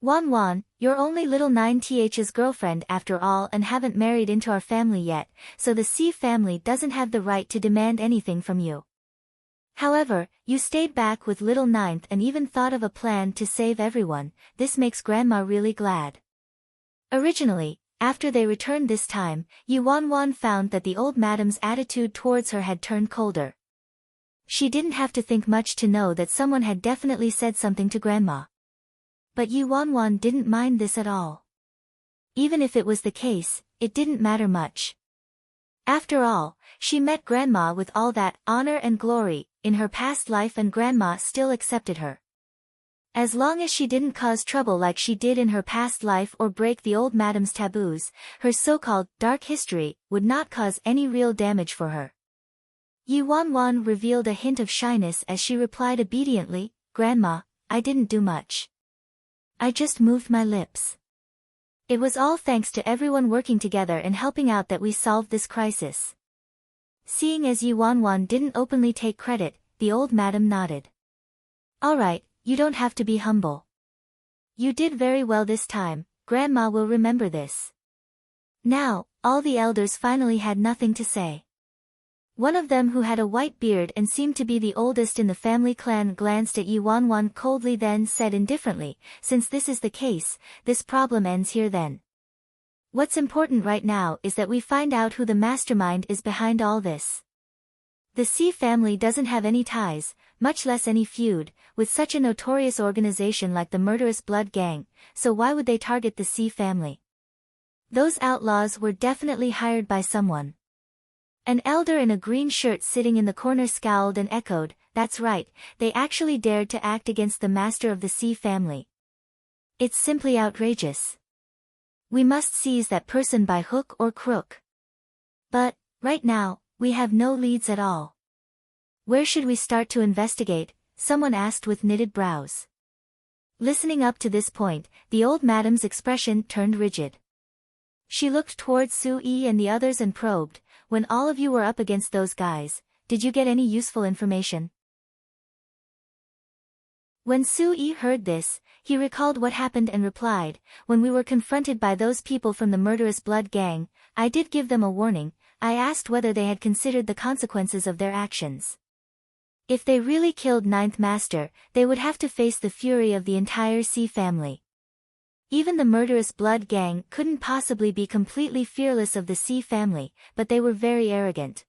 Wanwan, you're only little 9th's girlfriend after all and haven't married into our family yet, so the C family doesn't have the right to demand anything from you. However, you stayed back with little Ninth and even thought of a plan to save everyone. This makes Grandma really glad. Originally, after they returned this time, Yi Wanwan found that the old madam's attitude towards her had turned colder. She didn't have to think much to know that someone had definitely said something to Grandma. But Yi Wanwan didn't mind this at all. Even if it was the case, it didn't matter much. After all, she met Grandma with all that honor and glory in her past life and Grandma still accepted her. As long as she didn't cause trouble like she did in her past life or break the old madam's taboos, her so-called dark history would not cause any real damage for her. Yi Wanwan revealed a hint of shyness as she replied obediently, Grandma, I didn't do much. I just moved my lips. It was all thanks to everyone working together and helping out that we solved this crisis. Seeing as Yi Wanwan didn't openly take credit, the old madam nodded. All right. You don't have to be humble. You did very well this time, Grandma will remember this. Now, all the elders finally had nothing to say. One of them who had a white beard and seemed to be the oldest in the family clan glanced at Yi Wanwan coldly then said indifferently, since this is the case, this problem ends here then. What's important right now is that we find out who the mastermind is behind all this. The C family doesn't have any ties, much less any feud, with such a notorious organization like the Murderous Blood Gang, so why would they target the C family? Those outlaws were definitely hired by someone. An elder in a green shirt sitting in the corner scowled and echoed, that's right, they actually dared to act against the master of the C family. It's simply outrageous. We must seize that person by hook or crook. But, right now, we have no leads at all. Where should we start to investigate? Someone asked with knitted brows. Listening up to this point, the old madam's expression turned rigid. She looked towards Sui and the others and probed, when all of you were up against those guys, did you get any useful information? When Sui heard this, he recalled what happened and replied, when we were confronted by those people from the Murderous Blood Gang, I did give them a warning. I asked whether they had considered the consequences of their actions. If they really killed Ninth Master, they would have to face the fury of the entire C family. Even the murderous blood gang couldn't possibly be completely fearless of the C family, but they were very arrogant.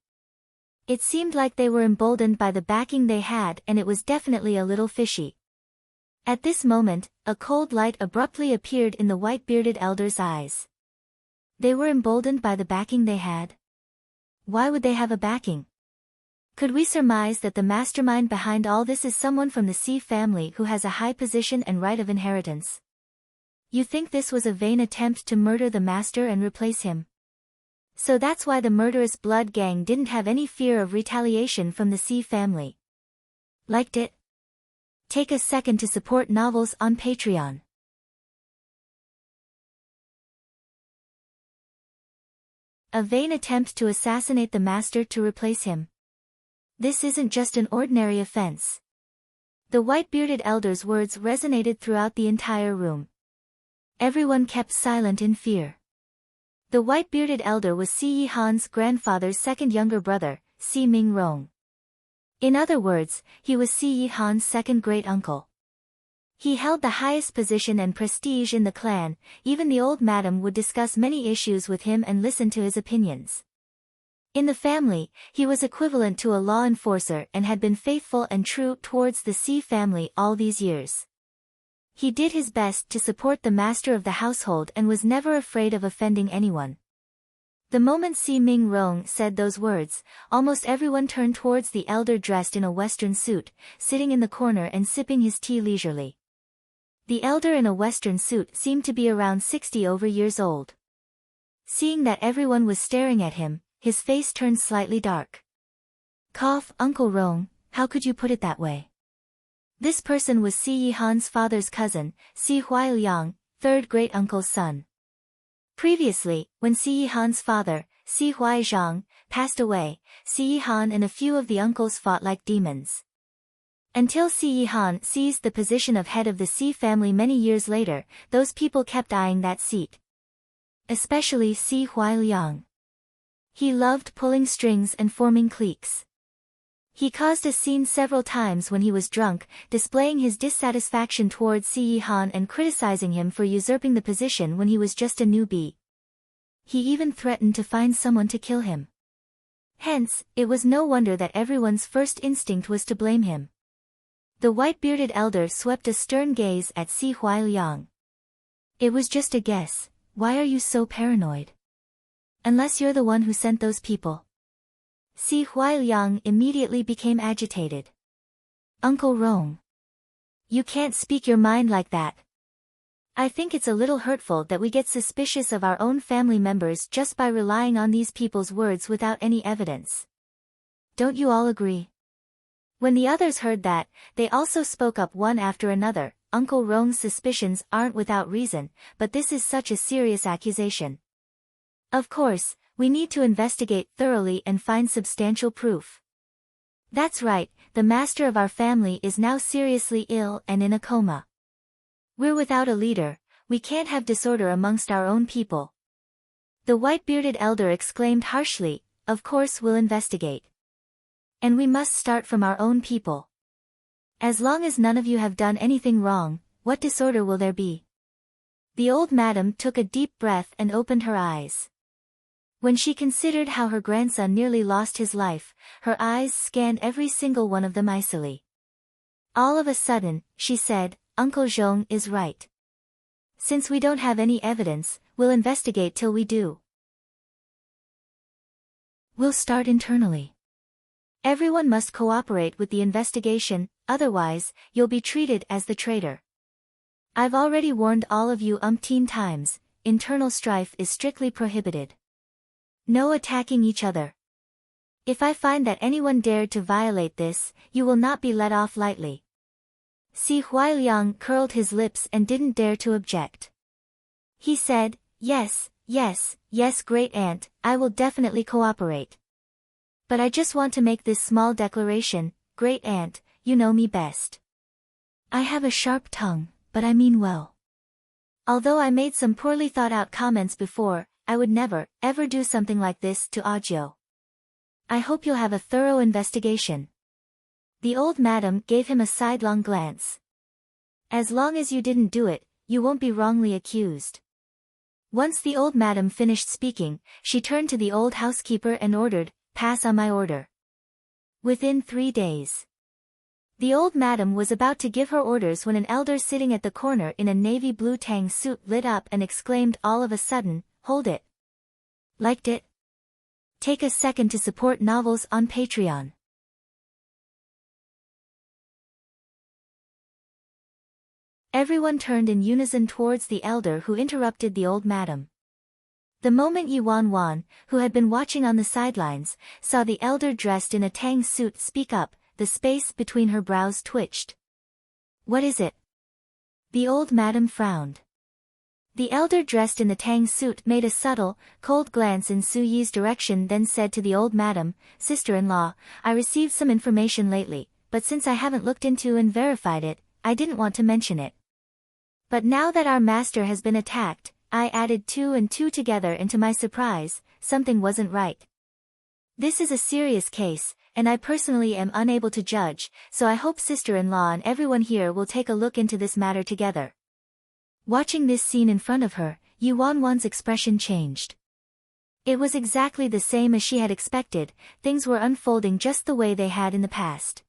It seemed like they were emboldened by the backing they had, and it was definitely a little fishy. At this moment, a cold light abruptly appeared in the white-bearded elder's eyes. They were emboldened by the backing they had? Why would they have a backing? Could we surmise that the mastermind behind all this is someone from the C family who has a high position and right of inheritance? You think this was a vain attempt to murder the master and replace him? So that's why the murderous blood gang didn't have any fear of retaliation from the C family. Liked it? Take a second to support novels on Patreon. A vain attempt to assassinate the master to replace him. This isn't just an ordinary offense. The white-bearded elder's words resonated throughout the entire room. Everyone kept silent in fear. The white-bearded elder was Si Yi-han's grandfather's second younger brother, Si Ming-rong. In other words, he was Si Yi-han's second great-uncle. He held the highest position and prestige in the clan. Even the old madam would discuss many issues with him and listen to his opinions. In the family, he was equivalent to a law enforcer and had been faithful and true towards the Si family all these years. He did his best to support the master of the household and was never afraid of offending anyone. The moment Si Ming-rong said those words, almost everyone turned towards the elder dressed in a western suit, sitting in the corner and sipping his tea leisurely. The elder in a western suit seemed to be around 60 years old. Seeing that everyone was staring at him, his face turned slightly dark. Cough, Uncle Rong, how could you put it that way? This person was Si Yi-han's father's cousin, Si Huai-liang, third great-uncle's son. Previously, when Si Yi-han's father, Si Huai-zhang, passed away, Si Yi-han and a few of the uncles fought like demons. Until Si Yi-han seized the position of head of the Si family many years later, those people kept eyeing that seat. Especially Si Huai-liang. He loved pulling strings and forming cliques. He caused a scene several times when he was drunk, displaying his dissatisfaction towards Si Yi-han and criticizing him for usurping the position when he was just a newbie. He even threatened to find someone to kill him. Hence, it was no wonder that everyone's first instinct was to blame him. The white-bearded elder swept a stern gaze at Si Huai-liang. It was just a guess. Why are you so paranoid? Unless you're the one who sent those people. Si Huai-liang immediately became agitated. Uncle Rong. You can't speak your mind like that. I think it's a little hurtful that we get suspicious of our own family members just by relying on these people's words without any evidence. Don't you all agree? When the others heard that, they also spoke up one after another. Uncle Rong's suspicions aren't without reason, but this is such a serious accusation. Of course, we need to investigate thoroughly and find substantial proof. That's right, the master of our family is now seriously ill and in a coma. We're without a leader, we can't have disorder amongst our own people. The white-bearded elder exclaimed harshly, of course we'll investigate. And we must start from our own people. As long as none of you have done anything wrong, what disorder will there be? The old madam took a deep breath and opened her eyes. When she considered how her grandson nearly lost his life, her eyes scanned every single one of them icily. All of a sudden, she said, Uncle Zhong is right. Since we don't have any evidence, we'll investigate till we do. We'll start internally. Everyone must cooperate with the investigation, otherwise, you'll be treated as the traitor. I've already warned all of you umpteen times, internal strife is strictly prohibited. No attacking each other. If I find that anyone dared to violate this, you will not be let off lightly. Si Huai-liang curled his lips and didn't dare to object. He said, yes, great aunt, I will definitely cooperate. But I just want to make this small declaration, great aunt, you know me best. I have a sharp tongue, but I mean well. Although I made some poorly thought out comments before, I would never, ever do something like this to Ajio. I hope you'll have a thorough investigation. The old madam gave him a sidelong glance. As long as you didn't do it, you won't be wrongly accused. Once the old madam finished speaking, she turned to the old housekeeper and ordered, "Pass on my order." Within 3 days. The old madam was about to give her orders when an elder sitting at the corner in a navy blue tang suit lit up and exclaimed all of a sudden, "Hold it. Liked it? Take a second to support novels on Patreon." Everyone turned in unison towards the elder who interrupted the old madam. The moment Yuan Wan, who had been watching on the sidelines, saw the elder dressed in a tang suit speak up, the space between her brows twitched. "What is it?" The old madam frowned. The elder dressed in the tang suit made a subtle, cold glance in Su Yi's direction, then said to the old madam, "Sister-in-law, I received some information lately, but since I haven't looked into and verified it, I didn't want to mention it. But now that our master has been attacked, I added 2 and 2 together, and to my surprise, something wasn't right. This is a serious case, and I personally am unable to judge, so I hope sister-in-law and everyone here will take a look into this matter together." Watching this scene in front of her, Yuan Wan's expression changed. It was exactly the same as she had expected, things were unfolding just the way they had in the past.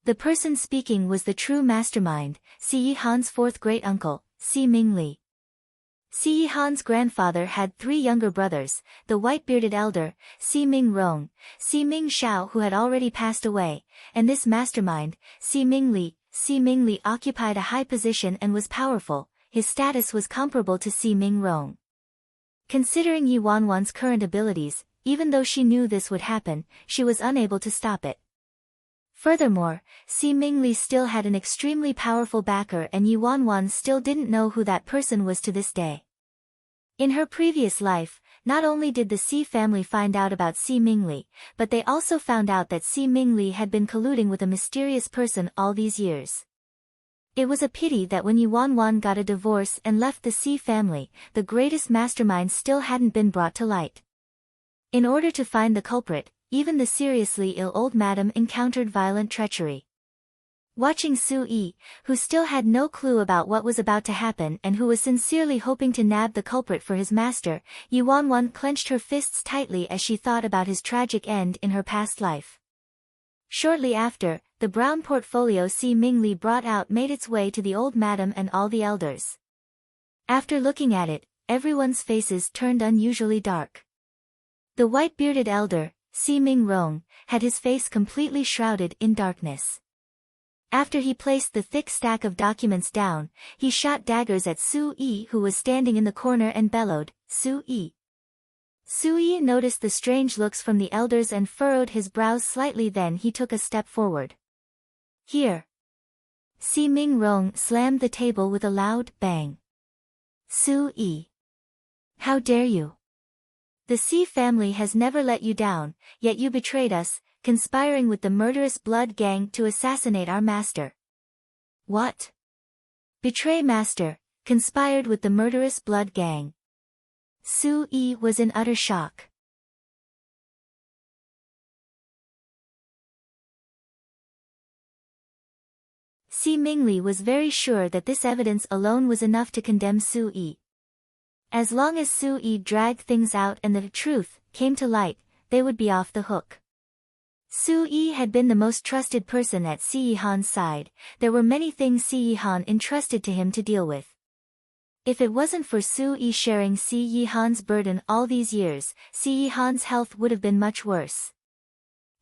The person speaking was the true mastermind, Si Yihan's fourth great-uncle, Si Mingli. Si Yihan's grandfather had 3 younger brothers, the white-bearded elder, Si Mingrong, Si Mingshao, who had already passed away, and this mastermind, Si Mingli. Si Mingli occupied a high position and was powerful, his status was comparable to Si Mingrong. Considering Yuan Wan's current abilities, even though she knew this would happen, she was unable to stop it. Furthermore, Si Mingli still had an extremely powerful backer, and Yuan Wan still didn't know who that person was to this day. In her previous life, not only did the Si family find out about Si Mingli, but they also found out that Si Mingli had been colluding with a mysterious person all these years. It was a pity that when Yuan Wan got a divorce and left the Si family, the greatest mastermind still hadn't been brought to light. In order to find the culprit, even the seriously ill old madam encountered violent treachery. Watching Su Yi, who still had no clue about what was about to happen and who was sincerely hoping to nab the culprit for his master, Yuan Wan clenched her fists tightly as she thought about his tragic end in her past life. Shortly after, the brown portfolio Si Mingli brought out made its way to the old madam and all the elders. After looking at it, everyone's faces turned unusually dark. The white-bearded elder, Si Mingrong, had his face completely shrouded in darkness. After he placed the thick stack of documents down, he shot daggers at Su Yi, who was standing in the corner, and bellowed, "Su Yi." Su Yi noticed the strange looks from the elders and furrowed his brows slightly, then he took a step forward. "Here." Si Mingrong slammed the table with a loud bang. "Su Yi. How dare you? The Si family has never let you down, yet you betrayed us, conspiring with the murderous blood gang to assassinate our master." "What? Betray master, conspired with the murderous blood gang?" Su Yi was in utter shock. Si Mingli was very sure that this evidence alone was enough to condemn Su Yi. As long as Su Yi dragged things out and the truth came to light, they would be off the hook. Su Yi had been the most trusted person at Si Yihan's side. There were many things Si Yihan entrusted to him to deal with. If it wasn't for Su Yi sharing Si Yihan's burden all these years, Si Yihan's health would have been much worse.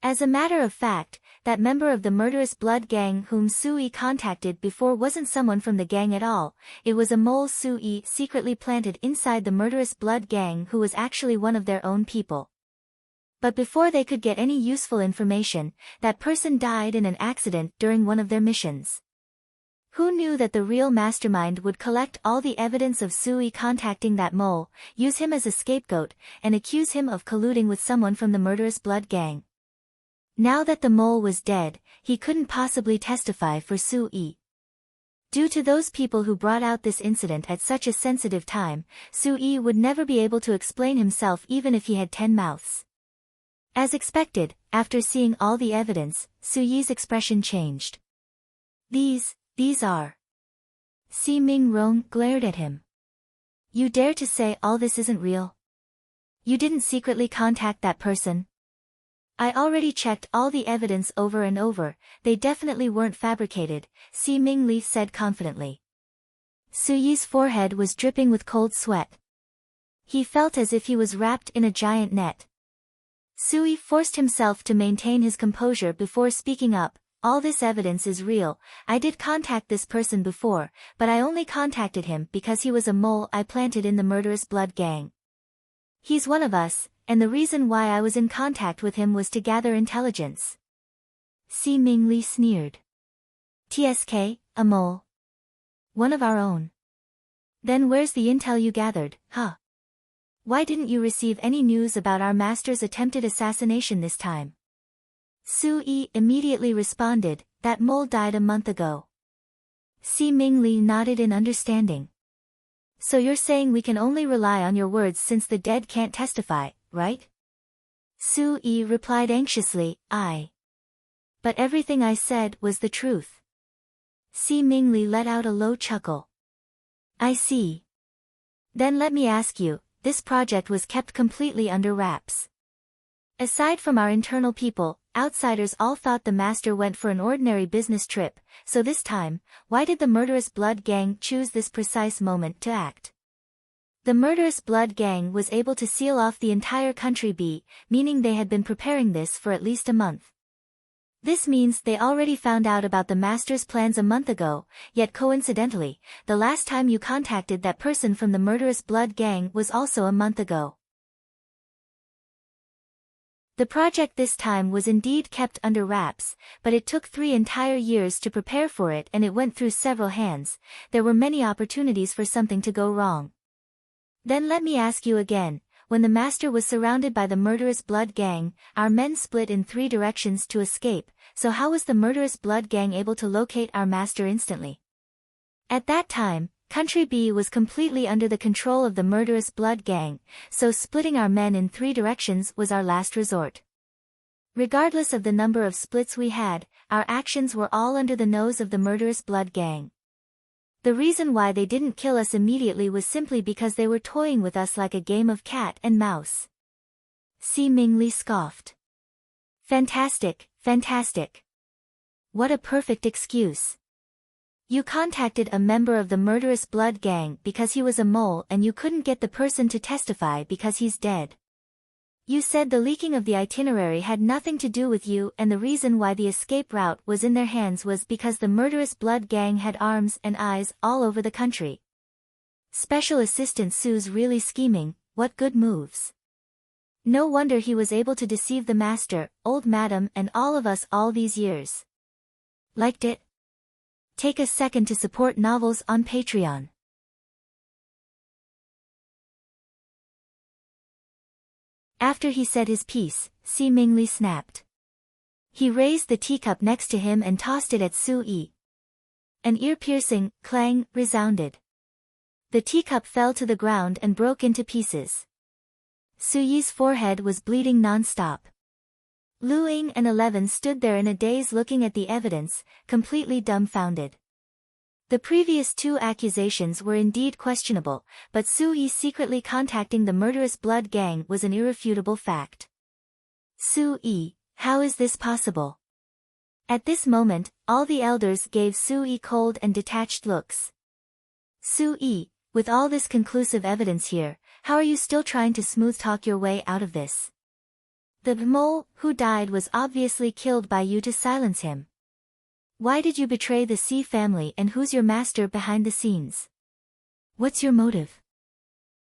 As a matter of fact, that member of the murderous blood gang whom Su Yi contacted before wasn't someone from the gang at all, it was a mole Su Yi secretly planted inside the murderous blood gang who was actually one of their own people. But before they could get any useful information, that person died in an accident during one of their missions. Who knew that the real mastermind would collect all the evidence of Su Yi contacting that mole, use him as a scapegoat, and accuse him of colluding with someone from the murderous blood gang? Now that the mole was dead, he couldn't possibly testify for Su Yi. Due to those people who brought out this incident at such a sensitive time, Su Yi would never be able to explain himself even if he had 10 mouths. As expected, after seeing all the evidence, Su Yi's expression changed. These are Si Mingrong glared at him. You dare to say all this isn't real? You didn't secretly contact that person? I already checked all the evidence over and over, they definitely weren't fabricated, Si Mingli said confidently. Su Yi's forehead was dripping with cold sweat. He felt as if he was wrapped in a giant net. Su Yi forced himself to maintain his composure before speaking up. All this evidence is real, I did contact this person before, but I only contacted him because he was a mole I planted in the murderous blood gang. He's one of us, and the reason why I was in contact with him was to gather intelligence. Si Mingli sneered. TSK, a mole? One of our own. Then where's the intel you gathered, huh? Why didn't you receive any news about our master's attempted assassination this time? Su Yi immediately responded, that mole died a month ago. Si Mingli nodded in understanding. So you're saying we can only rely on your words since the dead can't testify, right? Su Yi replied anxiously, Aye. But everything I said was the truth. Si Mingli let out a low chuckle. I see. Then let me ask you, this project was kept completely under wraps. Aside from our internal people, outsiders all thought the master went for an ordinary business trip, so this time, why did the murderous blood gang choose this precise moment to act? The murderous blood gang was able to seal off the entire country B, meaning they had been preparing this for at least a month. This means they already found out about the master's plans a month ago, yet coincidentally, the last time you contacted that person from the murderous blood gang was also a month ago. The project this time was indeed kept under wraps, but it took 3 entire years to prepare for it and it went through several hands. There were many opportunities for something to go wrong. Then let me ask you again, when the master was surrounded by the murderous blood gang, our men split in 3 directions to escape, so how was the murderous blood gang able to locate our master instantly? At that time, Country B was completely under the control of the murderous blood gang, so splitting our men in 3 directions was our last resort. Regardless of the number of splits we had, our actions were all under the nose of the murderous blood gang. The reason why they didn't kill us immediately was simply because they were toying with us like a game of cat and mouse. Si Mingli scoffed. Fantastic, fantastic. What a perfect excuse. You contacted a member of the murderous blood gang because he was a mole and you couldn't get the person to testify because he's dead. You said the leaking of the itinerary had nothing to do with you and the reason why the escape route was in their hands was because the murderous blood gang had arms and eyes all over the country. Special Assistant Sue's really scheming, what good moves. No wonder he was able to deceive the master, old madam and all of us all these years. Liked it? Take a second to support novels on Patreon. After he said his piece, Si Mingli snapped. He raised the teacup next to him and tossed it at Su Yi. An ear-piercing clang resounded. The teacup fell to the ground and broke into pieces. Su Yi's forehead was bleeding non-stop. Lu Ying and 11 stood there in a daze looking at the evidence, completely dumbfounded. The previous 2 accusations were indeed questionable, but Su Yi secretly contacting the murderous blood gang was an irrefutable fact. Su Yi, how is this possible? At this moment, all the elders gave Su Yi cold and detached looks. Su Yi, with all this conclusive evidence here, how are you still trying to smooth-talk your way out of this? The mole who died was obviously killed by you to silence him. Why did you betray the Si family and who's your master behind the scenes? What's your motive?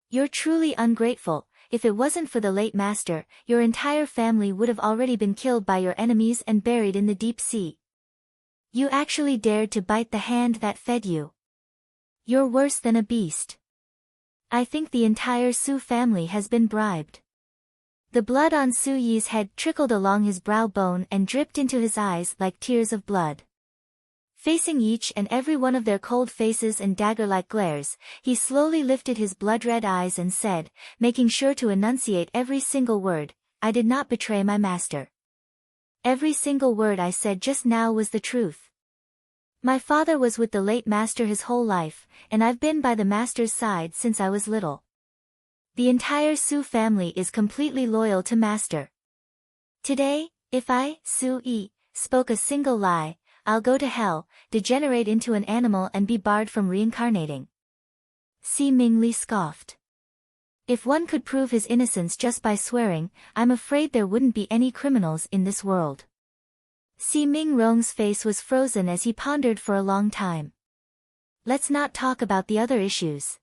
You're truly ungrateful. If it wasn't for the late master, your entire family would have already been killed by your enemies and buried in the deep sea. You actually dared to bite the hand that fed you. You're worse than a beast. I think the entire Su family has been bribed. The blood on Su Yi's head trickled along his brow bone and dripped into his eyes like tears of blood. Facing each and every one of their cold faces and dagger-like glares, he slowly lifted his blood-red eyes and said, making sure to enunciate every single word, I did not betray my master. Every single word I said just now was the truth. My father was with the late master his whole life, and I've been by the master's side since I was little. The entire Su family is completely loyal to master. Today, if I, Su Yi, spoke a single lie, I'll go to hell, degenerate into an animal and be barred from reincarnating. Si Mingli scoffed. If one could prove his innocence just by swearing, I'm afraid there wouldn't be any criminals in this world. Si Mingrong's face was frozen as he pondered for a long time. Let's not talk about the other issues.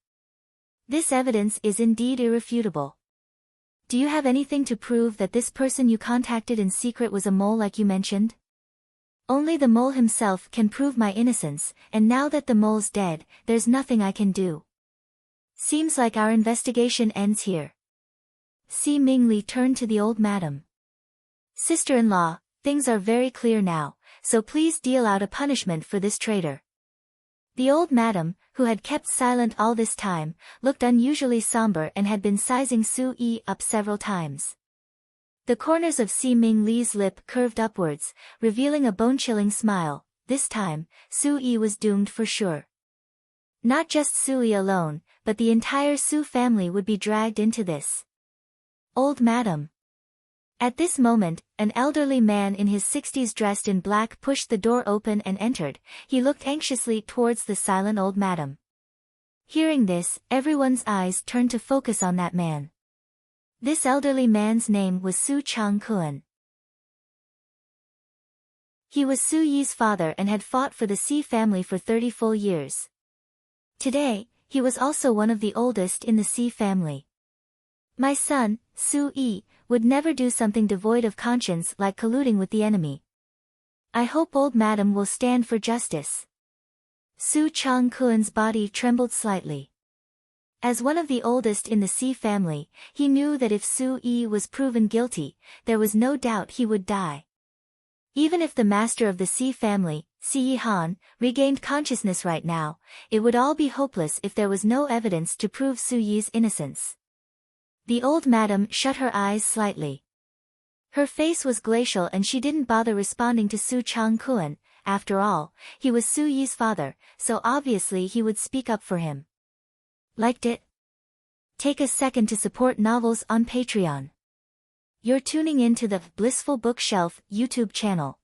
This evidence is indeed irrefutable. Do you have anything to prove that this person you contacted in secret was a mole like you mentioned? Only the mole himself can prove my innocence, and now that the mole's dead, there's nothing I can do. Seems like our investigation ends here. Si Mingli turned to the old madam. Sister-in-law, things are very clear now, so please deal out a punishment for this traitor. The old madam, who had kept silent all this time, looked unusually somber and had been sizing Su Yi up several times. The corners of Si Mingli's lip curved upwards, revealing a bone-chilling smile. This time, Su Yi was doomed for sure. Not just Su Yi alone, but the entire Su family would be dragged into this. Old madam. At this moment, an elderly man in his 60s dressed in black pushed the door open and entered. He looked anxiously towards the silent old madam. Hearing this, everyone's eyes turned to focus on that man. This elderly man's name was Su Changkuan. He was Su Yi's father and had fought for the Si family for 30 full years. Today, he was also one of the oldest in the Si family. My son, Su Yi, would never do something devoid of conscience like colluding with the enemy. I hope old madam will stand for justice. Su Changkuan's body trembled slightly. As one of the oldest in the Si family, he knew that if Su Yi was proven guilty, there was no doubt he would die. Even if the master of the Si family, Si Yihan, regained consciousness right now, it would all be hopeless if there was no evidence to prove Su Yi's innocence. The old madam shut her eyes slightly. Her face was glacial and she didn't bother responding to Su Changkuan. After all, he was Su Yi's father, so obviously he would speak up for him. Liked it? Take a second to support novels on Patreon. You're tuning in to the Blissful Bookshelf YouTube channel.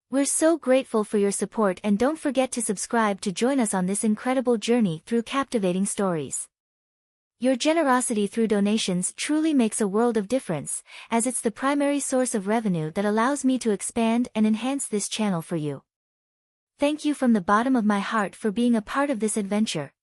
We're so grateful for your support and don't forget to subscribe to join us on this incredible journey through captivating stories. Your generosity through donations truly makes a world of difference, as it's the primary source of revenue that allows me to expand and enhance this channel for you. Thank you from the bottom of my heart for being a part of this adventure.